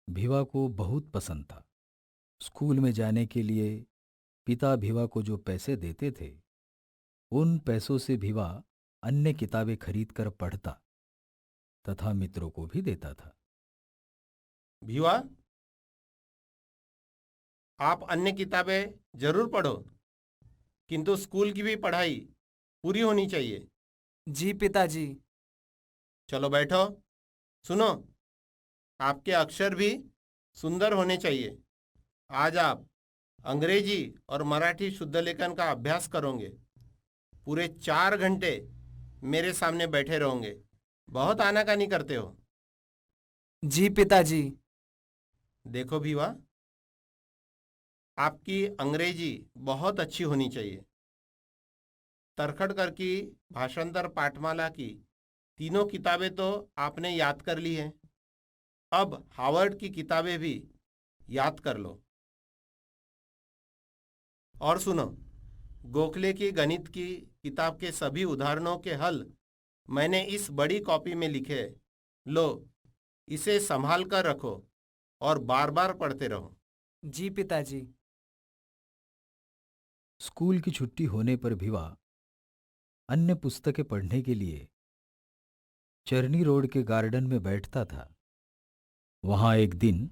भिवा को बहुत पसंद था। स्कूल में जाने के लिए पिता भिवा को जो पैसे देते थे, उन पैसों से भिवा अन्य किताबें खरीदकर पढ़ता तथा मित्रों को भी देता था। भिवा, आप अन्य किताबें जरूर पढ़ो, किंतु स्कूल की भी पढ़ाई पूरी होनी चाहिए। जी पिताजी। चलो बैठो। सुनो, आपके अक्षर भी सुंदर होने चाहिए। आज आप अंग्रेजी और मराठी शुद्ध लेखन का अभ्यास करोगे। पूरे 4 घंटे मेरे सामने बैठे रहोगे। बहुत आनाकानी करते हो। जी पिताजी। देखो भिवा, आपकी अंग्रेजी बहुत अच्छी होनी चाहिए। तरखड़कर की भाषांतर पाठमाला की 3 किताबें तो आपने याद कर ली हैं। अब हार्वर्ड की किताबें भी याद कर लो। और सुनो, गोखले की गणित की किताब के सभी उदाहरणों के हल मैंने इस बड़ी कॉपी में लिखे। लो, इसे संभाल कर रखो और बार बार पढ़ते रहो। जी पिताजी। स्कूल की छुट्टी होने पर भिवा अन्य पुस्तकें पढ़ने के लिए चरनी रोड के गार्डन में बैठता था। वहां एक दिन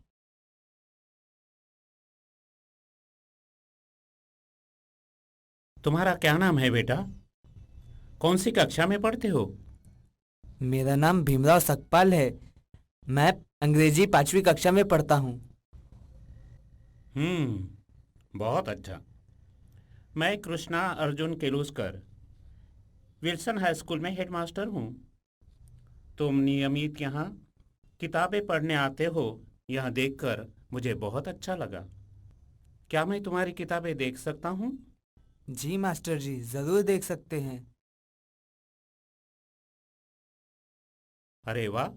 तुम्हारा क्या नाम है बेटा? कौन सी कक्षा में पढ़ते हो? मेरा नाम भीमराव सकपाल है। मैं अंग्रेजी 5वीं कक्षा में पढ़ता हूँ। बहुत अच्छा। मैं Krishna Arjun Keluskar Wilson high school में हेडमास्टर हूँ। तुम नियमित यहाँ किताबें पढ़ने आते हो, यह देखकर मुझे बहुत अच्छा लगा। क्या मैं तुम्हारी किताबें देख सकता हूँ? जी मास्टर जी, जरूर देख सकते हैं। अरे वाह,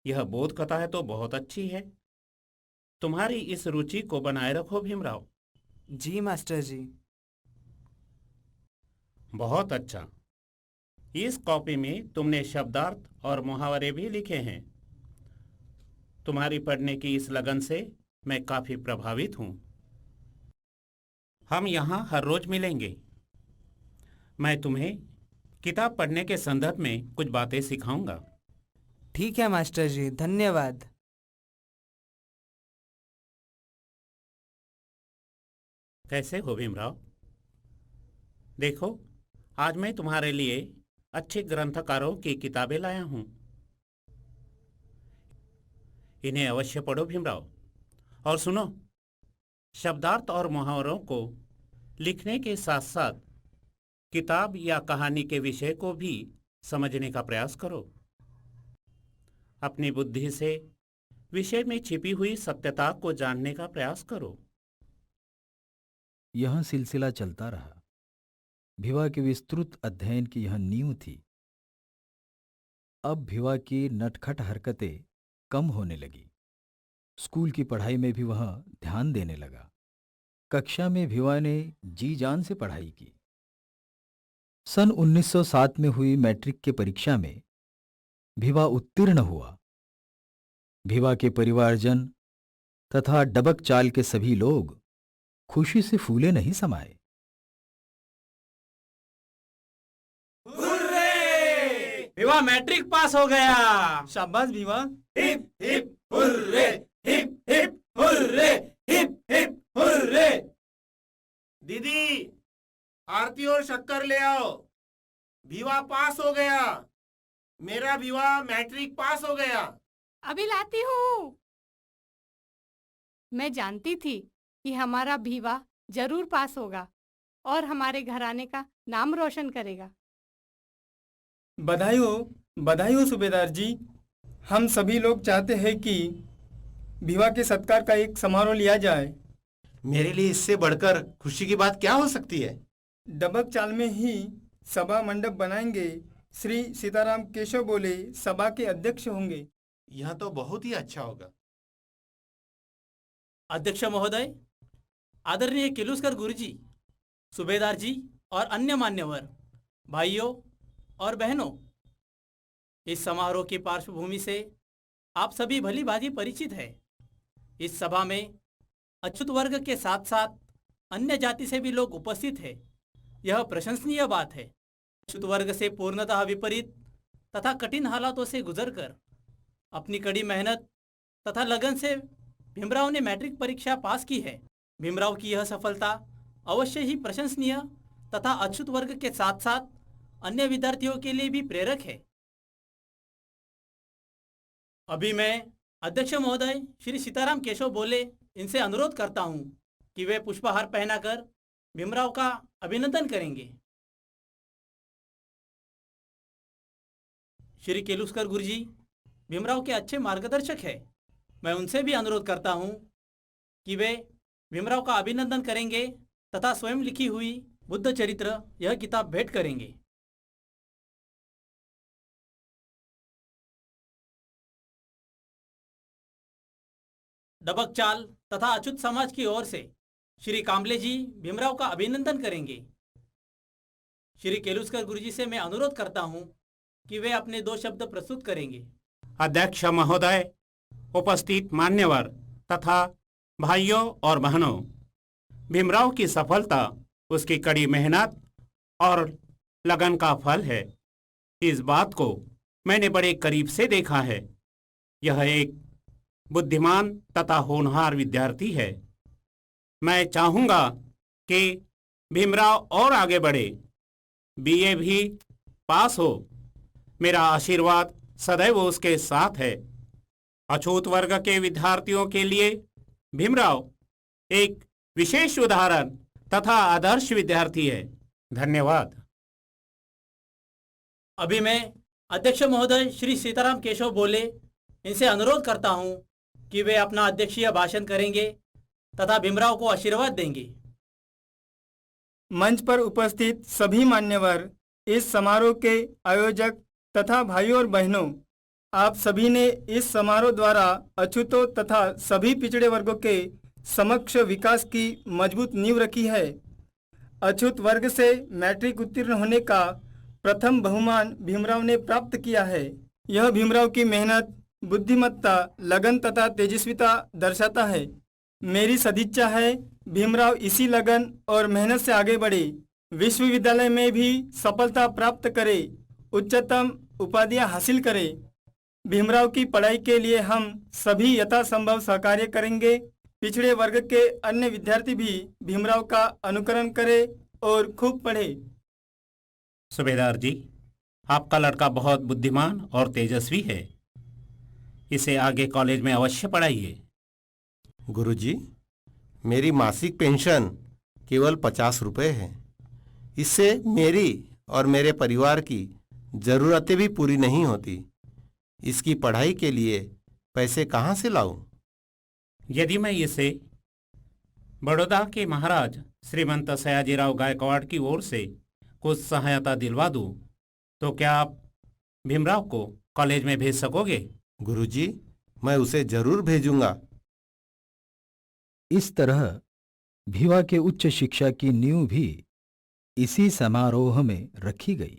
यह बोध कथा है तो बहुत अच्छी है। तुम्हारी इस रुचि को बनाए रखो भीमराव। जी मास्टर जी। बहुत अच्छा। इस कॉपी में तुमने शब्दार्थ और मुहावरे भी लिखे हैं। तुम्हारी पढ़ने की इस लगन से मैं काफी प्रभावित हूँ। हम यहाँ हर रोज मिलेंगे। मैं तुम्हें किताब पढ़ने के संदर्भ में कुछ बातें सिखाऊंगा। ठीक है मास्टर जी, धन्यवाद। कैसे हो भीमराव? देखो, आज मैं तुम्हारे लिए अच्छे ग्रंथकारों की किताबें लाया हूँ। इन्हें अवश्य पढ़ो भीमराव। और सुनो, शब्दार्थ और मुहावरों को लिखने के साथ साथ किताब या कहानी के विषय को भी समझने का प्रयास करो। अपनी बुद्धि से विषय में छिपी हुई सत्यता को जानने का प्रयास करो। यह सिलसिला चलता रहा। भिवा के विस्तृत अध्ययन की यह नींव थी। अब भिवा की नटखट हरकतें कम होने लगी। स्कूल की पढ़ाई में भी वह ध्यान देने लगा। कक्षा में भिवा ने जी जान से पढ़ाई की। सन 1907 में हुई मैट्रिक की परीक्षा में भिवा उत्तीर्ण हुआ। भिवा के परिवारजन तथा डबक चाल के सभी लोग खुशी से फूले नहीं समाये। भिवा मैट्रिक पास हो गया। शाबाश Bhiva. Hip hip hurray, hip hip hurray, hip hip hurray. दीदी, आरती और शक्कर ले आओ। भिवा पास हो गया। मेरा भिवा मैट्रिक पास हो गया। अभी लाती हूँ। मैं जानती थी कि हमारा भीवा जरूर पास होगा और हमारे घराने का नाम रोशन करेगा। बधाई हो सूबेदार जी। हम सभी लोग चाहते हैं कि भिवा के सत्कार का एक समारोह लिया जाए। मेरे लिए इससे बढ़कर खुशी की बात क्या हो सकती है? डबक चाल में ही सभा मंडप बनाएंगे। श्री सीताराम केशव बोले सभा के अध्यक्ष होंगे। यह तो बहुत ही अच्छा होगा। अध्यक्ष महोदय, आदरणीय किलुस्कर गुरुजी, सूबेदार जी और अन्य मान्यवर भाइयों और बहनों, इस समारोह की पार्श्वभूमि से आप सभी भली भांति परिचित है। इस सभा में अछूत वर्ग के साथ साथ अन्य जाति से भी लोग उपस्थित हैं। यह प्रशंसनीय बात है। अछूत वर्ग से पूर्णतः विपरीत तथा कठिन हालातों से गुजरकर अपनी कड़ी मेहनत तथा लगन से भीमराव ने मैट्रिक परीक्षा पास की है। भीमराव की यह सफलता अवश्य ही प्रशंसनीय तथा अछूत वर्ग के साथ साथ अन्य विद्यार्थियों के लिए भी प्रेरक है। अभी मैं अध्यक्ष महोदय श्री सीताराम केशव बोले इनसे अनुरोध करता हूं कि वे पुष्पहार पहनाकर भीमराव का अभिनंदन करेंगे। श्री केलुस्कर गुरुजी भीमराव के अच्छे मार्गदर्शक है। मैं उनसे भी अनुरोध करता हूं कि वे भीमराव का अभिनंदन करेंगे तथा स्वयं लिखी हुई बुद्ध चरित्र यह किताब भेंट करेंगे। डबक चाल तथा अछूत समाज की ओर से श्री काम्बले जी भीमराव का अभिनंदन करेंगे। श्री केलुस्कर गुरुजी से मैं अनुरोध करता हूं कि वे अपने 2 शब्द प्रस्तुत करेंगे। अध्यक्ष महोदय, उपस्थित मान्यवर तथा भाइयों और बहनों, भीमराव की सफलता उसकी कड़ी मेहनत और लगन का फल है। इस बात को मैंने बड़े करीब से देखा है। यह एक बुद्धिमान तथा होनहार विद्यार्थी है। मैं चाहूँगा कि भीमराव और आगे बढ़े, बीए भी पास हो। मेरा आशीर्वाद सदैव उसके साथ है। अछूत वर्ग के विद्यार्थियों के लिए भीमराव एक विशेष उदाहरण तथा आदर्श विद्यार्थी है। धन्यवाद। अभी मैं अध्यक्ष महोदय श्री सीताराम केशव बोले इनसे अनुरोध करता हूं कि वे अपना अध्यक्षीय भाषण करेंगे तथा भीमराव को आशीर्वाद देंगे। मंच पर उपस्थित सभी मान्यवर, इस समारोह के आयोजक तथा भाइयों और बहनों, आप सभी ने इस समारोह द्वारा अछूतों तथा सभी पिछड़े वर्गों के समक्ष विकास की मजबूत नींव रखी है। अछूत वर्ग से मैट्रिक उत्तीर्ण होने का प्रथम बहुमान भीमराव ने प्राप्त किया है। यह भीमराव की मेहनत, बुद्धिमत्ता, लगन तथा तेजस्विता दर्शाता है। मेरी सदिच्छा है भीमराव इसी लगन और मेहनत से आगे बढ़े, विश्वविद्यालय में भी सफलता प्राप्त करे, उच्चतम उपाधियां हासिल करे। भीमराव की पढ़ाई के लिए हम सभी यथासंभव सहकार्य करेंगे। पिछड़े वर्ग के अन्य विद्यार्थी भी भीमराव का अनुकरण करें और खूब पढ़े। सूबेदार जी, आपका लड़का बहुत बुद्धिमान और तेजस्वी है। इसे आगे कॉलेज में अवश्य पढ़ाइए। गुरुजी, मेरी मासिक पेंशन केवल 50 रुपए है। इससे मेरी और मेरे परिवार की जरूरतें भी पूरी नहीं होती। इसकी पढ़ाई के लिए पैसे कहाँ से लाऊं? यदि मैं इसे बड़ौदा के महाराज श्रीमंत सयाजीराव गायकवाड़ की ओर से कुछ सहायता दिलवा दूं, तो क्या आप भीमराव को कॉलेज में भेज सकोगे? गुरुजी, मैं उसे जरूर भेजूंगा। इस तरह भिवा के उच्च शिक्षा की नींव भी इसी समारोह में रखी गई।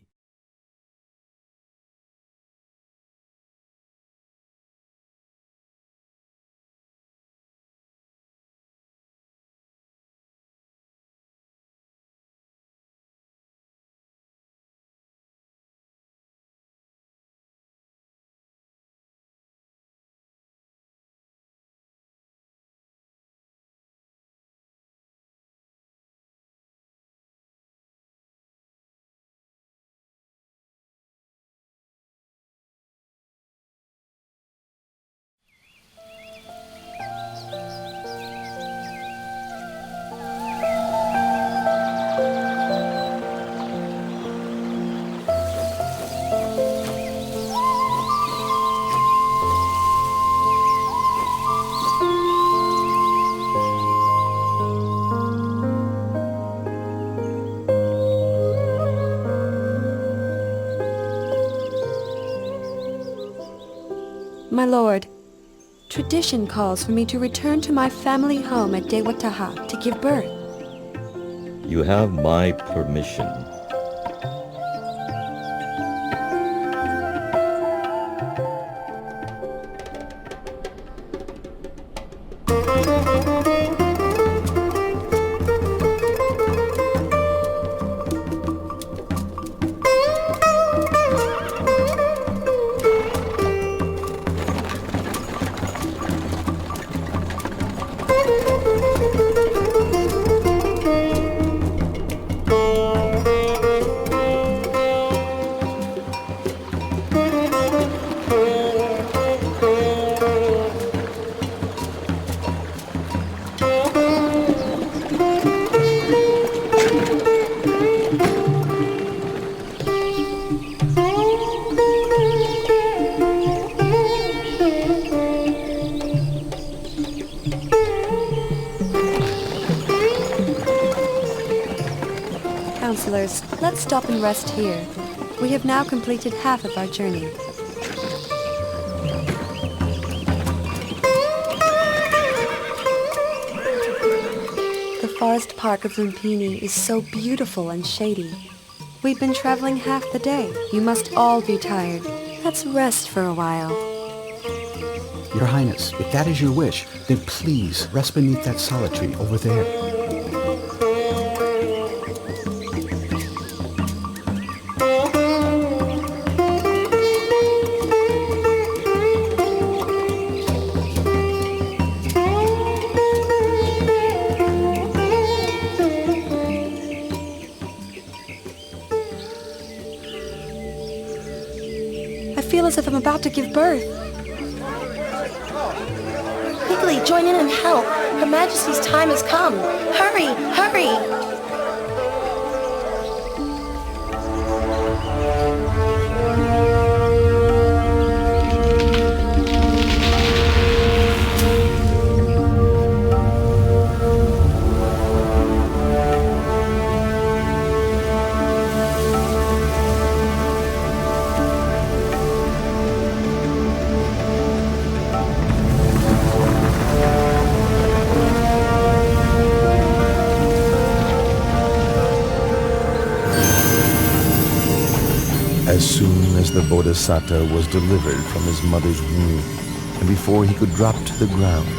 My lord, tradition calls for me to return to my family home at Dewataha to give birth. You have my permission. Counselors, let's stop and rest here. We have now completed half of our journey. The forest park of Lumpini is so beautiful and shady. We've been traveling half the day. You must all be tired. Let's rest for a while. Your Highness, if that is your wish, then please rest beneath that solid tree over there. I feel as if I'm about to give birth. Quickly, join in and help. Her Majesty's time has come. Hurry, hurry! As soon as the Bodhisattva was delivered from his mother's womb, and before he could drop to the ground,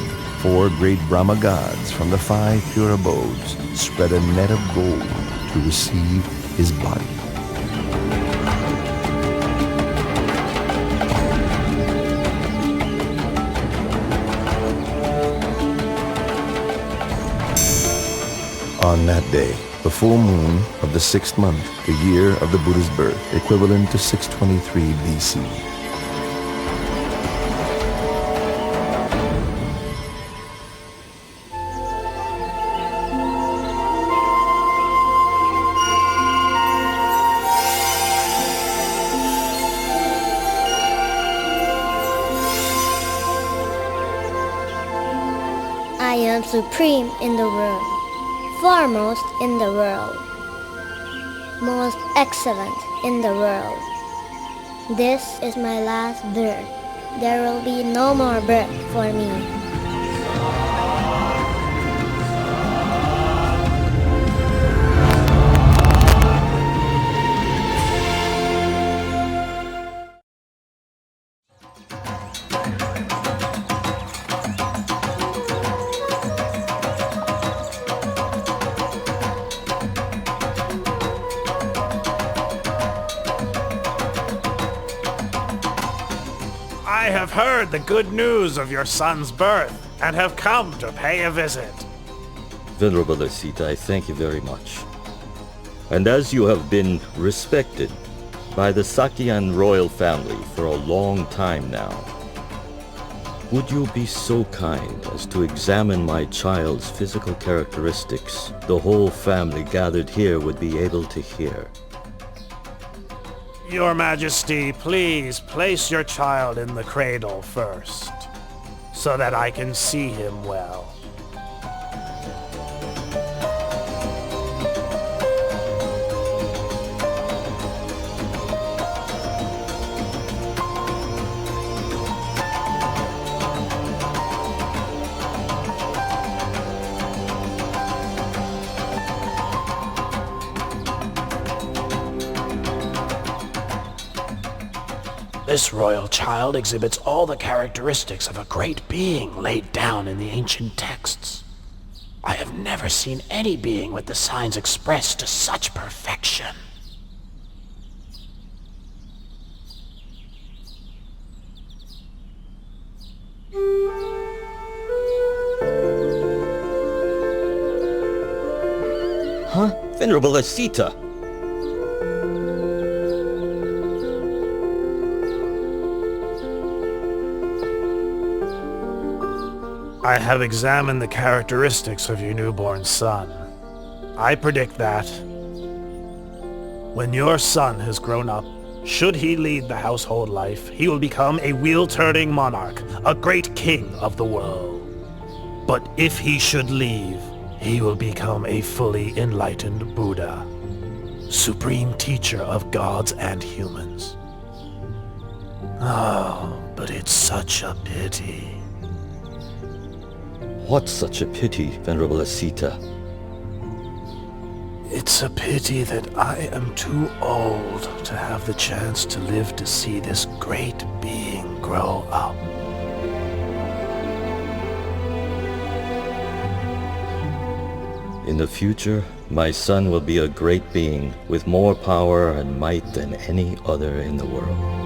4 great Brahma gods from the 5 pure abodes spread a net of gold to receive his body. On that day, the full moon of the 6th month, the year of the Buddha's birth, equivalent to 623 BC. I am supreme in the world, foremost in the world, most excellent in the world. This is my last birth. There will be no more birth for me. I have heard the good news of your son's birth and have come to pay a visit. Venerable Asita, I thank you very much. And as you have been respected by the Sakyan royal family for a long time now, would you be so kind as to examine my child's physical characteristics? The whole family gathered here would be able to hear. Your Majesty, please place your child in the cradle first, so that I can see him well. This royal child exhibits all the characteristics of a great being laid down in the ancient texts. I have never seen any being with the signs expressed to such perfection. Huh? Venerable Asita! I have examined the characteristics of your newborn son. I predict that when your son has grown up, should he lead the household life, he will become a wheel-turning monarch, a great king of the world. But if he should leave, he will become a fully enlightened Buddha, supreme teacher of gods and humans. Oh, but it's such a pity. What's such a pity, Venerable Asita? It's a pity that I am too old to have the chance to live to see this great being grow up. In the future, my son will be a great being with more power and might than any other in the world.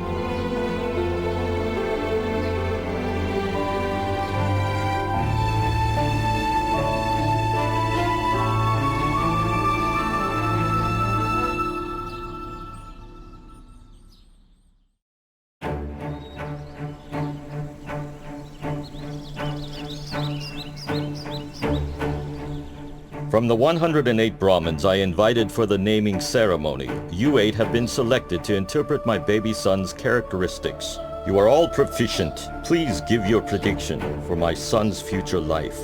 From the 108 Brahmins I invited for the naming ceremony, you 8 have been selected to interpret my baby son's characteristics. You are all proficient. Please give your prediction for my son's future life.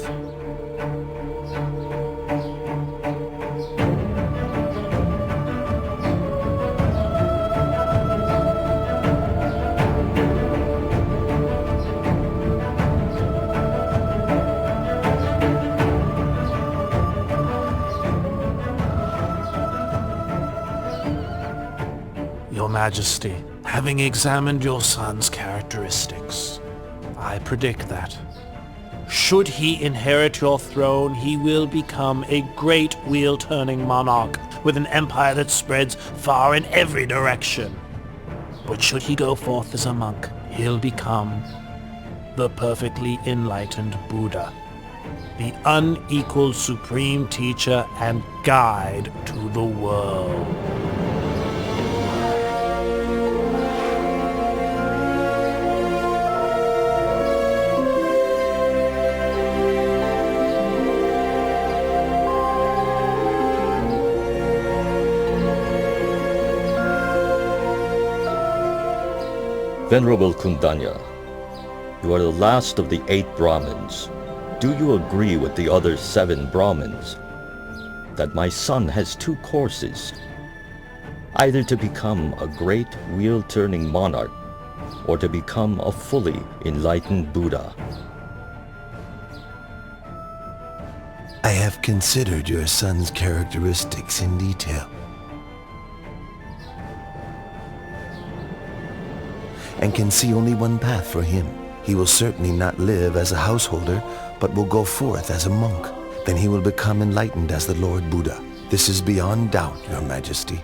Your Majesty, having examined your son's characteristics, I predict that, should he inherit your throne, he will become a great wheel-turning monarch with an empire that spreads far in every direction. But should he go forth as a monk, he'll become the perfectly enlightened Buddha, the unequaled supreme teacher and guide to the world. Venerable Kundanya, you are the last of the 8 Brahmins. Do you agree with the other 7 Brahmins that my son has 2 courses, either to become a great wheel-turning monarch or to become a fully enlightened Buddha? I have considered your son's characteristics in detail, and can see only one path for him. He will certainly not live as a householder, but will go forth as a monk. Then he will become enlightened as the Lord Buddha. This is beyond doubt, Your Majesty.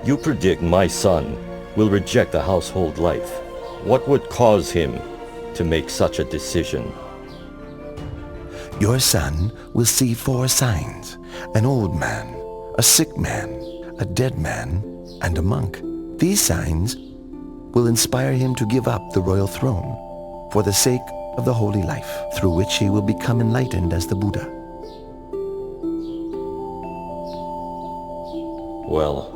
You predict my son will reject the household life. What would cause him to make such a decision? Your son will see 4 signs: an old man, a sick man, a dead man, and a monk. These signs will inspire him to give up the royal throne for the sake of the holy life, through which he will become enlightened as the Buddha. Well,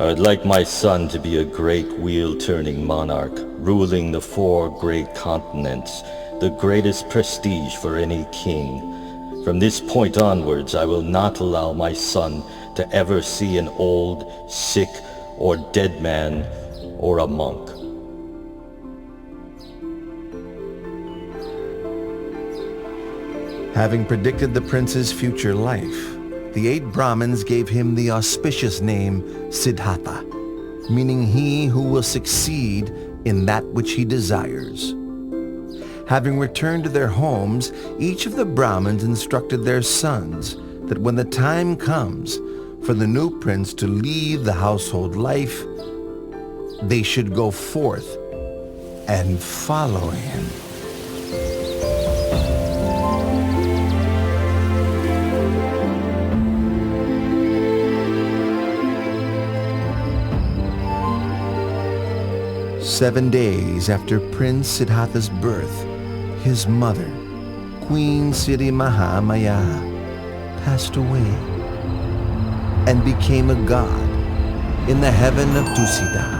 I would like my son to be a great wheel-turning monarch, ruling the 4 great continents, the greatest prestige for any king. From this point onwards, I will not allow my son to ever see an old, sick, or dead man or a monk. Having predicted the prince's future life, the 8 Brahmins gave him the auspicious name Siddhartha, meaning he who will succeed in that which he desires. Having returned to their homes, each of the Brahmins instructed their sons that when the time comes for the new prince to leave the household life, they should go forth and follow him. Seven days after Prince Siddhartha's birth, his mother, Queen Siddhi Mahamaya, passed away and became a god in the heaven of Tusita.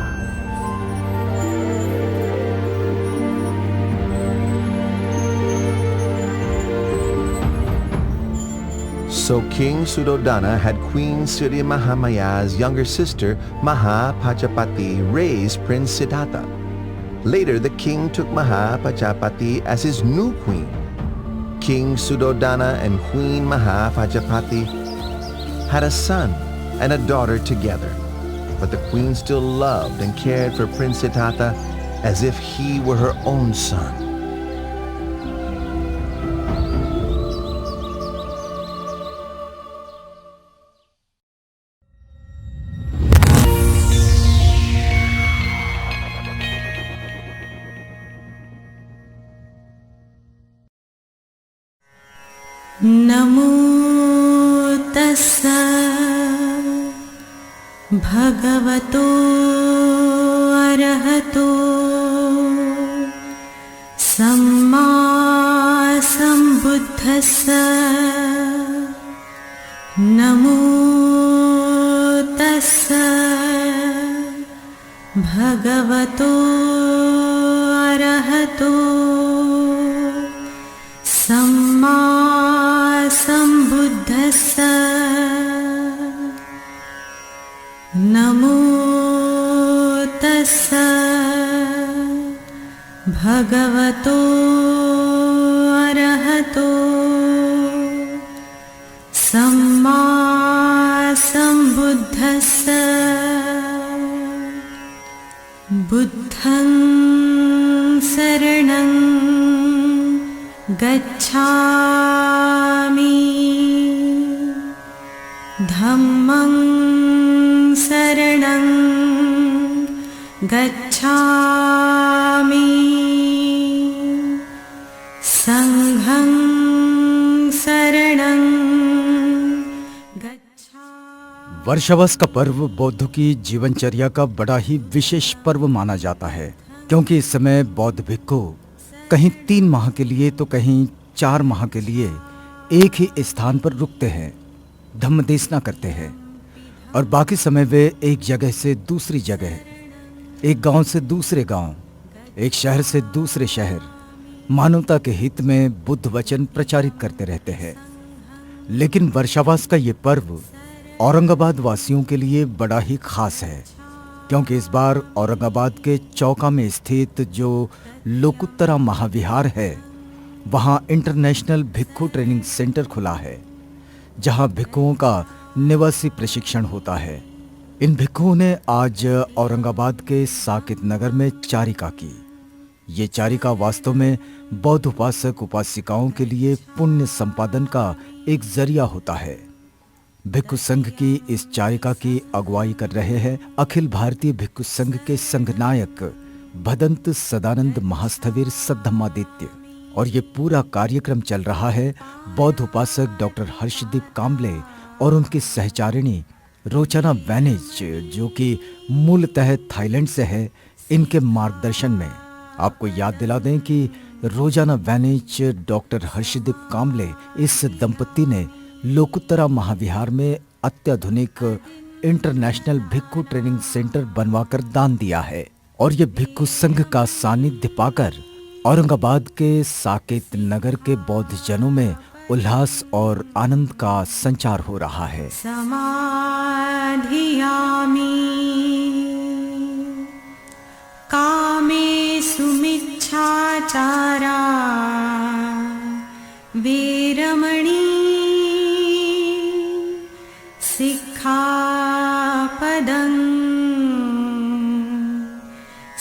So King Suddhodana had Queen Siddhi Mahamaya's younger sister, Mahapajapati, raise Prince Siddhartha. Later, the king took Mahapajapati as his new queen. King Suddhodana and Queen Mahapajapati had a son and a daughter together, but the queen still loved and cared for Prince Siddhartha as if he were her own son. नमो तस्सा भगवतो अरहतो सम्मा सम्बुद्धस्सा नमो तस्सा भगवतो अरहतो सम्मा सम्बुद्धस्सा नमो तस्सा भगवतो अरहतो सम्मा सम्बुद्धस्सा बुद्धं शरणं गच्छामि धम्मं शरणं गच्छामि संघं वर्षावस का पर्व बौद्धों की जीवनचर्या का बड़ा ही विशेष पर्व माना जाता है, क्योंकि इस समय बौद्ध भिक्खु कहीं 3 माह के लिए तो कहीं 4 माह के लिए एक ही स्थान पर रुकते हैं, धम्म देशना करते हैं, और बाकी समय वे एक जगह से दूसरी जगह, एक गांव से दूसरे गांव, एक शहर से दूसरे शहर मानवता के हित में बुद्ध वचन प्रचारित करते रहते हैं। लेकिन वर्षावास का ये पर्व औरंगाबाद वासियों के लिए बड़ा ही खास है, क्योंकि इस बार औरंगाबाद के चौका में स्थित जो लोकुत्तरा महाविहार है, वहाँ इंटरनेशनल भिक्खु ट्रेनिंग सेंटर खुला है, जहाँ भिक्खुओं का निवासी प्रशिक्षण होता है। इन भिक्खुओं ने आज औरंगाबाद के साकेत नगर में चारिका की। ये चारिका वास्तव में बौद्ध उपासक उपासिकाओं के लिए पुण्य संपादन का एक जरिया होता है। भिक्खु संघ की इस चारिका की अगुवाई कर रहे हैं अखिल भारतीय भिक्खु संघ के संघनायक भदंत सदानंद महास्थविर सद्धम्मादित्य, और ये पूरा कार्यक्रम चल रहा है बौद्ध उपासक डॉक्टर हर्षदीप काम्बले और उनकी सहचारिणी रोचना वैनेज, जो कि मूलतः थाईलैंड से है, इनके मार्गदर्शन में। आपको याद दिला दें कि रोजाना वैनेज डॉक्टर हर्षदीप काम्बले इस दंपत्ति ने लोकुत्तरा महाविहार में अत्याधुनिक इंटरनेशनल भिक्खु ट्रेनिंग सेंटर बनवाकर दान दिया है, और ये भिक्खु संघ का सानिध्य पाकर औरंगाबाद के साकेत नगर के बौद्ध जनों में उल्लास और आनंद का संचार हो रहा है। समाधियामि कामे सुमिच्छाचारा वीरमणि सिक्खापदं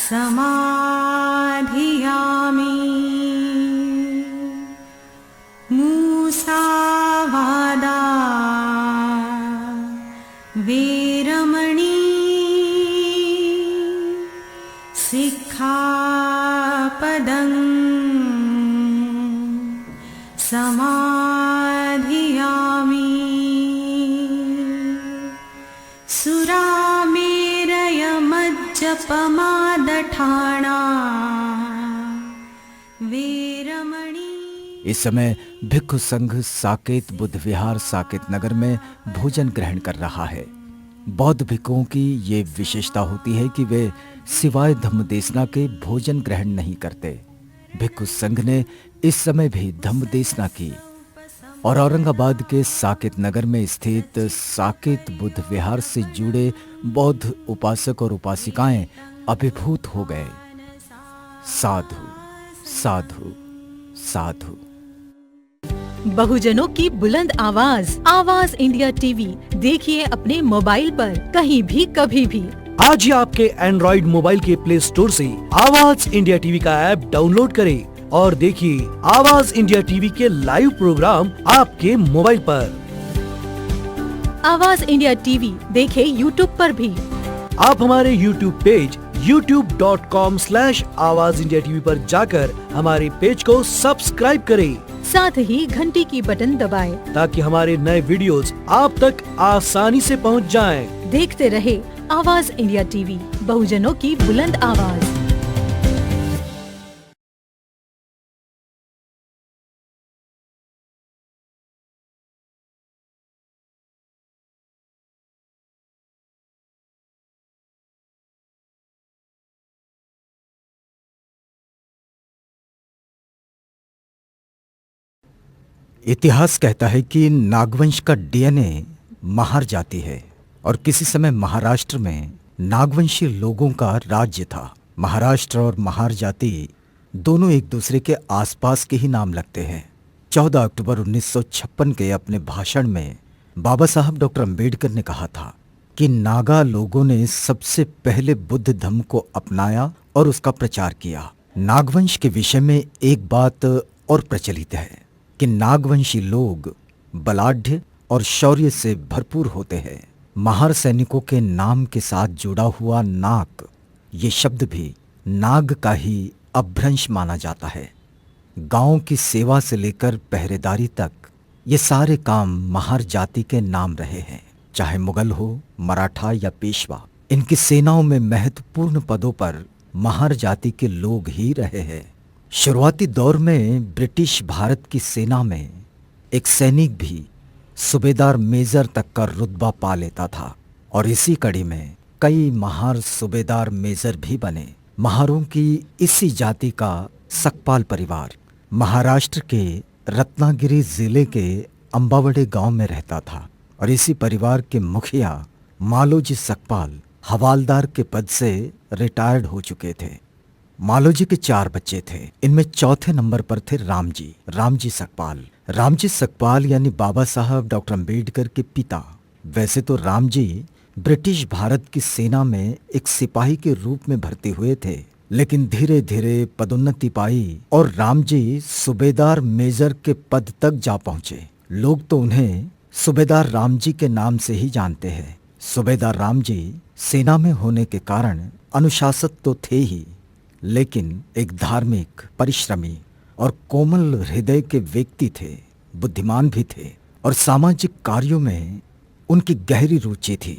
समाधियामि मूसावादा वीरमणि सिक्खापदं समाधियामि सुरामेरयमज्जपमादठाणा वीरमणि। इस समय भिक्खु संघ साकेत बुद्ध विहार साकेत नगर में भोजन ग्रहण कर रहा है। बौद्ध भिक्खुओं की ये विशेषता होती है कि वे सिवाय धम्म देशना के भोजन ग्रहण नहीं करते। भिक्खु संघ ने इस समय भी धम्म देशना की, और औरंगाबाद के साकेत नगर में स्थित साकेत बुद्ध विहार से जुड़े बौद्ध उपासक और उपासिकाएं अभिभूत हो गए। साधु साधु साधु। बहुजनों की बुलंद आवाज, आवाज इंडिया टीवी देखिए अपने मोबाइल पर कहीं भी कभी भी। आज ही आपके एंड्रॉइड मोबाइल के प्ले स्टोर से आवाज इंडिया टीवी का ऐप डाउनलोड करें और देखिए आवाज इंडिया टीवी के लाइव प्रोग्राम आपके मोबाइल पर। आवाज इंडिया टीवी देखें यूट्यूब पर भी। आप हमारे यूट्यूब पेज youtube.com/आवाज इंडिया टीवी पर जाकर हमारे पेज को सब्सक्राइब करें, साथ ही घंटी की बटन दबाएं, ताकि हमारे नए वीडियोस आप तक आसानी से पहुंच जाएं। देखते रहे आवाज इंडिया टीवी, बहुजनों की बुलंद आवाज। इतिहास कहता है कि नागवंश का डीएनए महार जाति है, और किसी समय महाराष्ट्र में नागवंशी लोगों का राज्य था। महाराष्ट्र और महार जाति दोनों एक दूसरे के आसपास के ही नाम लगते हैं। 14 अक्टूबर 1956 के अपने भाषण में बाबा साहब डॉक्टर अंबेडकर ने कहा था कि नागा लोगों ने सबसे पहले बुद्ध धम्म को अपनाया और उसका प्रचार किया। नागवंश के विषय में एक बात और प्रचलित है कि नागवंशी लोग बलाढ्य और शौर्य से भरपूर होते हैं। महार सैनिकों के नाम के साथ जुड़ा हुआ नाग, ये शब्द भी नाग का ही अपभ्रंश माना जाता है। गांव की सेवा से लेकर पहरेदारी तक ये सारे काम महार जाति के नाम रहे हैं। चाहे मुगल हो, मराठा या पेशवा, इनकी सेनाओं में महत्वपूर्ण पदों पर महार जाति के लोग ही रहे हैं। शुरुआती दौर में ब्रिटिश भारत की सेना में एक सैनिक भी सूबेदार मेजर तक का रुतबा पा लेता था और इसी कड़ी में कई महार सूबेदार मेजर भी बने। महारों की इसी जाति का सकपाल परिवार महाराष्ट्र के रत्नागिरी जिले के अंबावड़े गांव में रहता था और इसी परिवार के मुखिया मालोजी सकपाल हवालदार के पद से रिटायर्ड हो चुके थे। मालोजी के 4 बच्चे थे। इनमें चौथे नंबर पर थे रामजी सकपाल। रामजी सकपाल यानी बाबा साहब डॉक्टर अम्बेडकर के पिता। वैसे तो रामजी ब्रिटिश भारत की सेना में एक सिपाही के रूप में भर्ती हुए थे, लेकिन धीरे धीरे पदोन्नति पाई और रामजी सूबेदार मेजर के पद तक जा पहुंचे। लोग तो उन्हें सूबेदार रामजी के नाम से ही जानते हैं। सूबेदार रामजी सेना में होने के कारण अनुशासित तो थे ही, लेकिन एक धार्मिक, परिश्रमी और कोमल हृदय के व्यक्ति थे। बुद्धिमान भी थे और सामाजिक कार्यों में उनकी गहरी रुचि थी।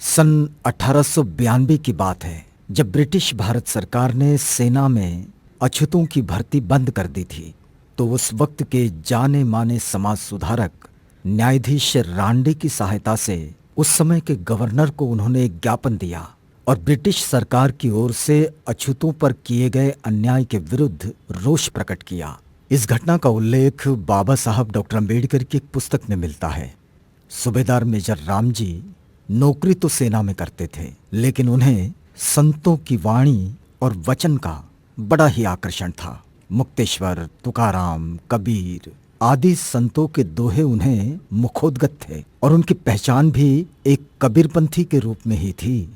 सन 1892 की बात है जब ब्रिटिश भारत सरकार ने सेना में अछूतों की भर्ती बंद कर दी थी, तो उस वक्त के जाने माने समाज सुधारक न्यायाधीश रांडे की सहायता से उस समय के गवर्नर को उन्होंने एक ज्ञापन दिया और ब्रिटिश सरकार की ओर से अछूतों पर किए गए अन्याय के विरुद्ध रोष प्रकट किया। इस घटना का उल्लेख बाबा साहब डॉक्टर अम्बेडकर की एक पुस्तक में मिलता है। सूबेदार मेजर रामजी नौकरी तो सेना में करते थे, लेकिन उन्हें संतों की वाणी और वचन का बड़ा ही आकर्षण था। मुक्तेश्वर, तुकाराम, कबीर आदि संतों के दोहे उन्हें मुखोद्गत थे और उनकी पहचान भी एक कबीरपंथी के रूप में ही थी।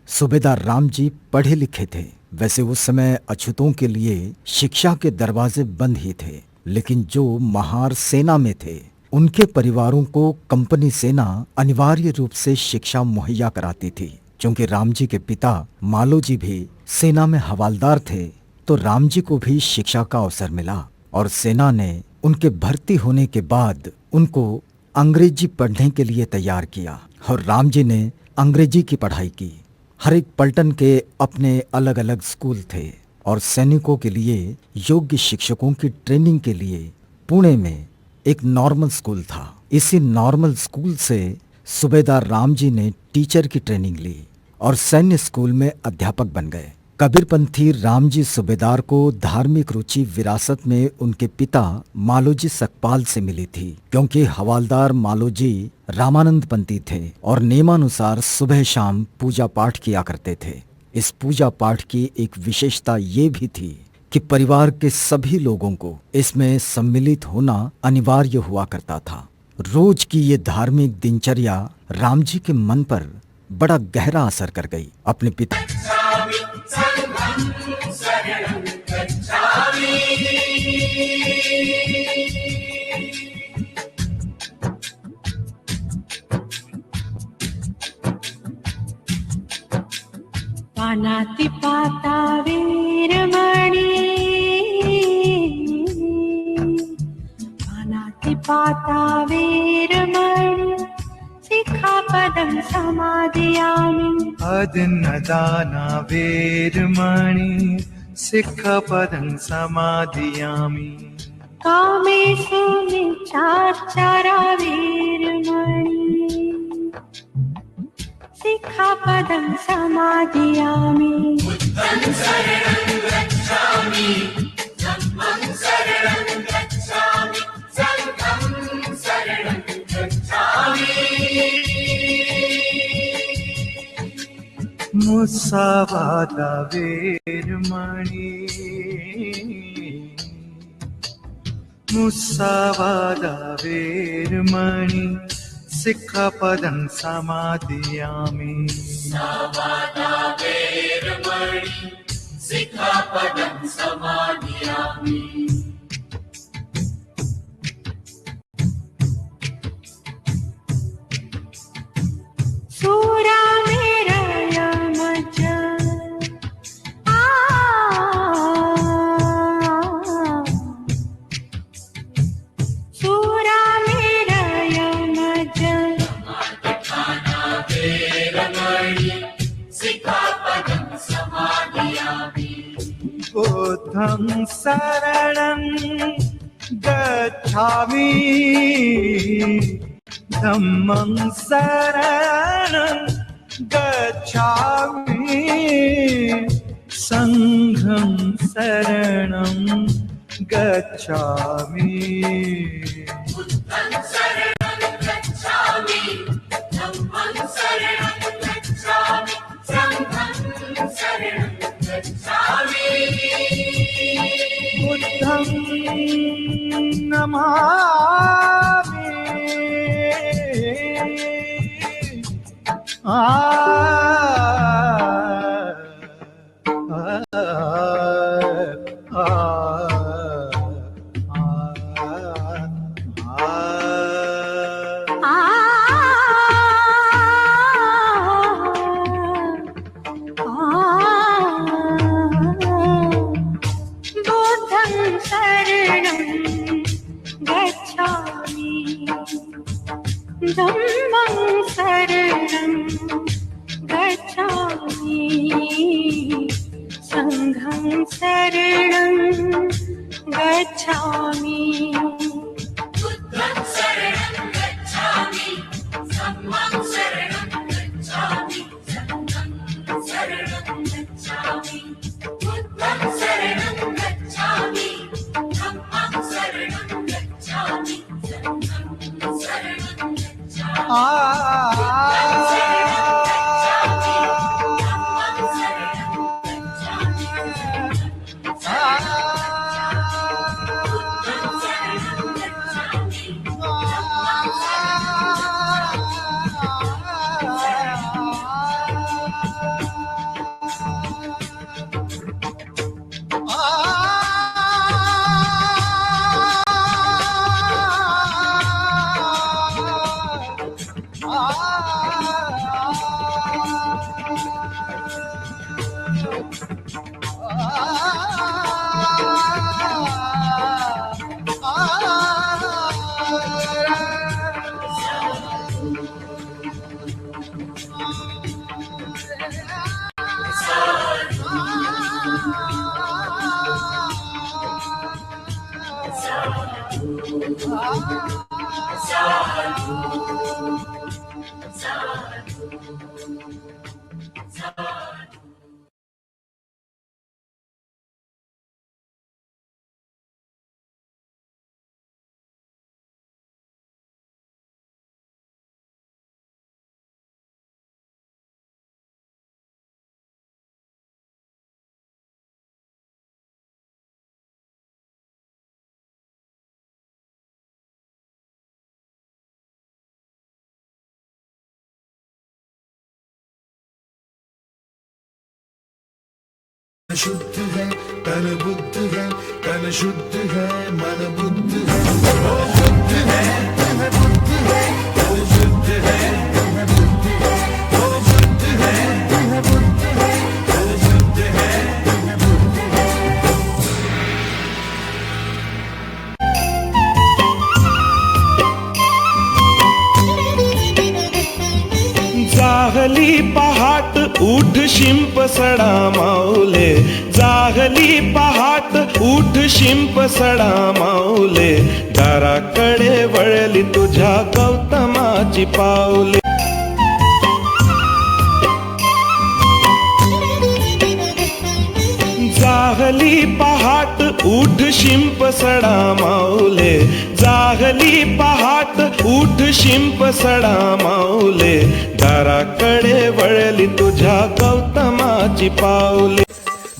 सूबेदार रामजी पढ़े लिखे थे। वैसे उस समय अछूतों के लिए शिक्षा के दरवाजे बंद ही थे, लेकिन जो महार सेना में थे उनके परिवारों को कंपनी सेना अनिवार्य रूप से शिक्षा मुहैया कराती थी। क्योंकि रामजी के पिता मालोजी भी सेना में हवालदार थे, तो रामजी को भी शिक्षा का अवसर मिला और सेना ने उनके भर्ती होने के बाद उनको अंग्रेजी पढ़ने के लिए तैयार किया और रामजी ने अंग्रेजी की पढ़ाई की। हर एक पलटन के अपने अलग अलग स्कूल थे और सैनिकों के लिए योग्य शिक्षकों की ट्रेनिंग के लिए पुणे में एक नॉर्मल स्कूल था। इसी नॉर्मल स्कूल से सूबेदार रामजी ने टीचर की ट्रेनिंग ली और सैन्य स्कूल में अध्यापक बन गए। कबीरपंथी रामजी सूबेदार को धार्मिक रुचि विरासत में उनके पिता मालोजी सकपाल से मिली थी, क्योंकि हवालदार मालोजी रामानंदपंथी थे और नियमानुसार सुबह शाम पूजा पाठ किया करते थे। इस पूजा पाठ की एक विशेषता ये भी थी कि परिवार के सभी लोगों को इसमें सम्मिलित होना अनिवार्य हुआ करता था। रोज की ये धार्मिक दिनचर्या रामजी के मन पर बड़ा गहरा असर कर गई। अपने पिता पानातिपाता वीरमणि पानातिपाता वीरमणि सिक्खापदं समादयामि अदन्नदाना वीरमणि सिक्खापदं समादयामि कामेषु मिच्छाचारा वीरमणि सिक्खापदं समादयामि बुद्धं शरणं गच्छामि धम्मं शरणं गच्छामि संघं शरणं गच्छामि मुसावादा वीरमणि मुसावादा वीरमणि सिक्खापदं समादयामि मुसावादा वीरमणि सिक्खापदं समादयामि सूरा मेरा यमज सूरा मेरा यमज बुद्धं शरणं गच्छामि धम्मं शरणं गच्छामि संघं शरणं गच्छामि बुद्धं शरणं गच्छामि धम्मं शरणं गच्छामि संघं शरणं गच्छामि बुद्धं नमामि बुद्धं शरणं गच्छामि धम्मं शरणं गच्छामि संघं शरणं गच्छामि बुद्धं शरणं गच्छामि धम्मं शरणं गच्छामि संघं शरणं गच्छामि बुद्धं शरणं गच्छामि धम्मं शरणं गच्छामि संघं शरणं शुद्ध है तन बुद्ध है तन शुद्ध है मन बुद्ध है वो बुद्ध है तन बुद्ध है तन शुद्ध है तन बुद्ध है वो बुद्ध है तन बुद्ध है तन शुद्ध है तन बुद्ध है जागली पहाट उठ शिंप सडा माऊले जागली पहाट उठ शिंप सडा माऊले दाराकडे वळली तुझ्या गौतमाची पाऊले जागली पहाट उठ शिंप सडा माऊले जागली पहाट उठ शिंप सडा माऊले दाराकडे वळली तुझ्या गौतमाची पाऊले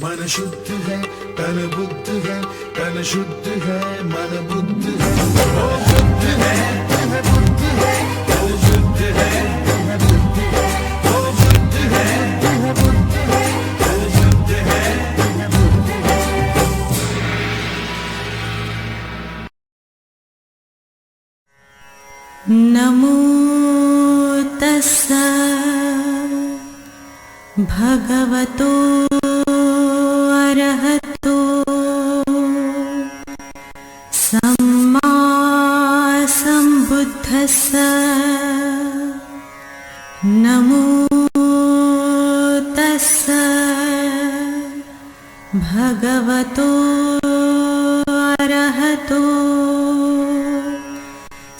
मन शुद्ध है तन बुद्ध है तन शुद्ध है मन बुद्ध है वो बुद्ध है तन बुद्ध है तन शुद्ध है तन बुद्ध है वो बुद्ध है तन बुद्ध है तन शुद्ध है तन बुद्ध है नमो तस्सा भगवतो अरहतो सम्मा सम्बुद्धस्सा नमो तस्सा भगवतो अरहतो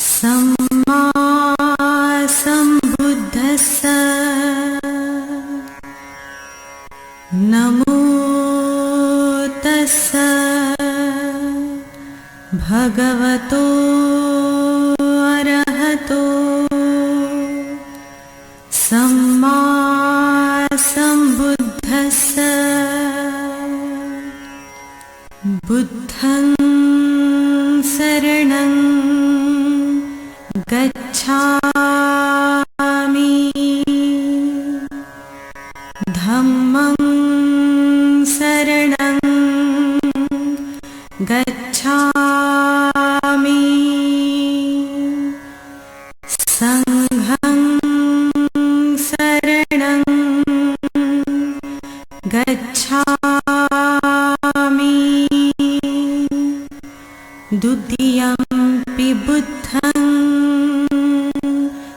सम्मा सम्बुद्धस्स नमो तस्स भगवतो अरहतो सम्मा सम्बुद्धस्स बुद्धं शरणं गच्छामि धम्मं शरणं गच्छामि संघं शरणं गच्छामि द्वितीयंपि बुद्धं